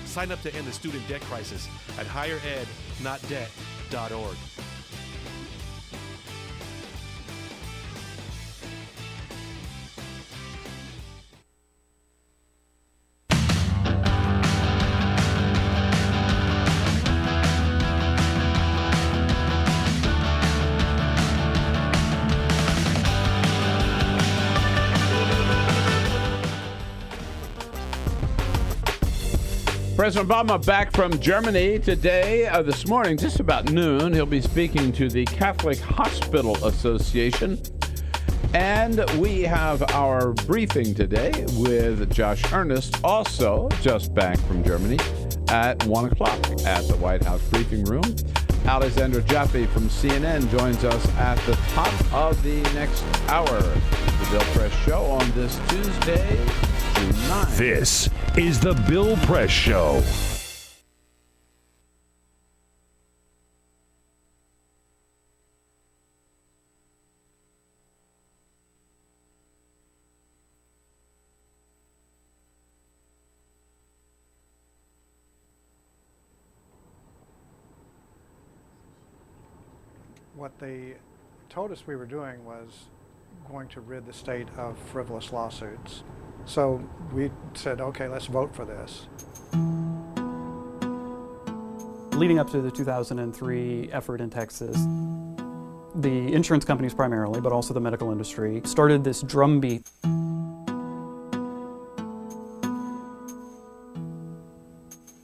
Sign up to end the student debt crisis at higherednotdebt.org. President Obama back from Germany today, this morning, just about noon. He'll be speaking to the Catholic Hospital Association. And we have our briefing today with Josh Earnest, also just back from Germany, at 1 o'clock at the White House briefing room. Alexandra Jaffe from CNN joins us at the top of the next hour. The Bill Press Show on this Tuesday, June 9th. This is the Bill Press Show. What they told us we were doing was going to rid the state of frivolous lawsuits. So we said, okay, let's vote for this. Leading up to the 2003 effort in Texas, the insurance companies primarily, but also the medical industry, started this drumbeat.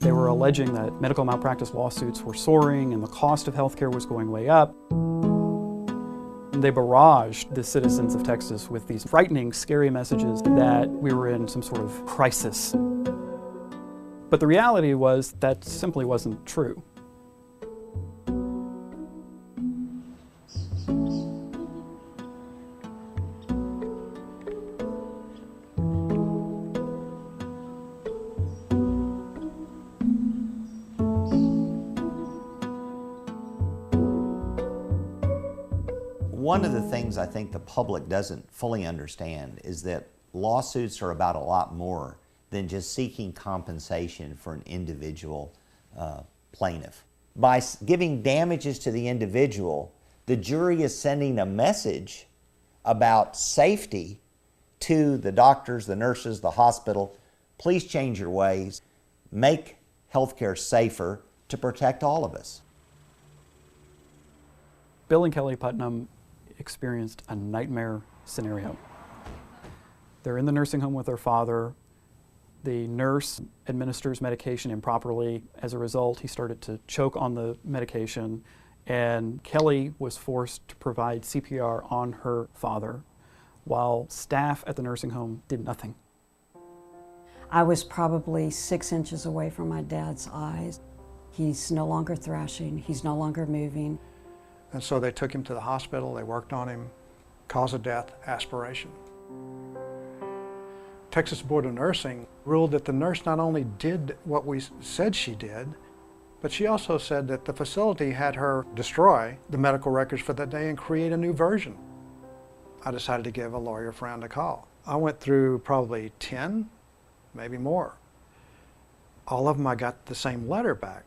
They were alleging that medical malpractice lawsuits were soaring and the cost of healthcare was going way up. They barraged the citizens of Texas with these frightening, scary messages that we were in some sort of crisis. But the reality was that simply wasn't true. One of the things I think the public doesn't fully understand is that lawsuits are about a lot more than just seeking compensation for an individual plaintiff. By giving damages to the individual, the jury is sending a message about safety to the doctors, the nurses, the hospital. Please change your ways. Make healthcare safer to protect all of us. Bill and Kelly Putnam experienced a nightmare scenario. They're in the nursing home with their father. The nurse administers medication improperly. As a result, he started to choke on the medication, and Kelly was forced to provide CPR on her father, while staff at the nursing home did nothing. I was probably 6 inches away from my dad's eyes. He's no longer thrashing, he's no longer moving. And so they took him to the hospital, they worked on him, cause of death, aspiration. Texas Board of Nursing ruled that the nurse not only did what we said she did, but she also said that the facility had her destroy the medical records for that day and create a new version. I decided to give a lawyer friend a call. I went through probably 10, maybe more. All of them I got the same letter back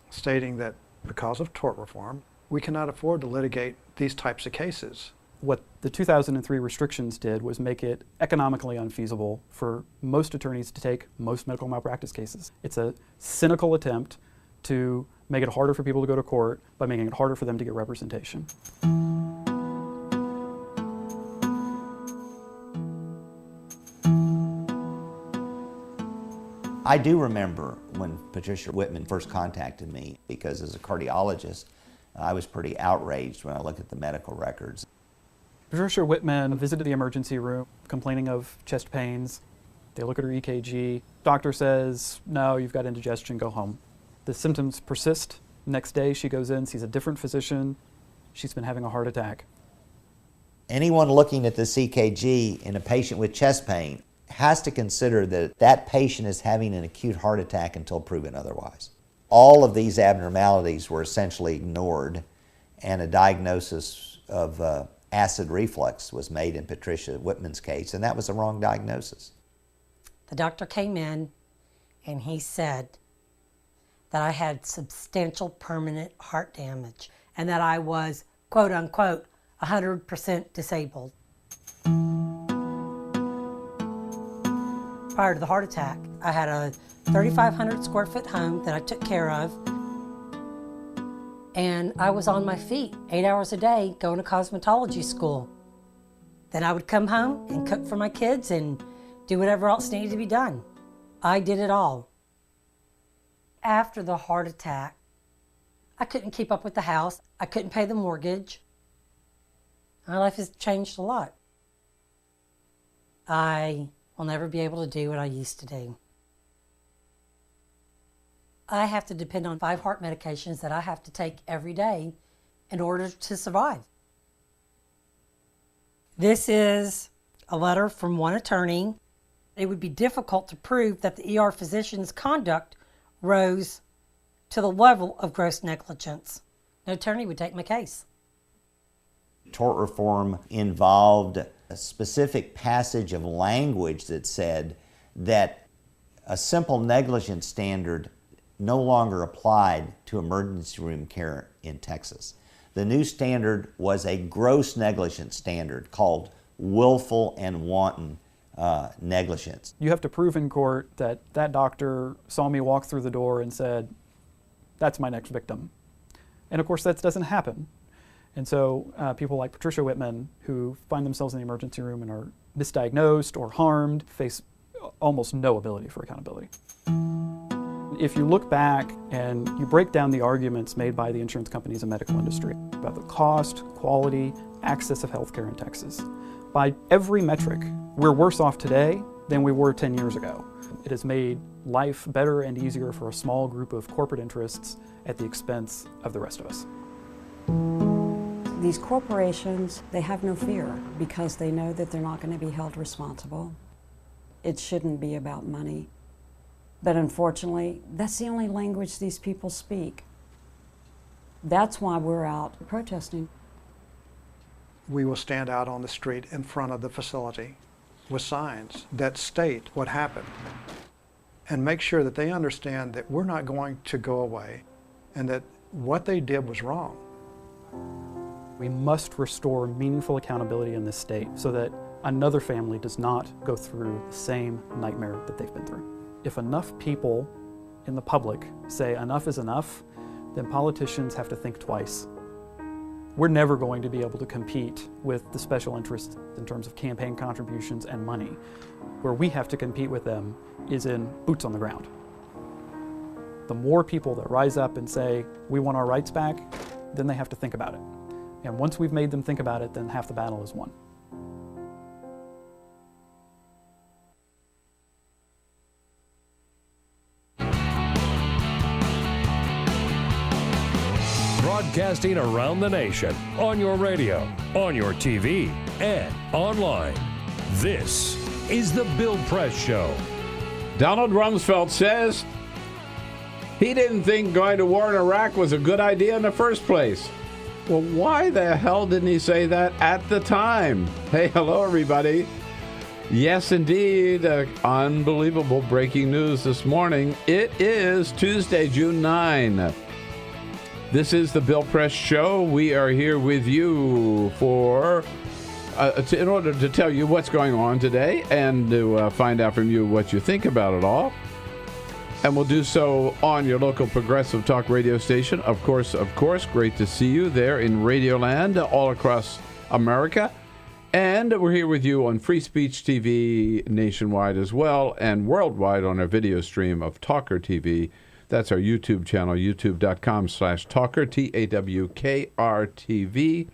stating that because of tort reform, we cannot afford to litigate these types of cases. What the 2003 restrictions did was make it economically unfeasible for most attorneys to take most medical malpractice cases. It's a cynical attempt to make it harder for people to go to court by making it harder for them to get representation. I do remember when Patricia Whitman first contacted me, because as a cardiologist, I was pretty outraged when I looked at the medical records. Patricia Whitman visited the emergency room complaining of chest pains. They look at her EKG. Doctor says, no, you've got indigestion, go home. The symptoms persist. Next day she goes in, sees a different physician. She's been having a heart attack. Anyone looking at this EKG in a patient with chest pain has to consider that that patient is having an acute heart attack until proven otherwise. All of these abnormalities were essentially ignored, and a diagnosis of acid reflux was made in Patricia Whitman's case, and that was the wrong diagnosis. The doctor came in and he said that I had substantial permanent heart damage and that I was, quote unquote, 100% disabled. Prior to the heart attack, I had a 3,500 square foot home that I took care of, and I was on my feet 8 hours a day going to cosmetology school. Then I would come home and cook for my kids and do whatever else needed to be done. I did it all. After the heart attack, I couldn't keep up with the house. I couldn't pay the mortgage. My life has changed a lot. I will never be able to do what I used to do. I have to depend on 5 heart medications that I have to take every day in order to survive. This is a letter from one attorney. It would be difficult to prove that the ER physician's conduct rose to the level of gross negligence. No attorney would take my case. Tort reform involved a specific passage of language that said that a simple negligence standard no longer applied to emergency room care in Texas. The new standard was a gross negligence standard called willful and wanton negligence. You have to prove in court that that doctor saw me walk through the door and said, that's my next victim. And of course that doesn't happen. And so people like Patricia Whitman, who find themselves in the emergency room and are misdiagnosed or harmed, face almost no ability for accountability. If you look back and you break down the arguments made by the insurance companies and medical industry about the cost, quality, access of healthcare in Texas, by every metric, we're worse off today than we were 10 years ago. It has made life better and easier for a small group of corporate interests at the expense of the rest of us. These corporations, they have no fear because they know that they're not going to be held responsible. It shouldn't be about money. But unfortunately, that's the only language these people speak. That's why we're out protesting. We will stand out on the street in front of the facility with signs that state what happened and make sure that they understand that we're not going to go away and that what they did was wrong. We must restore meaningful accountability in this state so that another family does not go through the same nightmare that they've been through. If enough people in the public say enough is enough, then politicians have to think twice. We're never going to be able to compete with the special interests in terms of campaign contributions and money. Where we have to compete with them is in boots on the ground. The more people that rise up and say, we want our rights back, then they have to think about it. And once we've made them think about it, then half the battle is won. Broadcasting around the nation, on your radio, on your TV, and online. This is The Bill Press Show. Donald Rumsfeld says he didn't think going to war in Iraq was a good idea in the first place. Well, why the hell didn't he say that at the time? Hey, hello, everybody. Yes, indeed. Unbelievable breaking news this morning. It is Tuesday, June 9. This is the Bill Press Show. We are here with you for in order to tell you what's going on today and to find out from you what you think about it all. And we'll do so on your local progressive talk radio station. Of course, great to see you there in Radioland all across America. And we're here with you on Free Speech TV nationwide as well and worldwide on our video stream of TawkrTV. That's our YouTube channel, youtube.com/Tawker, TAWKRTV.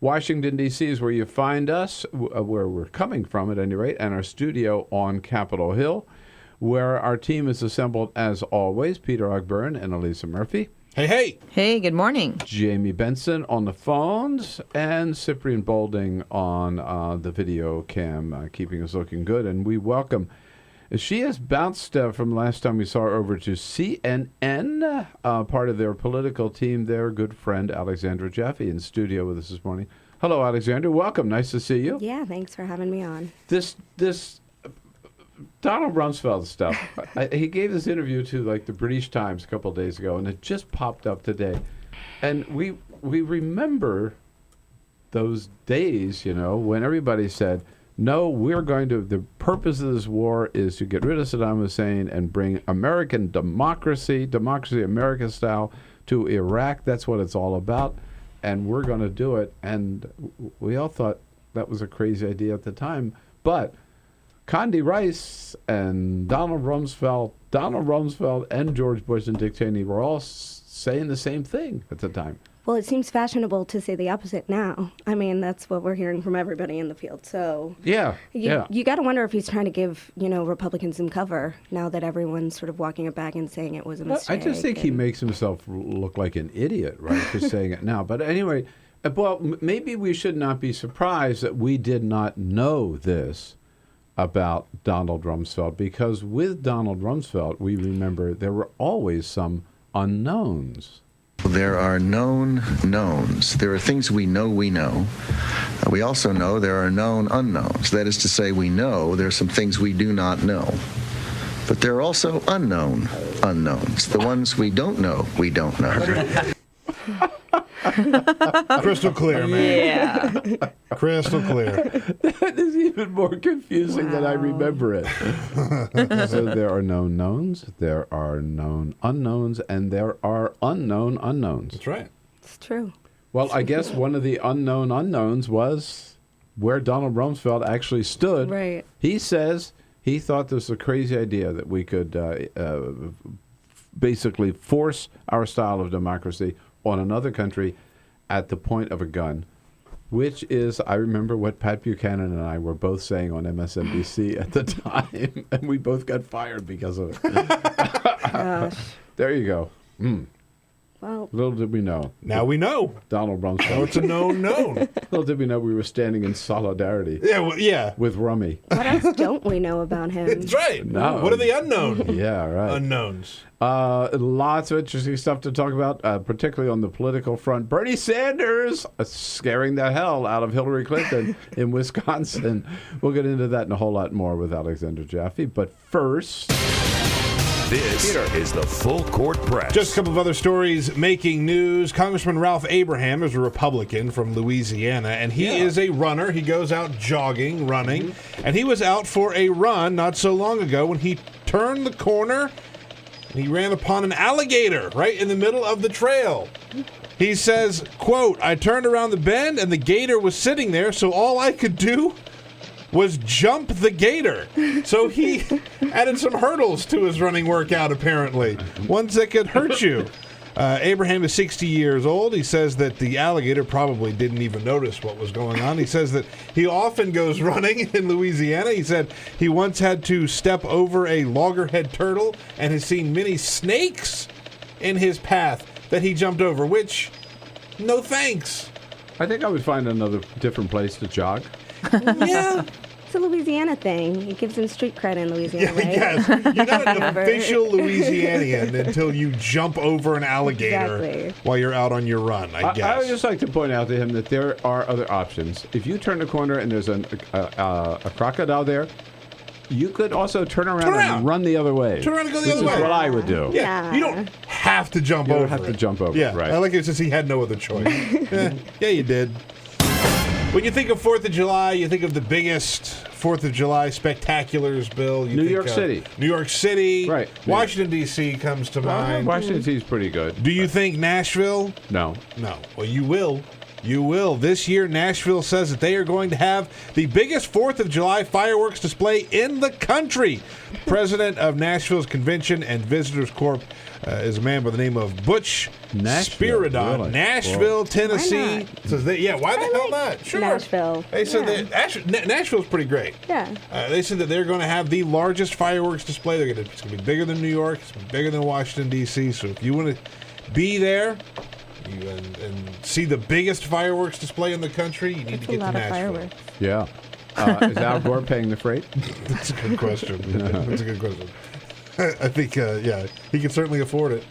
Washington, D.C. is where you find us, where we're coming from at any rate, and our studio on Capitol Hill, where our team is assembled as always. Peter Ogburn and Elisa Murphy. Hey, hey. Hey, good morning. Jamie Benson on the phones and Cyprian Bolding on the video cam, keeping us looking good. And we welcome... She has bounced from last time we saw her over to CNN, part of their political team. Their good friend Alexandra Jaffe in studio with us this morning. Hello, Alexandra. Welcome. Nice to see you. Yeah, thanks for having me on. This Donald Rumsfeld stuff. He gave this interview to like the British Times a couple of days ago, and it just popped up today. And we remember those days, you know, when everybody said, no, the purpose of this war is to get rid of Saddam Hussein and bring American democracy American style, to Iraq. That's what it's all about. And we're going to do it. And we all thought that was a crazy idea at the time. But Condi Rice and Donald Rumsfeld and George Bush and Dick Cheney were all saying the same thing at the time. Well, it seems fashionable to say the opposite now. I mean, that's what we're hearing from everybody in the field. So you got to wonder if he's trying to give, Republicans some cover now that everyone's sort of walking it back and saying it was a mistake. I just think he makes himself look like an idiot, right, for saying it now. But anyway, maybe we should not be surprised that we did not know this about Donald Rumsfeld, because with Donald Rumsfeld, we remember there were always some unknowns. There are known knowns. There are things we know we know. We also know there are known unknowns. That is to say, we know there are some things we do not know. But there are also unknown unknowns. The ones we don't know, we don't know. Crystal clear, man. Yeah. Crystal clear. That is even more confusing than I remember it. So there are known knowns, there are known unknowns, and there are unknown unknowns. That's right. It's true. Well, I guess one of the unknown unknowns was where Donald Rumsfeld actually stood. Right. He says he thought this was a crazy idea that we could basically force our style of democracy on another country at the point of a gun, which is, I remember what Pat Buchanan and I were both saying on MSNBC at the time, and we both got fired because of it. Gosh. There you go. Well, little did we know. Now we know. Donald Rumsfeld. Now it's a known. Little did we know we were standing in solidarity. Yeah. With Rummy. What else don't we know about him? That's right. No. What are the unknown? Yeah, right. Unknowns. Lots of interesting stuff to talk about, particularly on the political front. Bernie Sanders scaring the hell out of Hillary Clinton in Wisconsin. We'll get into that and a whole lot more with Alexandra Jaffe. But first... This is the Full Court Press. Just a couple of other stories making news. Congressman Ralph Abraham is a Republican from Louisiana, and he is a runner. He goes out jogging, running, and he was out for a run not so long ago when he turned the corner he ran upon an alligator right in the middle of the trail. He says, quote, I turned around the bend and the gator was sitting there, so all I could do was jump the gator. So he added some hurdles to his running workout, apparently. Ones that could hurt you. Abraham is 60 years old. He says that the alligator probably didn't even notice what was going on. He says that he often goes running in Louisiana. He said he once had to step over a loggerhead turtle and has seen many snakes in his path that he jumped over, which, no thanks. I think I would find another different place to jog. Yeah. It's a Louisiana thing. It gives them street cred in Louisiana, right? Yes. You're not an official Louisianian until you jump over an alligator while you're out on your run, I guess. I would just like to point out to him that there are other options. If you turn the corner and there's a crocodile there, you could also turn around and run the other way. Turn around and go the other way. Which is what I would do. Yeah. You don't have to jump over. You don't have to jump over. Yeah. Right. I like it since he had no other choice. Yeah, you did. When you think of 4th of July, you think of the biggest 4th of July spectaculars, Bill. New York City. New York City. Right. Washington, D.C. comes to mind. Washington, D.C. is pretty good. Do you think Nashville? No. No. Well, you will. You will. This year, Nashville says that they are going to have the biggest 4th of July fireworks display in the country. President of Nashville's Convention and Visitors Corp is a man by the name of Butch Spiridon. Really? Nashville, Tennessee. Says why the hell not? Sure. Nashville. They said that Nashville's pretty great. Yeah. They said that they're going to have the largest fireworks display. It's going to be bigger than New York. It's going to be bigger than Washington, D.C. So if you want to be there and see the biggest fireworks display in the country, you need to get to Nashville. Yeah. Is Al Gore paying the freight? That's a good question. That's a good question. I think, he can certainly afford it.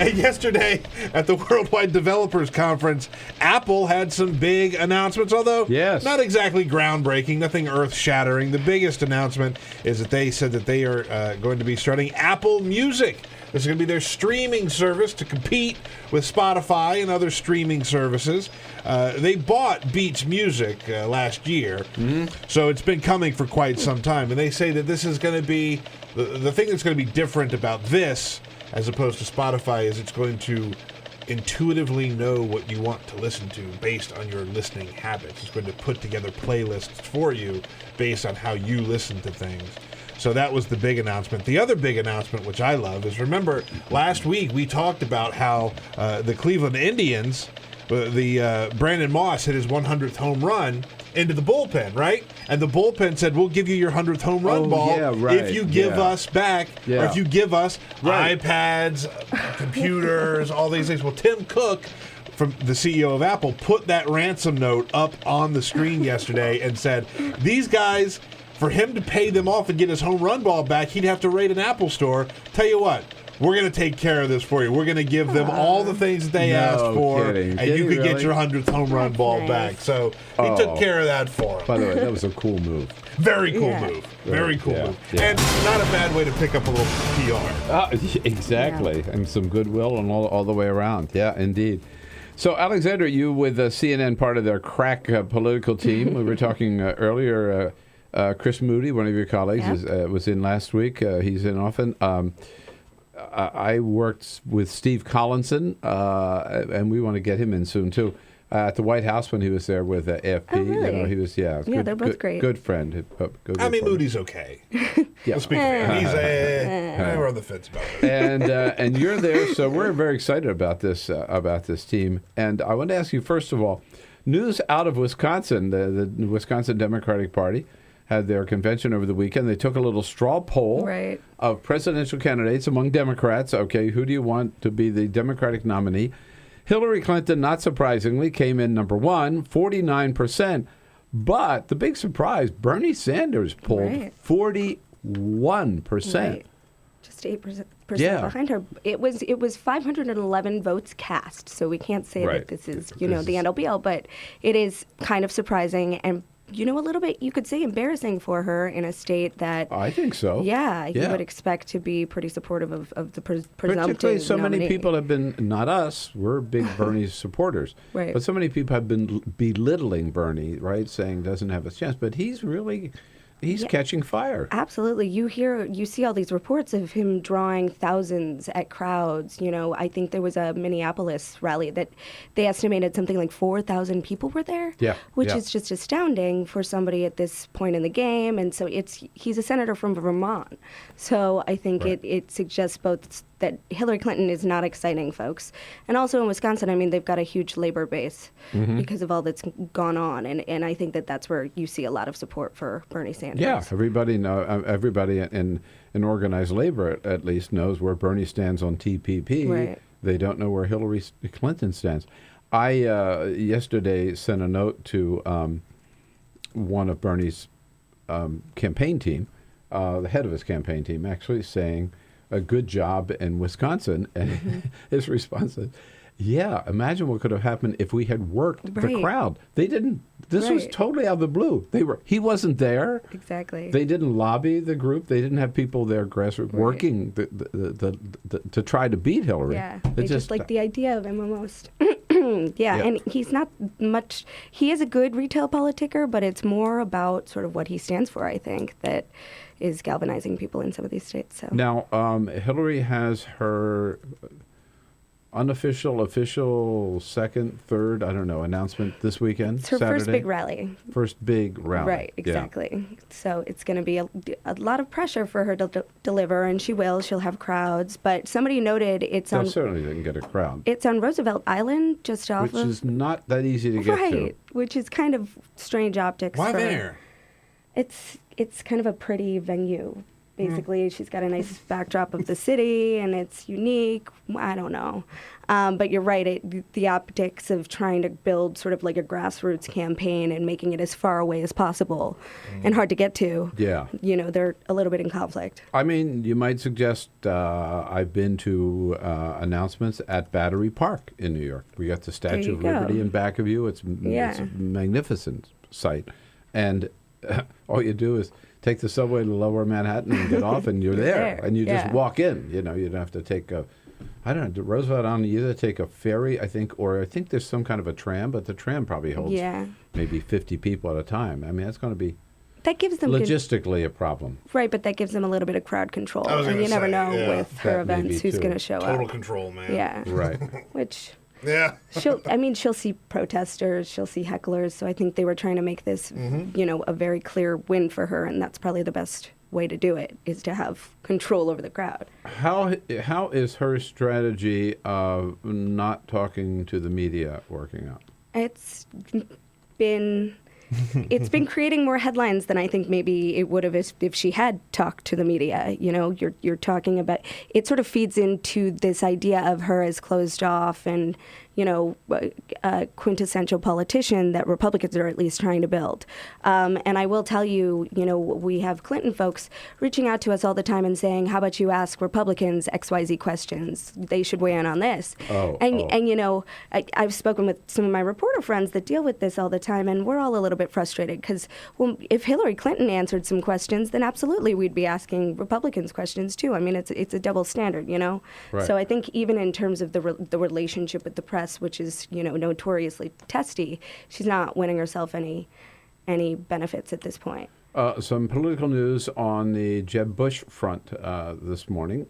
And yesterday at the Worldwide Developers Conference, Apple had some big announcements, although not exactly groundbreaking, nothing earth-shattering. The biggest announcement is that they said that they are going to be starting Apple Music. This is going to be their streaming service to compete with Spotify and other streaming services. They bought Beats Music last year, so it's been coming for quite some time. And they say that this is going to be, the thing that's going to be different about this, as opposed to Spotify, is it's going to intuitively know what you want to listen to based on your listening habits. It's going to put together playlists for you based on how you listen to things. So that was the big announcement. The other big announcement, which I love, is remember last week we talked about how the Cleveland Indians, Brandon Moss hit his 100th home run into the bullpen, right? And the bullpen said, we'll give you your 100th home run ball if you give us back, or if you give us iPads, computers, all these things. Well, Tim Cook, from the CEO of Apple, put that ransom note up on the screen yesterday and said, these guys, for him to pay them off and get his home run ball back, he'd have to raid an Apple store. Tell you what, we're going to take care of this for you. We're going to give them all the things that they asked for, and you could get your 100th home run ball back. So he took care of that for him. By the way, that was a cool move. Very cool move. Very cool move. Yeah. And not a bad way to pick up a little PR. Exactly. And some goodwill and all the way around. Yeah, indeed. So, Alexandra, you with CNN, part of their crack political team. We were talking earlier. Chris Moody, one of your colleagues, was in last week. He's in often. I worked with Steve Collinson, and we want to get him in soon, too, at the White House when he was there with AFP. Oh, really? You know, he was, they're both great. Good friend. Moody's okay. Let's speak for him. He's we're on the fence about it. And you're there, so we're very excited about this team. And I want to ask you, first of all, news out of Wisconsin, the Wisconsin Democratic Party had their convention over the weekend. They took a little straw poll of presidential candidates among Democrats. Okay, who do you want to be the Democratic nominee? Hillary Clinton, not surprisingly, came in number one, 49%. But the big surprise, Bernie Sanders polled 41%. Right. Just 8% behind her. It was 511 votes cast, so we can't say that this is, the end all be all, but it is kind of surprising and a little bit, you could say, embarrassing for her in a state that... I think so. Yeah, you would expect to be pretty supportive of the presumptive Particularly so nominee. many people have been, not us, we're big Bernie supporters, but so many people have been belittling Bernie, right, saying doesn't have a chance. But he's really he's catching fire. Absolutely. You see all these reports of him drawing thousands at crowds. I think there was a Minneapolis rally that they estimated something like 4,000 people were there, which is just astounding for somebody at this point in the game. And so he's a senator from Vermont. So I think it suggests both that Hillary Clinton is not exciting folks. And also in Wisconsin, I mean, they've got a huge labor base because of all that's gone on. And I think that's where you see a lot of support for Bernie Sanders. Yeah, everybody in organized labor at least knows where Bernie stands on TPP. Right. They don't know where Hillary Clinton stands. I yesterday sent a note to one of Bernie's campaign team, the head of his campaign team, actually, saying a good job in Wisconsin. And his response is, yeah, imagine what could have happened if we had worked the crowd. They didn't. This was totally out of the blue. He wasn't there. Exactly. They didn't lobby the group. They didn't have people there grassroots working to try to beat Hillary. Yeah, they just like the idea of him almost. And he's not much. He is a good retail politicker, but it's more about sort of what he stands for, I think, that is galvanizing people in some of these states. So now, Hillary has her unofficial, official, second, third, I don't know, announcement this weekend. It's her Saturday. first big rally. First big rally. Right, exactly. Yeah. So it's going to be a lot of pressure for her to deliver, and she will. She'll have crowds. But somebody noted They certainly didn't get a crowd. It's on Roosevelt Island, just off Which is not that easy to get to. Right, which is kind of strange optics. Why there? It's kind of a pretty venue. Basically, she's got a nice backdrop of the city, and it's unique. I don't know. But you're right, the optics of trying to build sort of like a grassroots campaign and making it as far away as possible and hard to get to. Yeah. They're a little bit in conflict. I mean, you might suggest I've been to announcements at Battery Park in New York. We got the Statue of Liberty in back of you. It's a magnificent sight. And all you do is take the subway to Lower Manhattan and get off, and you're there. And you just walk in. You don't have to take I don't know, Roosevelt Island, you either take a ferry, I think there's some kind of a tram, but the tram probably holds maybe 50 people at a time. I mean, that's going to be logistically a problem. Right, but that gives them a little bit of crowd control. And you never know with her events who's going to show up. Total control, man. Yeah. Right. Which... Yeah. she'll see protesters, she'll see hecklers. So I think they were trying to make this, a very clear win for her, and that's probably the best way to do it, is to have control over the crowd. How is her strategy of not talking to the media working out? It's been creating more headlines than I think maybe it would have if she had talked to the media. You're talking about, it sort of feeds into this idea of her as closed off and, a quintessential politician that Republicans are at least trying to build. And I will tell you, we have Clinton folks reaching out to us all the time and saying, how about you ask Republicans XYZ questions? They should weigh in on this. And I've spoken with some of my reporter friends that deal with this all the time, and we're all a little bit frustrated because if Hillary Clinton answered some questions, then absolutely we'd be asking Republicans questions too. I mean, it's a double standard, Right. So I think even in terms of the relationship with the press, which is notoriously testy, she's not winning herself any benefits at this point. Some political news on the Jeb Bush front this morning.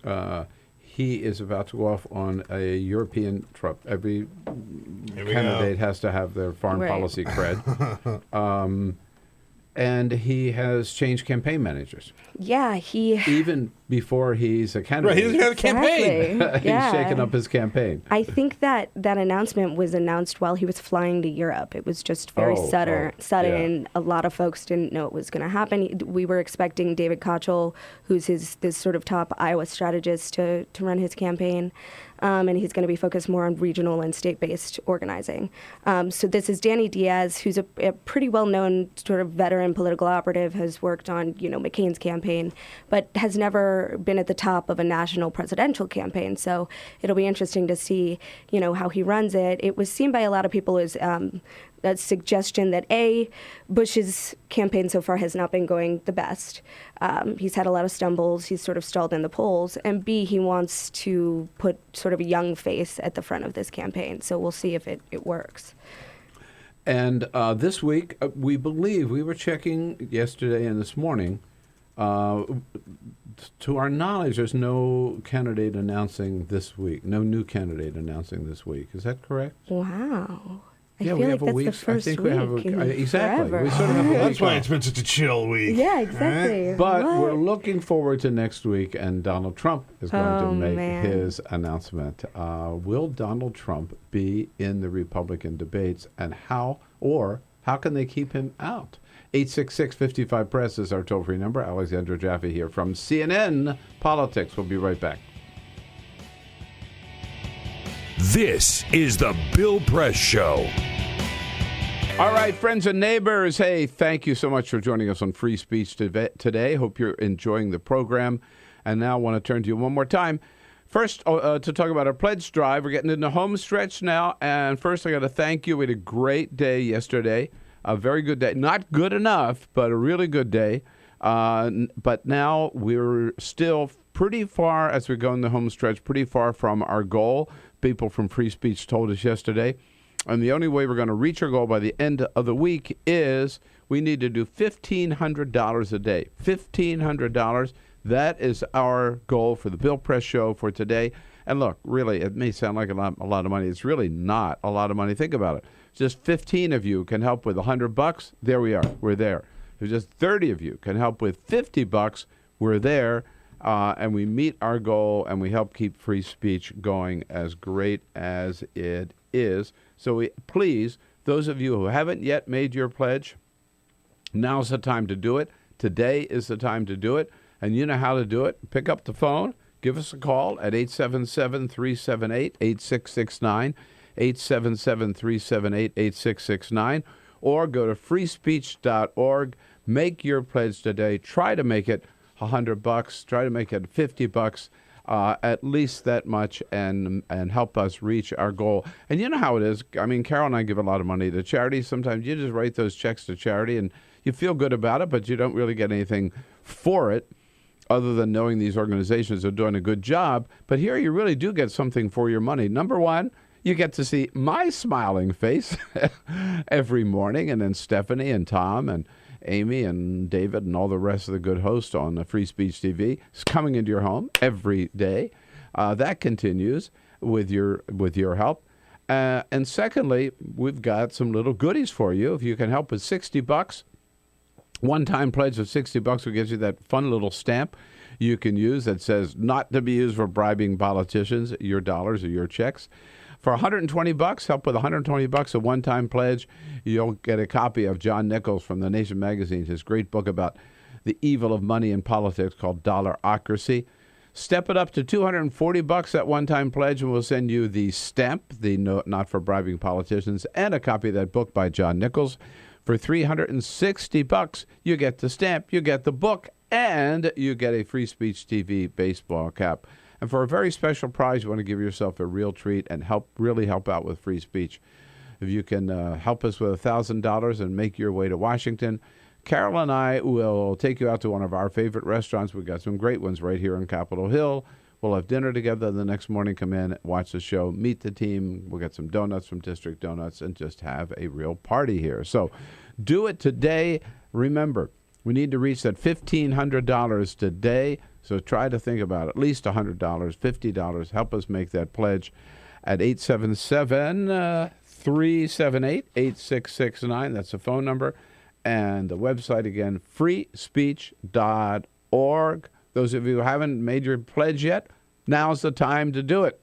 He is about to go off on a European trip. Every candidate has to have their foreign policy cred. And he has changed campaign managers. Yeah, even before he's a candidate. Right, he doesn't have a campaign. He's shaken up his campaign. I think that announcement was announced while he was flying to Europe. It was just very sudden. Yeah. A lot of folks didn't know it was going to happen. We were expecting David Kochel, who's this sort of top Iowa strategist, to run his campaign. And he's going to be focused more on regional and state-based organizing. So this is Danny Diaz, who's a pretty well-known sort of veteran political operative, has worked on, McCain's campaign, but has never been at the top of a national presidential campaign. So it'll be interesting to see, how he runs it. It was seen by a lot of people as a suggestion that Bush's campaign so far has not been going the best. He's had a lot of stumbles. He's sort of stalled in the polls. And B, he wants to put sort of a young face at the front of this campaign. So we'll see if it works. And this week, we believe, we were checking yesterday and this morning, to our knowledge, there's no candidate announcing this week, no new candidate announcing this week. Is that correct? Wow. I Yeah, feel we like have a that's week. the first I think week we have exactly. forever. We sort of have a week. That's why it's been such a chill week. Yeah, exactly. But What? we're looking forward to next week, and Donald Trump is going to make man. his announcement. Will Donald Trump be in the Republican debates, and how can they keep him out? 866-55-PRESS is our toll-free number. Alexandra Jaffe here from CNN Politics. We'll be right back. This is the Bill Press Show. All right, friends and neighbors, hey, thank you so much for joining us on Free Speech today. Hope you're enjoying the program. And now I want to turn to you one more time. First, to talk about our pledge drive. We're getting in the home stretch now. And first, I got to thank you. We had a great day yesterday. A very good day. Not good enough, but a really good day. But now we're still pretty far, as we go in the home stretch, pretty far from our goal. People from Free Speech told us yesterday. And the only way we're going to reach our goal by the end of the week is we need to do $1,500 a day. $1,500. That is our goal for the Bill Press Show for today. And look, really, it may sound like a lot of money. It's really not a lot of money. Think about it. Just 15 of you can help with $100. There we are. We're there. If just 30 of you can help with $50, we're there. And we meet our goal, and we help keep free speech going as great as it is. So please, those of you who haven't yet made your pledge, now's the time to do it. Today is the time to do it. And you know how to do it. Pick up the phone. Give us a call at 877-378-8669, 877-378-8669, or go to freespeech.org. Make your pledge today. Try to make it $100. Try to make it $50. At least that much, and help us reach our goal. And you know how it is. I mean, Carol and I give a lot of money to charity. Sometimes you just write those checks to charity, and you feel good about it, but you don't really get anything for it other than knowing these organizations are doing a good job. But here you really do get something for your money. Number one, you get to see my smiling face every morning, and then Stephanie and Tom and Amy and David and all the rest of the good hosts on Free Speech TV is coming into your home every day. That continues with your help. And secondly, we've got some little goodies for you. If you can help with $60, one-time pledge of $60 will get you that fun little stamp you can use that says not to be used for bribing politicians, your dollars or your checks. For $120, help with $120, a one-time pledge, you'll get a copy of John Nichols from The Nation magazine, his great book about the evil of money in politics called Dollarocracy. Step it up to $240, that one-time pledge, and we'll send you the stamp, the Not for Bribing Politicians, and a copy of that book by John Nichols. For $360, you get the stamp, you get the book, and you get a Free Speech TV baseball cap. And for a very special prize, you want to give yourself a real treat and really help out with free speech. If you can help us with $1,000 and make your way to Washington, Carol and I will take you out to one of our favorite restaurants. We've got some great ones right here on Capitol Hill. We'll have dinner together the next morning, come in, watch the show, meet the team. We'll get some donuts from District Donuts and just have a real party here. So do it today. Remember, we need to reach that $1,500 today. So try to think about at least $100, $50. Help us make that pledge at 877-378-8669. That's the phone number. And the website again, freespeech.org. Those of you who haven't made your pledge yet, now's the time to do it.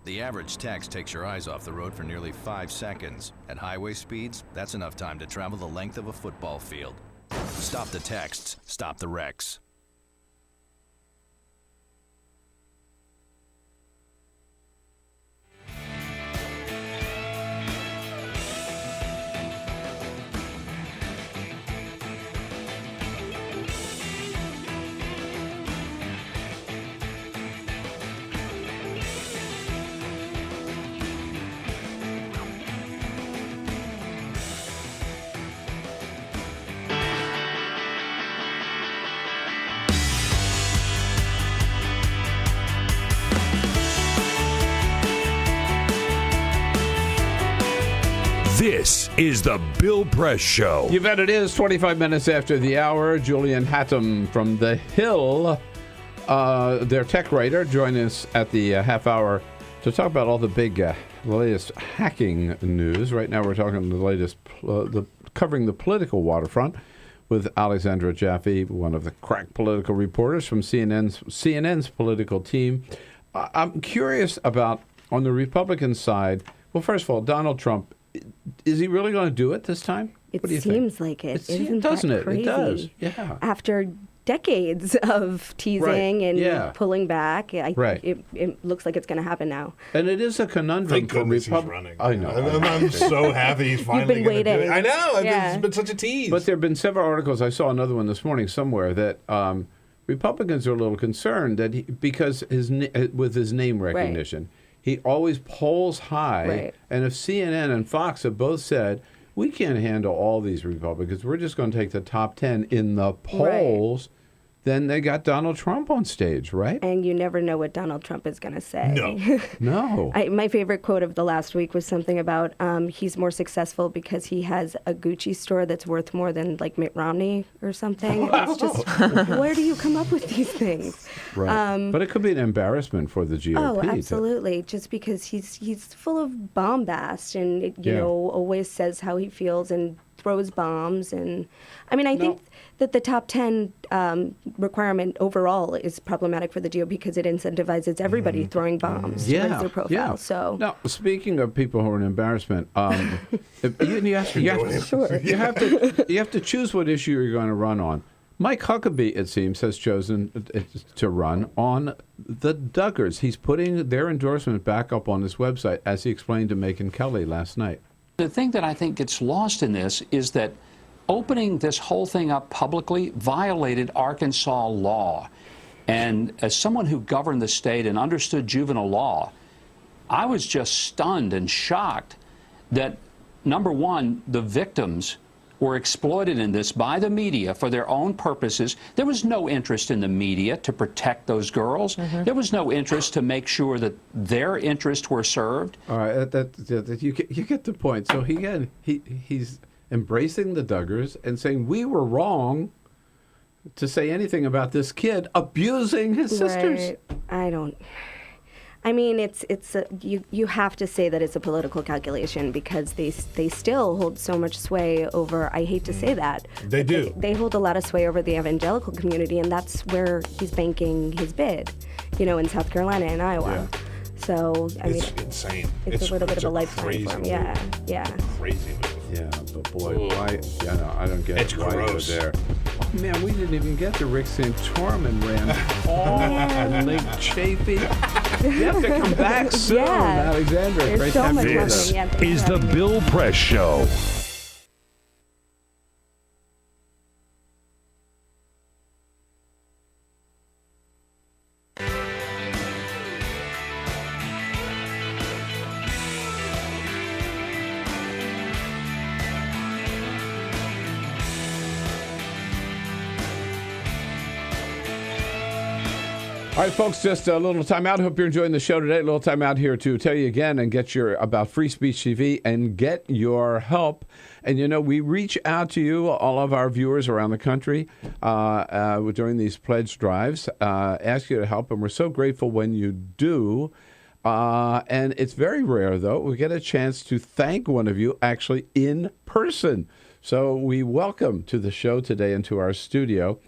The average text takes your eyes off the road for nearly 5 seconds. At highway speeds, that's enough time to travel the length of a football field. Stop the texts, stop the wrecks. This is the Bill Press Show. You bet it is. 25 minutes after the hour. Julian Hattem from The Hill, their tech writer, join us at the half hour to talk about all the big, latest hacking news. Right now we're talking the latest, covering the political waterfront with Alexandra Jaffe, one of the crack political reporters from CNN's political team. I'm curious about, on the Republican side, well, first of all, Donald Trump, is he really going to do it this time? It seems like it. Isn't doesn't that it? crazy? It does. Yeah. After decades of teasing and pulling back, it looks like it's going to happen now. And it is a conundrum. Thank for goodness he's running. I know. I'm so happy he's finally going to do it. I know. It's been such a tease. But there have been several articles. I saw another one this morning somewhere that Republicans are a little concerned that because with his name recognition, he always polls high. Right. And if CNN and Fox have both said, we can't handle all these Republicans, we're just going to take the top 10 in the polls, then they got Donald Trump on stage, right? And you never know what Donald Trump is going to say. No. My favorite quote of the last week was something about he's more successful because he has a Gucci store that's worth more than like Mitt Romney or something. It's just, where do you come up with these things? Right. But it could be an embarrassment for the GOP. Oh, absolutely. Just because he's full of bombast and, you know, always says how he feels and throws bombs. And I mean, I think that the top 10 requirement overall is problematic for the GOP because it incentivizes everybty throwing bombs to raise their profile. So now, speaking of people who are an embarrassment, you have to choose what issue you're going to run on. Mike Huckabee, it seems, has chosen to run on the Duggars. He's putting their endorsement back up on his website, as he explained to Macon Kelly last night. The thing that I think gets lost in this is that opening this whole thing up publicly violated Arkansas law. And as someone who governed the state and understood juvenile law, I was just stunned and shocked that, number one, the victims were exploited in this by the media for their own purposes. There was no interest in the media to protect those girls. There was no interest to make sure that their interests were served. All right, you get the point. So he's embracing the Duggars and saying we were wrong to say anything about this kid abusing his sisters. I mean, you have to say that it's a political calculation because they still hold so much sway over. I hate to say that. They do. They hold a lot of sway over the evangelical community, and that's where he's banking his bid. You know, in South Carolina and Iowa. Yeah. So I mean, it's insane. It's a little bit of a lifeline for him. Yeah. Crazy move. Yeah, but boy, why? Yeah, no, I don't get It's why gross. you're there. Oh, man, we didn't even get to Rick Santorum and Rand Paul and Link Chafee. You have to come back soon, Alexandra. There's Great so time much to be with This us. is the Bill Press Show. All right, folks, just a little time out. Hope you're enjoying the show today. A little time out here to tell you again and get your about Free Speech TV and get your help. And, you know, we reach out to you, all of our viewers around the country during these pledge drives, ask you to help. And we're so grateful when you do. And it's very rare, though. We get a chance to thank one of you actually in person. So we welcome to the show today and to our studio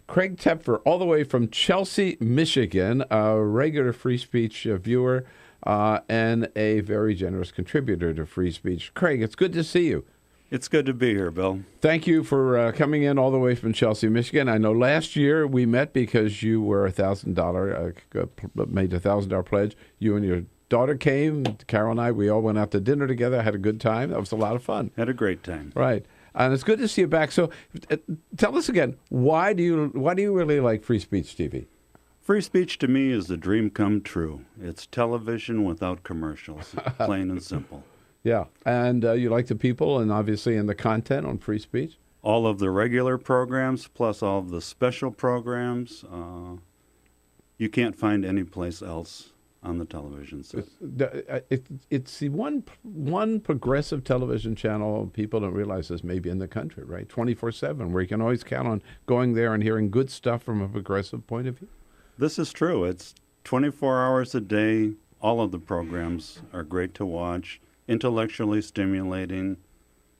Craig Tepfer, all the way from Chelsea, Michigan, a regular Free Speech viewer and a very generous contributor to Free Speech. Craig, it's good to see you. It's good to be here, Bill. Thank you for coming in all the way from Chelsea, Michigan. I know last year we met because you were made a $1,000 pledge. You and your daughter came. Carol and I, we all went out to dinner together, had a good time. That was a lot of fun. Had a great time. Right. And it's good to see you back. So tell us again, why do you really like Free Speech TV? Free speech to me is the dream come true. It's television without commercials, plain and simple. Yeah. And you like the people and obviously in the content on Free Speech? All of the regular programs plus all of the special programs you can't find anyplace else on the television set. It's the one progressive television channel people don't realize is maybe in the country, right? 24/7, where you can always count on going there and hearing good stuff from a progressive point of view. This is true. It's 24 hours a day. All of the programs are great to watch, intellectually stimulating,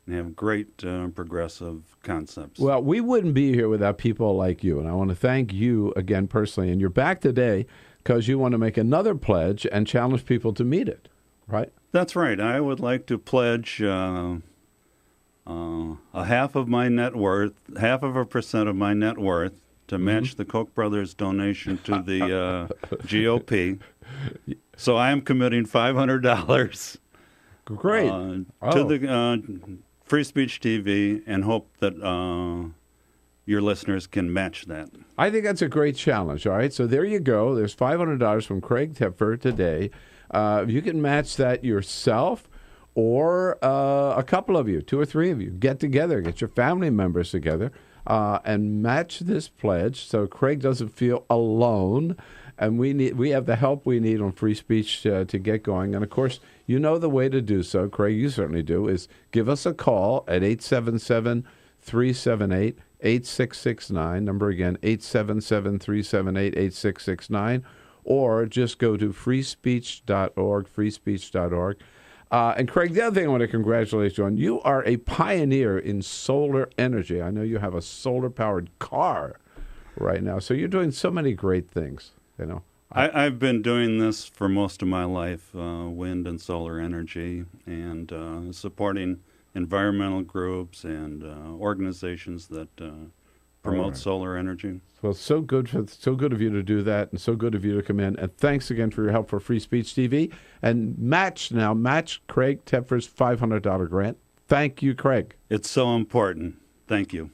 and have great progressive concepts. Well, we wouldn't be here without people like you, and I want to thank you again personally. And you're back today because you want to make another pledge and challenge people to meet it, right? That's right. I would like to pledge a half of my net worth, 0.5% of my net worth, to match the Koch brothers' donation to the GOP. So I am committing $500. Great. To the Free Speech TV, and hope that your listeners can match that. I think that's a great challenge. All right, so there you go. There's $500 from Craig Tepfer today. You can match that yourself, or a couple of you, 2 or 3 of you, get together, get your family members together, and match this pledge so Craig doesn't feel alone. And we have the help we need on free speech to get going. And, of course, you know the way to do so, Craig, you certainly do, is give us a call at 877-378-8669. Number again, 877-378-8669. Or just go to freespeech.org, freespeech.org. And, Craig, the other thing I want to congratulate you on, you are a pioneer in solar energy. I know you have a solar-powered car right now. So you're doing so many great things. You know, I've been doing this for most of my life, wind and solar energy, and supporting environmental groups and organizations that promote solar energy. Well, so good of you to do that, and so good of you to come in. And thanks again for your help for Free Speech TV. And match Craig Tepfer's $500 grant. Thank you, Craig. It's so important. Thank you.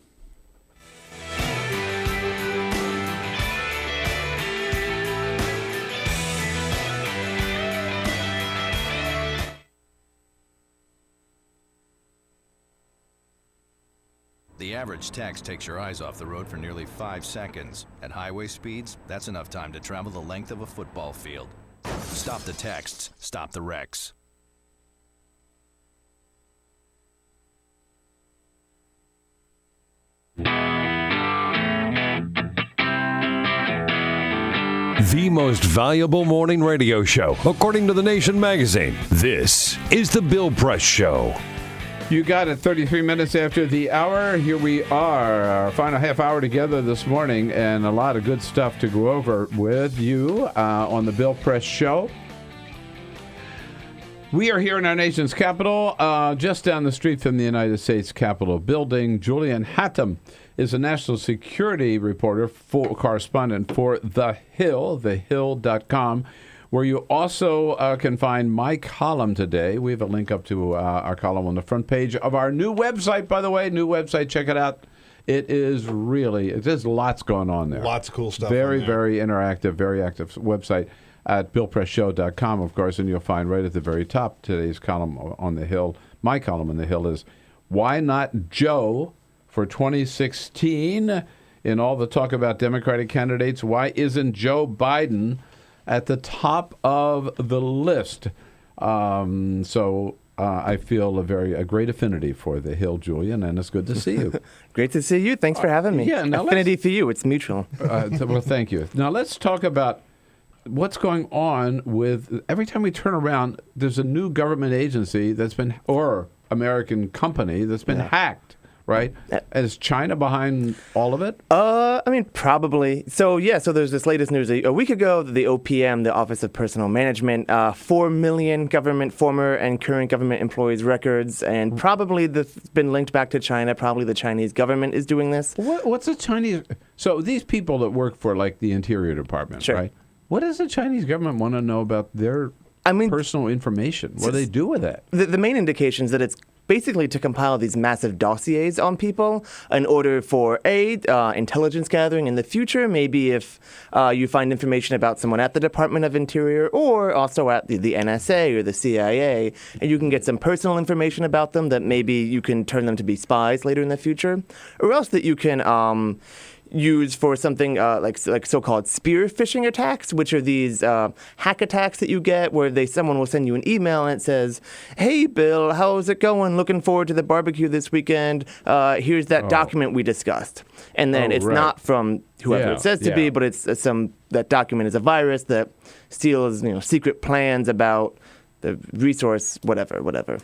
The average text takes your eyes off the road for nearly 5 seconds. At highway speeds, that's enough time to travel the length of a football field. Stop the texts, stop the wrecks. The most valuable morning radio show, according to The Nation magazine. This is The Bill Press Show. You got it, 33 minutes after the hour. Here we are, our final half hour together this morning, and a lot of good stuff to go over with you on the Bill Press Show. We are here in our nation's capital, just down the street from the United States Capitol building. Julian Hattem is a national security reporter, correspondent for The Hill, thehill.com, where you also can find my column today. We have a link up to our column on the front page of our new website, by the way. New website, check it out. There's lots going on there. Lots of cool stuff. Very interactive, very active website at BillPressShow.com, of course, and you'll find right at the very top today's column on The Hill. My column on The Hill is Why Not Joe for 2016. In all the talk about Democratic candidates, why isn't Joe Biden at the top of the list? I feel a great affinity for The Hill, Julian, and it's good to see you. Great to see you. Thanks for having me. Yeah, affinity for you. It's mutual. Well, thank you. Now let's talk about what's going on with, every time we turn around, there's a new government agency or American company that's been hacked. Right? Is China behind all of it? Probably. So there's this latest news. A week ago, the OPM, the Office of Personnel Management, 4 million former and current government employees' records, and probably that's been linked back to China. Probably the Chinese government is doing this. What's the Chinese? So these people that work for, like, the Interior Department, right? What does the Chinese government want to know about their personal information? What do they do with that? The main indication is that it's basically to compile these massive dossiers on people in order for intelligence gathering in the future. Maybe if you find information about someone at the Department of Interior or also at the NSA or the CIA, and you can get some personal information about them that maybe you can turn them to be spies later in the future, or else that you can used for something like so-called spear phishing attacks, which are these hack attacks that you get where someone will send you an email and it says, "Hey, Bill, how's it going? Looking forward to the barbecue this weekend. Here's that document we discussed." And then it's not from whoever it says to be, but it's that document is a virus that steals secret plans about the resource, whatever.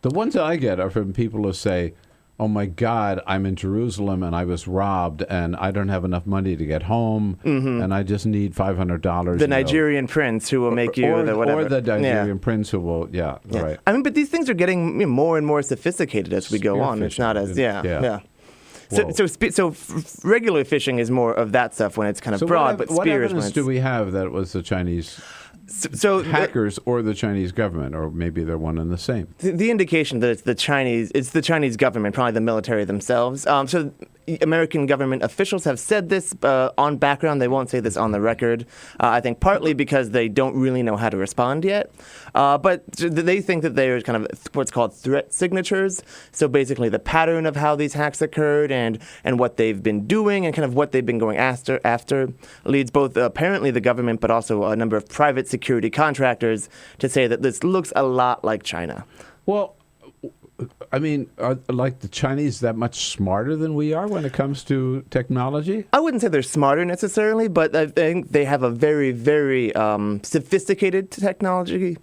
The ones I get are from people who say, "Oh my God, I'm in Jerusalem and I was robbed and I don't have enough money to get home and I just need $500." The Nigerian prince who will make you the whatever. Or the Nigerian prince who will, right. I mean, but these things are getting more and more sophisticated as we go on. It's not as, So regular phishing is more of that stuff when it's kind of broad, but what spears. evidence do we have that it was the Chinese hackers or the Chinese government, or maybe they're one and the same? The indication that it's the Chinese government, probably the military themselves. So American government officials have said this on background. They won't say this on the record. I think partly because they don't really know how to respond yet. But they think that there's kind of what's called threat signatures. So basically the pattern of how these hacks occurred and what they've been doing and kind of what they've been going after leads both apparently the government but also a number of private security contractors to say that this looks a lot like China. Well, I mean, are like the Chinese that much smarter than we are when it comes to technology? I wouldn't say they're smarter necessarily, but I think they have a very, very sophisticated technology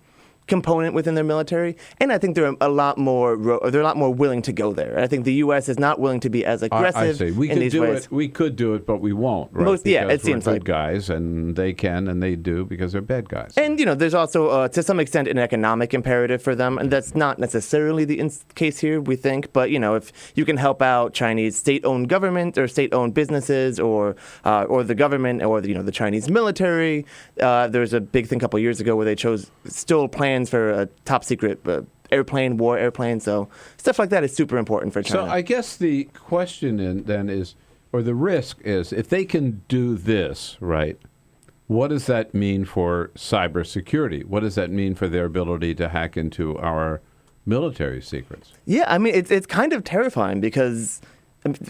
component within their military, and I think they're a lot more willing to go there. I think the U.S. is not willing to be as aggressive. I see. We in could these do ways. it. We could do it, but we won't. Right? It seems we're like good guys, and they can, and they do because they're bad guys. And there's also to some extent an economic imperative for them, and that's not necessarily the case here. We think, but if you can help out Chinese state-owned government or state-owned businesses, or the government, or the Chinese military, there's a big thing a couple years ago where they stole plans for a top secret war airplane. So stuff like that is super important for China. So I guess the question then is, or the risk is, if they can do this, right, what does that mean for cybersecurity? What does that mean for their ability to hack into our military secrets? Yeah, I mean, it's kind of terrifying because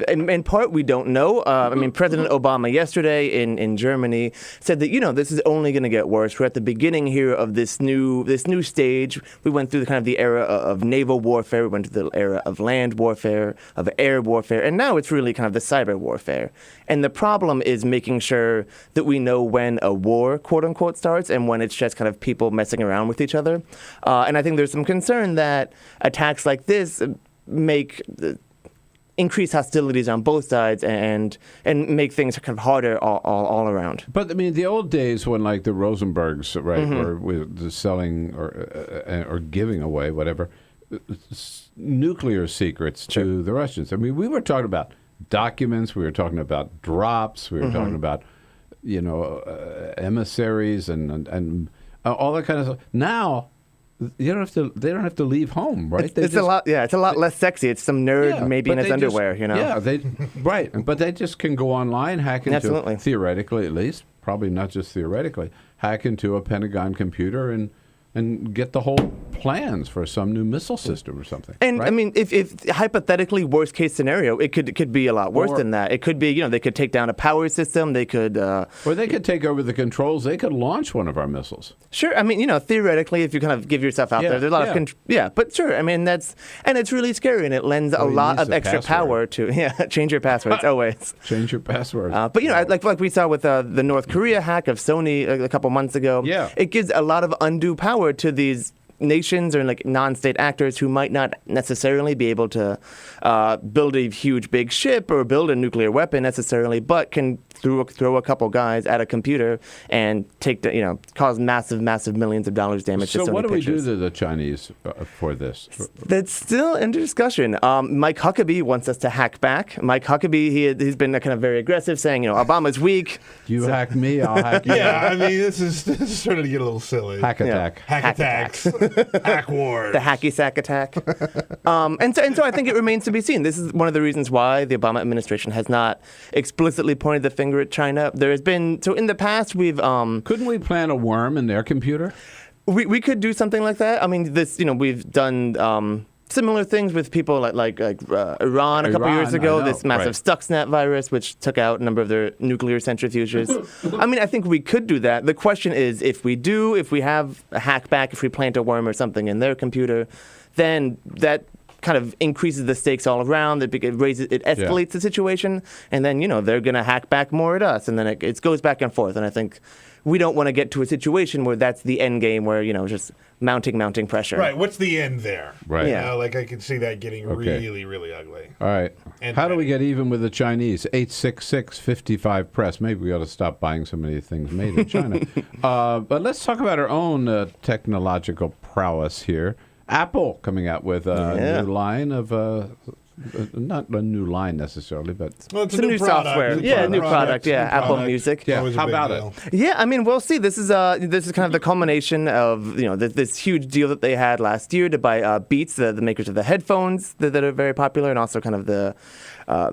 in part, we don't know. I mean, President Obama yesterday in Germany said that, this is only going to get worse. We're at the beginning here of this new stage. We went through the kind of the era of naval warfare. We went to the era of land warfare, of air warfare, and now it's really kind of the cyber warfare. And the problem is making sure that we know when a war, quote unquote, starts and when it's just kind of people messing around with each other. And I think there's some concern that attacks like this make increase hostilities on both sides and make things kind of harder all around. But I mean, the old days when like the Rosenbergs, right, were selling or giving away whatever nuclear secrets to the Russians. I mean, we were talking about documents, we were talking about drops, we were talking about emissaries and all that kind of stuff. Now they don't have to leave home, right? It's a lot less sexy. It's some nerd maybe in his underwear, Yeah, right. But they just can go online, hack into, theoretically at least, probably not just theoretically, hack into a Pentagon computer and get the whole plans for some new missile system or something. And right? I mean, if hypothetically worst case scenario, it could be a lot worse than that. It could be, they could take down a power system. They could, or they could take over the controls. They could launch one of our missiles. Sure. I mean, theoretically, if you kind of give yourself out there, there's a lot of but sure. I mean, it's really scary, and it lends a lot of extra power to change your passwords always. Change your password. But like we saw with the North Korea hack of Sony a couple months ago. Yeah. It gives a lot of undue power to these nations or like non-state actors who might not necessarily be able to build a huge big ship or build a nuclear weapon necessarily, but can throw a couple guys at a computer and cause massive millions of dollars damage. So what do we do to the Chinese for this? That's still under discussion. Mike Huckabee wants us to hack back. Mike Huckabee, he's been kind of very aggressive, saying Obama's weak. You hack me, I'll hack you. Yeah, I mean this is starting to get a little silly. Hack attack. Hack attacks. Hack wars. The hacky sack attack. And so I think it remains to be seen. This is one of the reasons why the Obama administration has not explicitly pointed the finger at China. There has been, so in the past we've... Couldn't we plant a worm in their computer? We could do something like that. I mean, we've done... similar things with people like Iran a couple years ago, this massive Stuxnet virus, which took out a number of their nuclear centrifuges. I mean, I think we could do that. The question is, if we have a hackback, if we plant a worm or something in their computer, then that kind of increases the stakes all around. It escalates the situation, and then they're going to hack back more at us, and then it goes back and forth. And I think we don't want to get to a situation where that's the end game, where just mounting pressure. Right. What's the end there? Right. Yeah. I can see that getting really, really ugly. All right. And how do we get even with the Chinese? 866-55-PRESS. Maybe we ought to stop buying so many things made in China. But let's talk about our own technological prowess here. Apple coming out with a new line of, not a new line necessarily, but it's a new software. New product. Apple Music. Yeah, how about it? Yeah, I mean, we'll see. This is kind of the culmination of this huge deal that they had last year to buy Beats, the makers of the headphones that are very popular, and also kind of the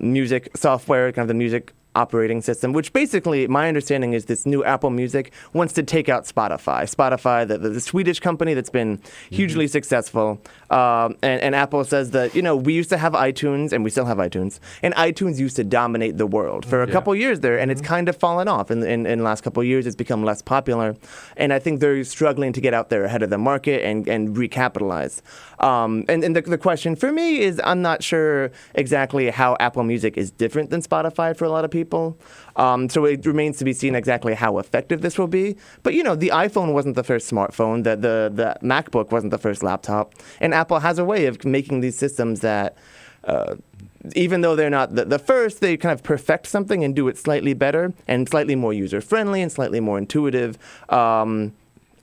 music software, kind of the music operating system, which basically, my understanding is this new Apple Music wants to take out Spotify. Spotify, the Swedish company that's been hugely successful. And Apple says that, we used to have iTunes, and we still have iTunes, and iTunes used to dominate the world for a couple years there, and it's kind of fallen off. In the last couple of years, it's become less popular. And I think they're struggling to get out there ahead of the market and recapitalize. And the question for me is, I'm not sure exactly how Apple Music is different than Spotify for a lot of people. So it remains to be seen exactly how effective this will be. But, the iPhone wasn't the first smartphone. The MacBook wasn't the first laptop. And Apple has a way of making these systems that, even though they're not the first, they kind of perfect something and do it slightly better and slightly more user-friendly and slightly more intuitive. And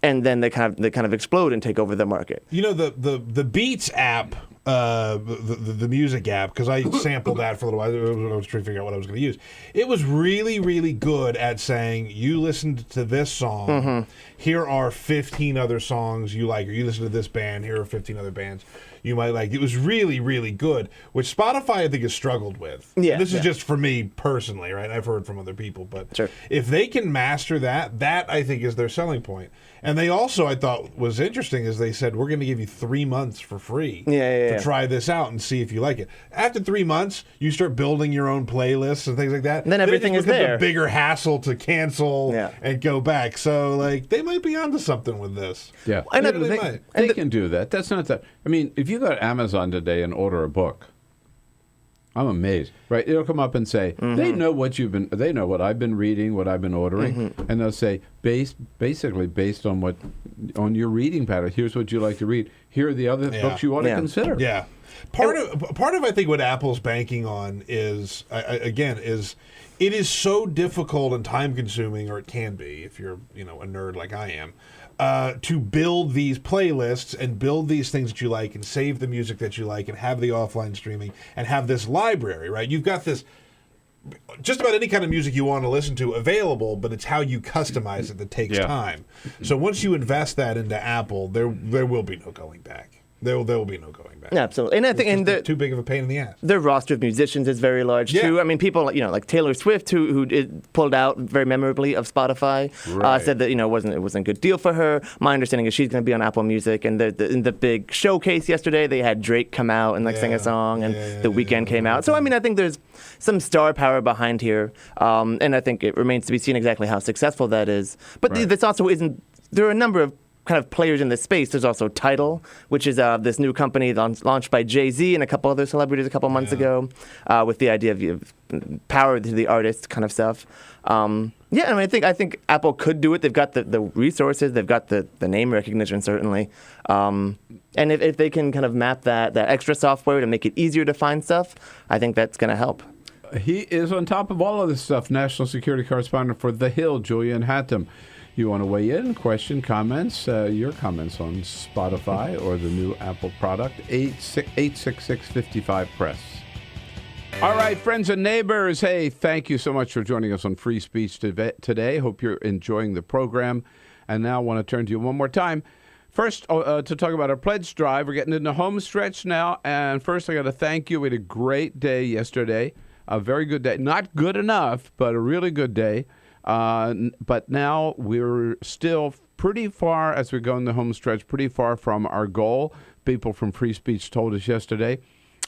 then they kind of explode and take over the market. The Beats app, the music app, because I sampled that for a little while. I was trying to figure out what I was going to use. It was really, really good at saying, you listened to this song, here are 15 other songs you like, or you listen to this band, here are 15 other bands you might like. It was really, really good, which Spotify, I think, has struggled with. Yeah, and this is just for me personally, right? I've heard from other people, but if they can master that I think is their selling point. And they also, I thought, was interesting is they said, we're going to give you 3 months for free to try this out and see if you like it. After 3 months, you start building your own playlists and things like that. And then everything is there. It's a bigger hassle to cancel and go back. So, they might be onto something with this. Yeah. They can do that. That's not that. I mean, if you go to Amazon today and order a book, I'm amazed, right? It'll come up and say, they know they know what I've been reading, what I've been ordering, and they'll say, basically based on your reading pattern, here's what you like to read. Here are the other books you want to consider. Yeah. Part of I think what Apple's banking on is, it is so difficult and time consuming, or it can be if you're a nerd like I am, to build these playlists and build these things that you like and save the music that you like and have the offline streaming and have this library, right? You've got this, just about any kind of music you want to listen to available, but it's how you customize it that takes time. So once you invest that into Apple, there will be no going back. There will be no going back. Absolutely. And I think too big of a pain in the ass. Their roster of musicians is very large too. I mean, people like Taylor Swift, who pulled out very memorably of Spotify, said that it wasn't a good deal for her. My understanding is she's going to be on Apple Music. And in the big showcase yesterday, they had Drake come out and sing a song, and The Weeknd came out. So I mean, I think there's some star power behind here, and I think it remains to be seen exactly how successful that is. But this also isn't. There are a number of kind of players in this space. There's also Tidal, which is this new company launched by Jay-Z and a couple other celebrities a couple months ago, with the idea of power to the artist kind of stuff. I mean, I think Apple could do it. They've got the resources. They've got the name recognition, certainly. And if they can kind of map that extra software to make it easier to find stuff, I think that's going to help. He is on top of all of this stuff. National security correspondent for The Hill, Julian Hattem. You want to weigh in, question, comments, your comments on Spotify or the new Apple product, 866-55-PRESS. All right, friends and neighbors, hey, thank you so much for joining us on Free Speech today. Hope you're enjoying the program. And now I want to turn to you one more time. First, to talk about our pledge drive. We're getting into home stretch now. And first, I got to thank you. We had a great day yesterday, a very good day. Not good enough, but a really good day. But now we're still pretty far, as we go in the home stretch, pretty far from our goal people from Free Speech told us yesterday.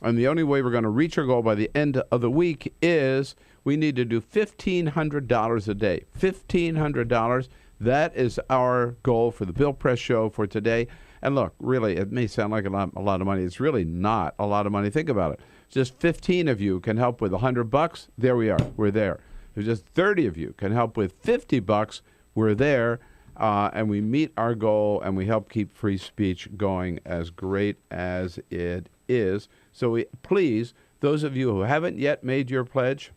And the only way we're going to reach our goal by the end of the week is we need to do $1,500 a day. $1,500. That is our goal for the Bill Press Show for today. And look, really, it may sound like a lot of money. It's really not a lot of money. Think about it. Just 15 of you can help with $100. There we are. We're there. If just 30 of you can help with $50. We're there. And we meet our goal, and we help keep free speech going as great as it is. So please, those of you who haven't yet made your pledge,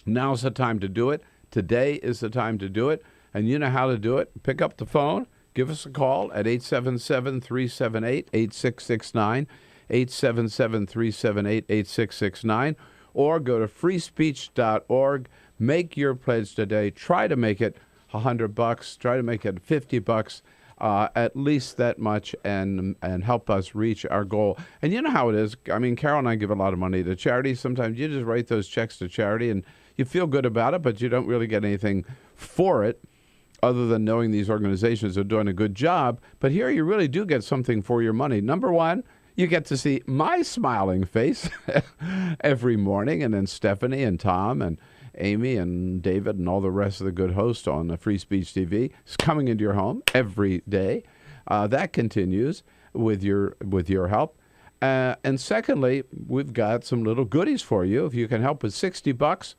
now's the time to do it. Today is the time to do it. And you know how to do it. Pick up the phone. Give us a call at 877-378-8669, 877-378-8669, or go to freespeech.org. Make your pledge today. Try to make it $100. Try to make it $50. At least that much, and help us reach our goal. And you know how it is. I mean, Carol and I give a lot of money to charity. Sometimes you just write those checks to charity, and you feel good about it, but you don't really get anything for it other than knowing these organizations are doing a good job. But here you really do get something for your money. Number one, you get to see my smiling face every morning, and then Stephanie and Tom and Amy and David and all the rest of the good hosts on Free Speech TV is coming into your home every day. That continues with your help. And secondly, we've got some little goodies for you. If you can help with $60,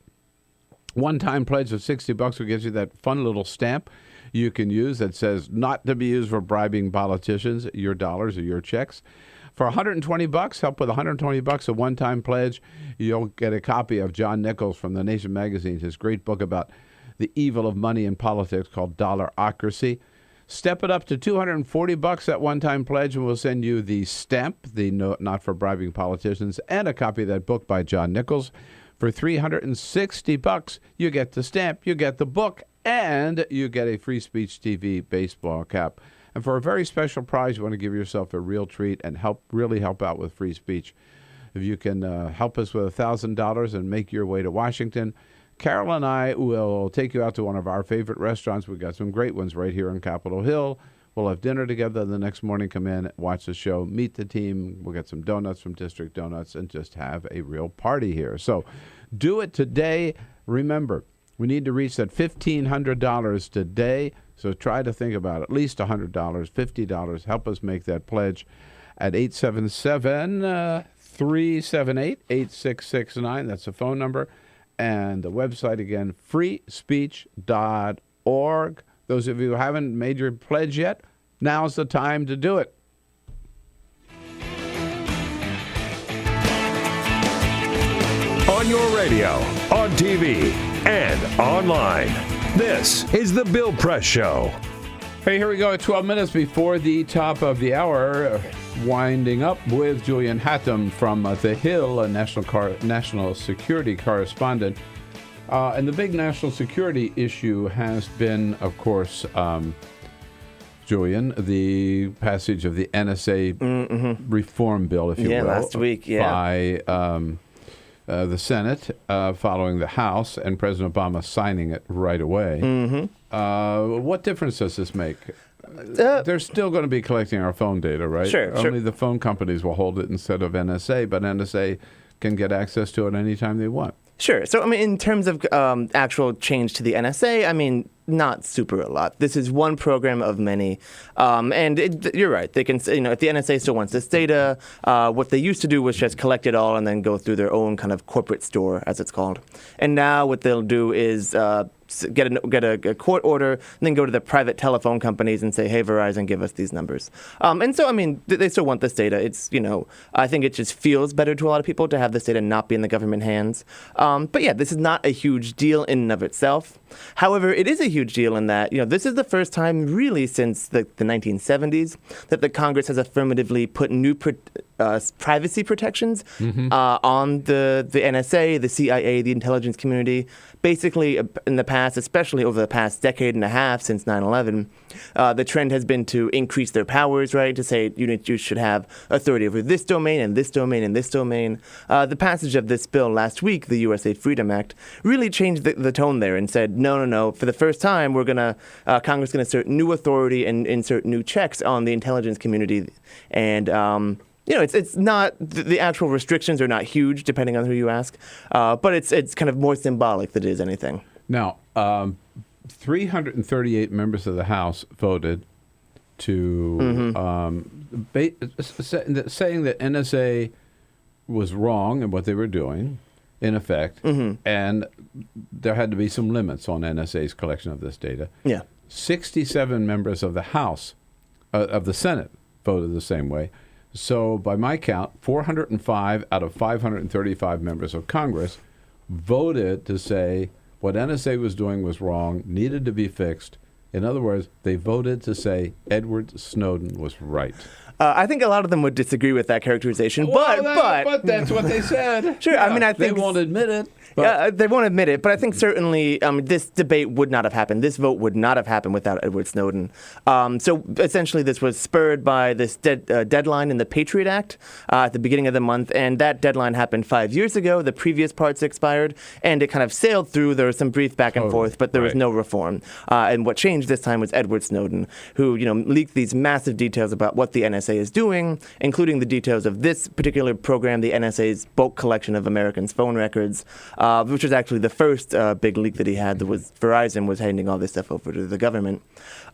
one-time pledge of $60 will get you that fun little stamp you can use that says not to be used for bribing politicians, your dollars or your checks. For $120, help with $120, a one-time pledge, you'll get a copy of John Nichols from The Nation magazine, his great book about the evil of money in politics called Dollarocracy. Step it up to $240, that one-time pledge, and we'll send you the stamp, the Not for Bribing Politicians, and a copy of that book by John Nichols. For $360, you get the stamp, you get the book, and you get a Free Speech TV baseball cap. And for a very special prize, you want to give yourself a real treat and really help out with free speech. If you can help us with $1,000 and make your way to Washington, Carol and I will take you out to one of our favorite restaurants. We've got some great ones right here on Capitol Hill. We'll have dinner together the next morning, come in, watch the show, meet the team. We'll get some donuts from District Donuts and just have a real party here. So do it today. Remember, we need to reach that $1,500 today. So try to think about at least $100, $50. Help us make that pledge at 877-378-8669. That's the phone number. And the website again, freespeech.org. Those of you who haven't made your pledge yet, now's the time to do it. On your radio, on TV, and online. This is The Bill Press Show. Hey, here we go at 12 minutes before the top of the hour. Winding up with Julian Hattem from The Hill, a national security correspondent. And the big national security issue has been, of course, Julian, the passage of the NSA reform bill, if you will. Last week, by the Senate following the House and President Obama signing it right away. What difference does this make? They're still going to be collecting our phone data, right? Sure. Only the phone companies will hold it instead of NSA, but NSA can get access to it anytime they want. Sure. So, I mean, in terms of actual change to the NSA, I mean, not super a lot. This is one program of many. And you're right. They can, if the NSA still wants this data, what they used to do was just collect it all and then go through their own kind of corporate store, as it's called. And now what they'll do is get a court order and then go to the private telephone companies and say, hey, Verizon, give us these numbers. And so, I mean, they still want this data. It's, I think it just feels better to a lot of people to have this data not be in the government hands. But yeah, this is not a huge deal in and of itself. However, it is a huge deal in that, this is the first time really since the 1970s that the Congress has affirmatively put new privacy protections on the NSA, the CIA, the intelligence community. Basically, in the past, especially over the past decade and a half since 9/11, the trend has been to increase their powers, right? To say you should have authority over this domain and this domain and this domain. The passage of this bill last week, the USA Freedom Act, really changed the tone there and said, said, no. For the first time, Congress is going to assert new authority and insert new checks on the intelligence community. And, it's not, the actual restrictions are not huge, depending on who you ask. But it's kind of more symbolic than it is anything. Now, 338 members of the House voted to saying that NSA was wrong in what they were doing, in effect, and there had to be some limits on NSA's collection of this data. Yeah. 67 members of the House, of the Senate, voted the same way. So by my count, 405 out of 535 members of Congress voted to say what NSA was doing was wrong, needed to be fixed. In other words, they voted to say Edward Snowden was right. I think a lot of them would disagree with that characterization, but that's what they said. Sure, Yeah, I mean, I think they won't admit it. Yeah, they won't admit it, but I think certainly this debate would not have happened. This vote would not have happened without Edward Snowden. So essentially, this was spurred by this deadline in the Patriot Act at the beginning of the month, and that deadline happened 5 years ago. The previous parts expired, and it kind of sailed through. There was some brief back and forth, but there was no reform. And what changed this time was Edward Snowden, who leaked these massive details about what the NSA is doing, including the details of this particular program, the NSA's bulk collection of Americans' phone records, which was actually the first big leak that he had. That was Verizon was handing all this stuff over to the government,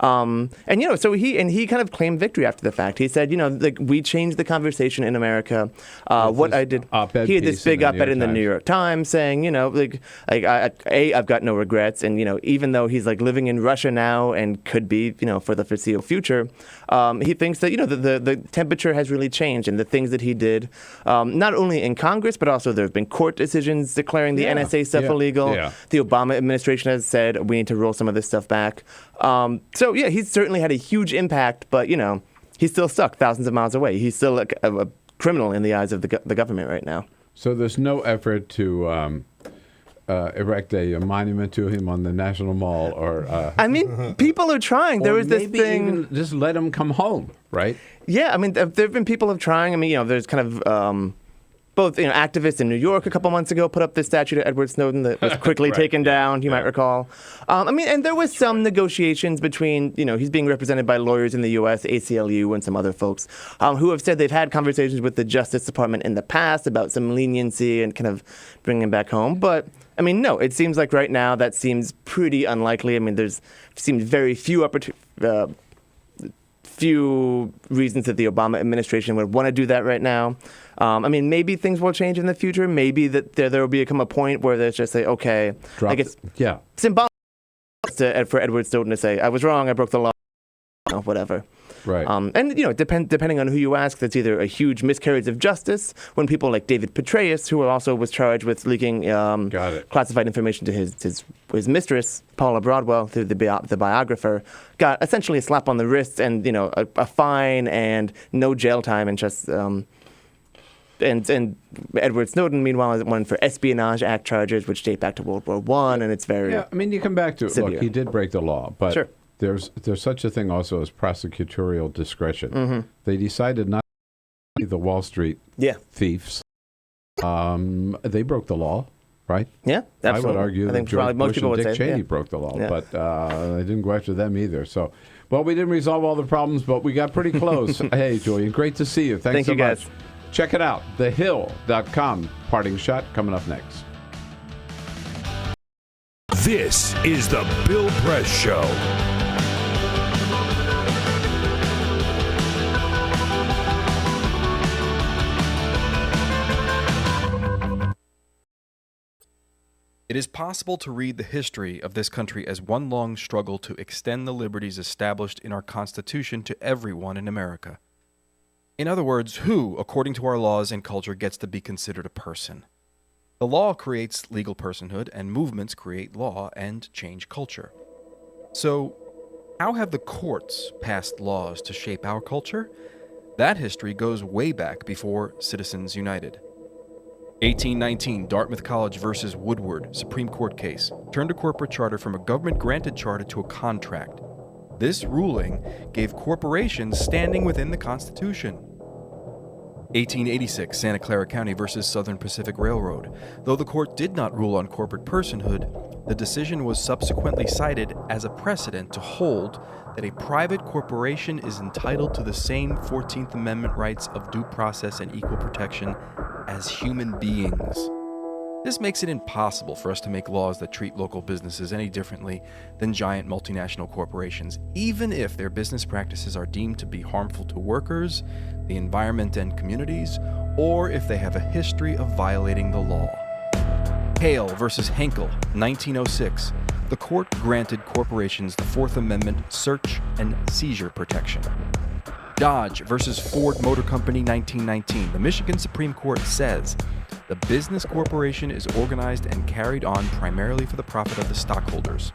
so he kind of claimed victory after the fact. He said, we changed the conversation in America. What I did, he had this big op-ed in the New York Times saying, I've got no regrets, and even though he's living in Russia now and could be, for the foreseeable future, he thinks that the temperature has really changed, and the things that he did, not only in Congress, but also there have been court decisions declaring the NSA stuff illegal. Yeah. The Obama administration has said we need to roll some of this stuff back. He's certainly had a huge impact, but he's still stuck thousands of miles away. He's still a criminal in the eyes of the government right now. So there's no effort to erect a monument to him on the National Mall, or I mean, people are trying. There was this thing. Even just let him come home, right? Yeah, I mean, there have been people trying. I mean, there's kind of both activists in New York a couple months ago put up this statue to Edward Snowden that was quickly taken down. You might recall. And there was some negotiations between he's being represented by lawyers in the U.S., ACLU, and some other folks who have said they've had conversations with the Justice Department in the past about some leniency and kind of bringing him back home, but. I mean, no, it seems like right now that seems pretty unlikely. I mean, seems very few reasons that the Obama administration would want to do that right now. I mean, maybe things will change in the future. Maybe that there will become a point where there's just say, okay, I guess symbolic for Edward Snowden to say, I was wrong, I broke the law, whatever. Right. Depending on who you ask, that's either a huge miscarriage of justice when people like David Petraeus, who also was charged with leaking classified information to his mistress, Paula Broadwell, through the biographer, got essentially a slap on the wrist and a fine and no jail time, and just and Edward Snowden, meanwhile, is one for Espionage Act charges, which date back to World War I, and it's very I mean, you come back to it. severe. Look, he did break the law, but. Sure. There's such a thing also as prosecutorial discretion. Mm-hmm. They decided not to be the Wall Street thieves. They broke the law, right? Yeah, absolutely. I would argue that George Bush and Dick Cheney broke the law, but they didn't go after them either. So, well, we didn't resolve all the problems, but we got pretty close. Hey, Julian, great to see you. Thanks so much. Guys. Check it out, thehill.com. Parting shot coming up next. This is the Bill Press Show. It is possible to read the history of this country as one long struggle to extend the liberties established in our Constitution to everyone in America. In other words, who, according to our laws and culture, gets to be considered a person? The law creates legal personhood, and movements create law and change culture. So, how have the courts passed laws to shape our culture? That history goes way back before Citizens United. 1819, Dartmouth College versus Woodward, Supreme Court case, turned a corporate charter from a government-granted charter to a contract. This ruling gave corporations standing within the Constitution. 1886, Santa Clara County versus Southern Pacific Railroad. Though the court did not rule on corporate personhood, The decision was subsequently cited as a precedent to hold that a private corporation is entitled to the same 14th Amendment rights of due process and equal protection as human beings. This makes it impossible for us to make laws that treat local businesses any differently than giant multinational corporations, even if their business practices are deemed to be harmful to workers, the environment, and communities, or if they have a history of violating the law. Hale versus Henkel, 1906. The court granted corporations the Fourth Amendment search and seizure protection. Dodge versus Ford Motor Company, 1919. The Michigan Supreme Court says the business corporation is organized and carried on primarily for the profit of the stockholders.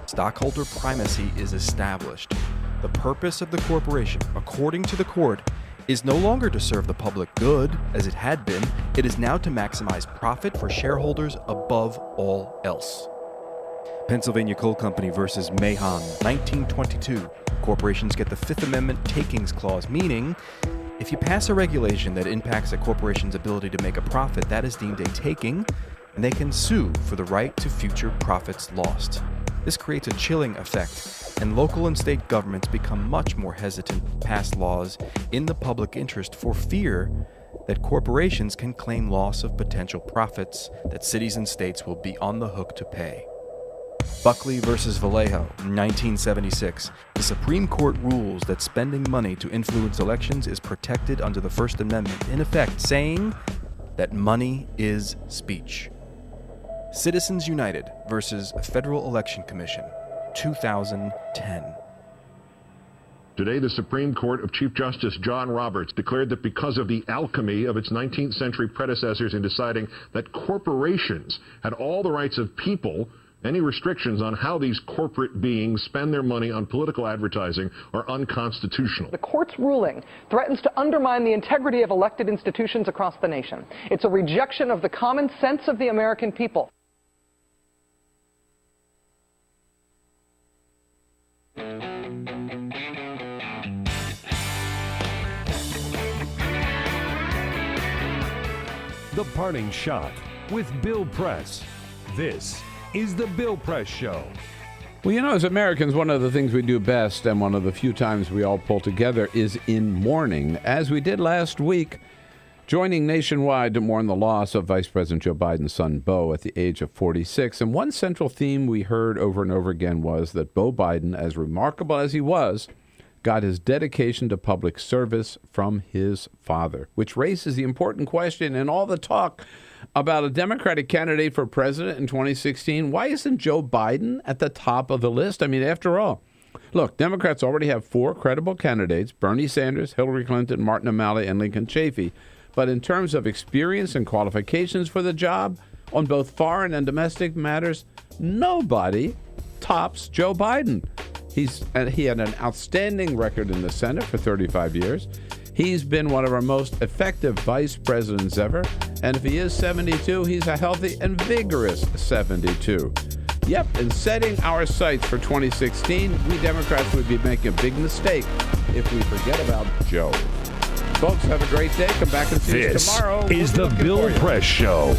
Stockholder primacy is established. The purpose of the corporation, according to the court, is no longer to serve the public good, as it had been. It is now to maximize profit for shareholders above all else. Pennsylvania Coal Company versus Mahon, 1922. Corporations get the Fifth Amendment takings clause, meaning if you pass a regulation that impacts a corporation's ability to make a profit, that is deemed a taking, and they can sue for the right to future profits lost. This creates a chilling effect, and local and state governments become much more hesitant to pass laws in the public interest for fear that corporations can claim loss of potential profits that cities and states will be on the hook to pay. Buckley versus Vallejo, 1976. The Supreme Court rules that spending money to influence elections is protected under the First Amendment, in effect saying that money is speech. Citizens United versus Federal Election Commission, 2010. Today, the Supreme Court of Chief Justice John Roberts declared that because of the alchemy of its 19th century predecessors in deciding that corporations had all the rights of people, any restrictions on how these corporate beings spend their money on political advertising are unconstitutional. The court's ruling threatens to undermine the integrity of elected institutions across the nation. It's a rejection of the common sense of the American people. The Parting Shot with Bill Press. This is the Bill Press Show. Well, you know, as Americans, one of the things we do best, and one of the few times we all pull together, is in mourning, as we did last week, joining nationwide to mourn the loss of Vice President Joe Biden's son, Beau, at the age of 46. And one central theme we heard over and over again was that Beau Biden, as remarkable as he was, got his dedication to public service from his father, which raises the important question in all the talk about a Democratic candidate for president in 2016. Why isn't Joe Biden at the top of the list? I mean, after all, look, Democrats already have 4 credible candidates: Bernie Sanders, Hillary Clinton, Martin O'Malley, and Lincoln Chafee. But in terms of experience and qualifications for the job on both foreign and domestic matters, nobody tops Joe Biden. He had an outstanding record in the Senate for 35 years. He's been one of our most effective vice presidents ever. And if he is 72, he's a healthy and vigorous 72. Yep, in setting our sights for 2016, we Democrats would be making a big mistake if we forget about Joe. Folks, have a great day. Come back and see us tomorrow. This is the Bill Press Show.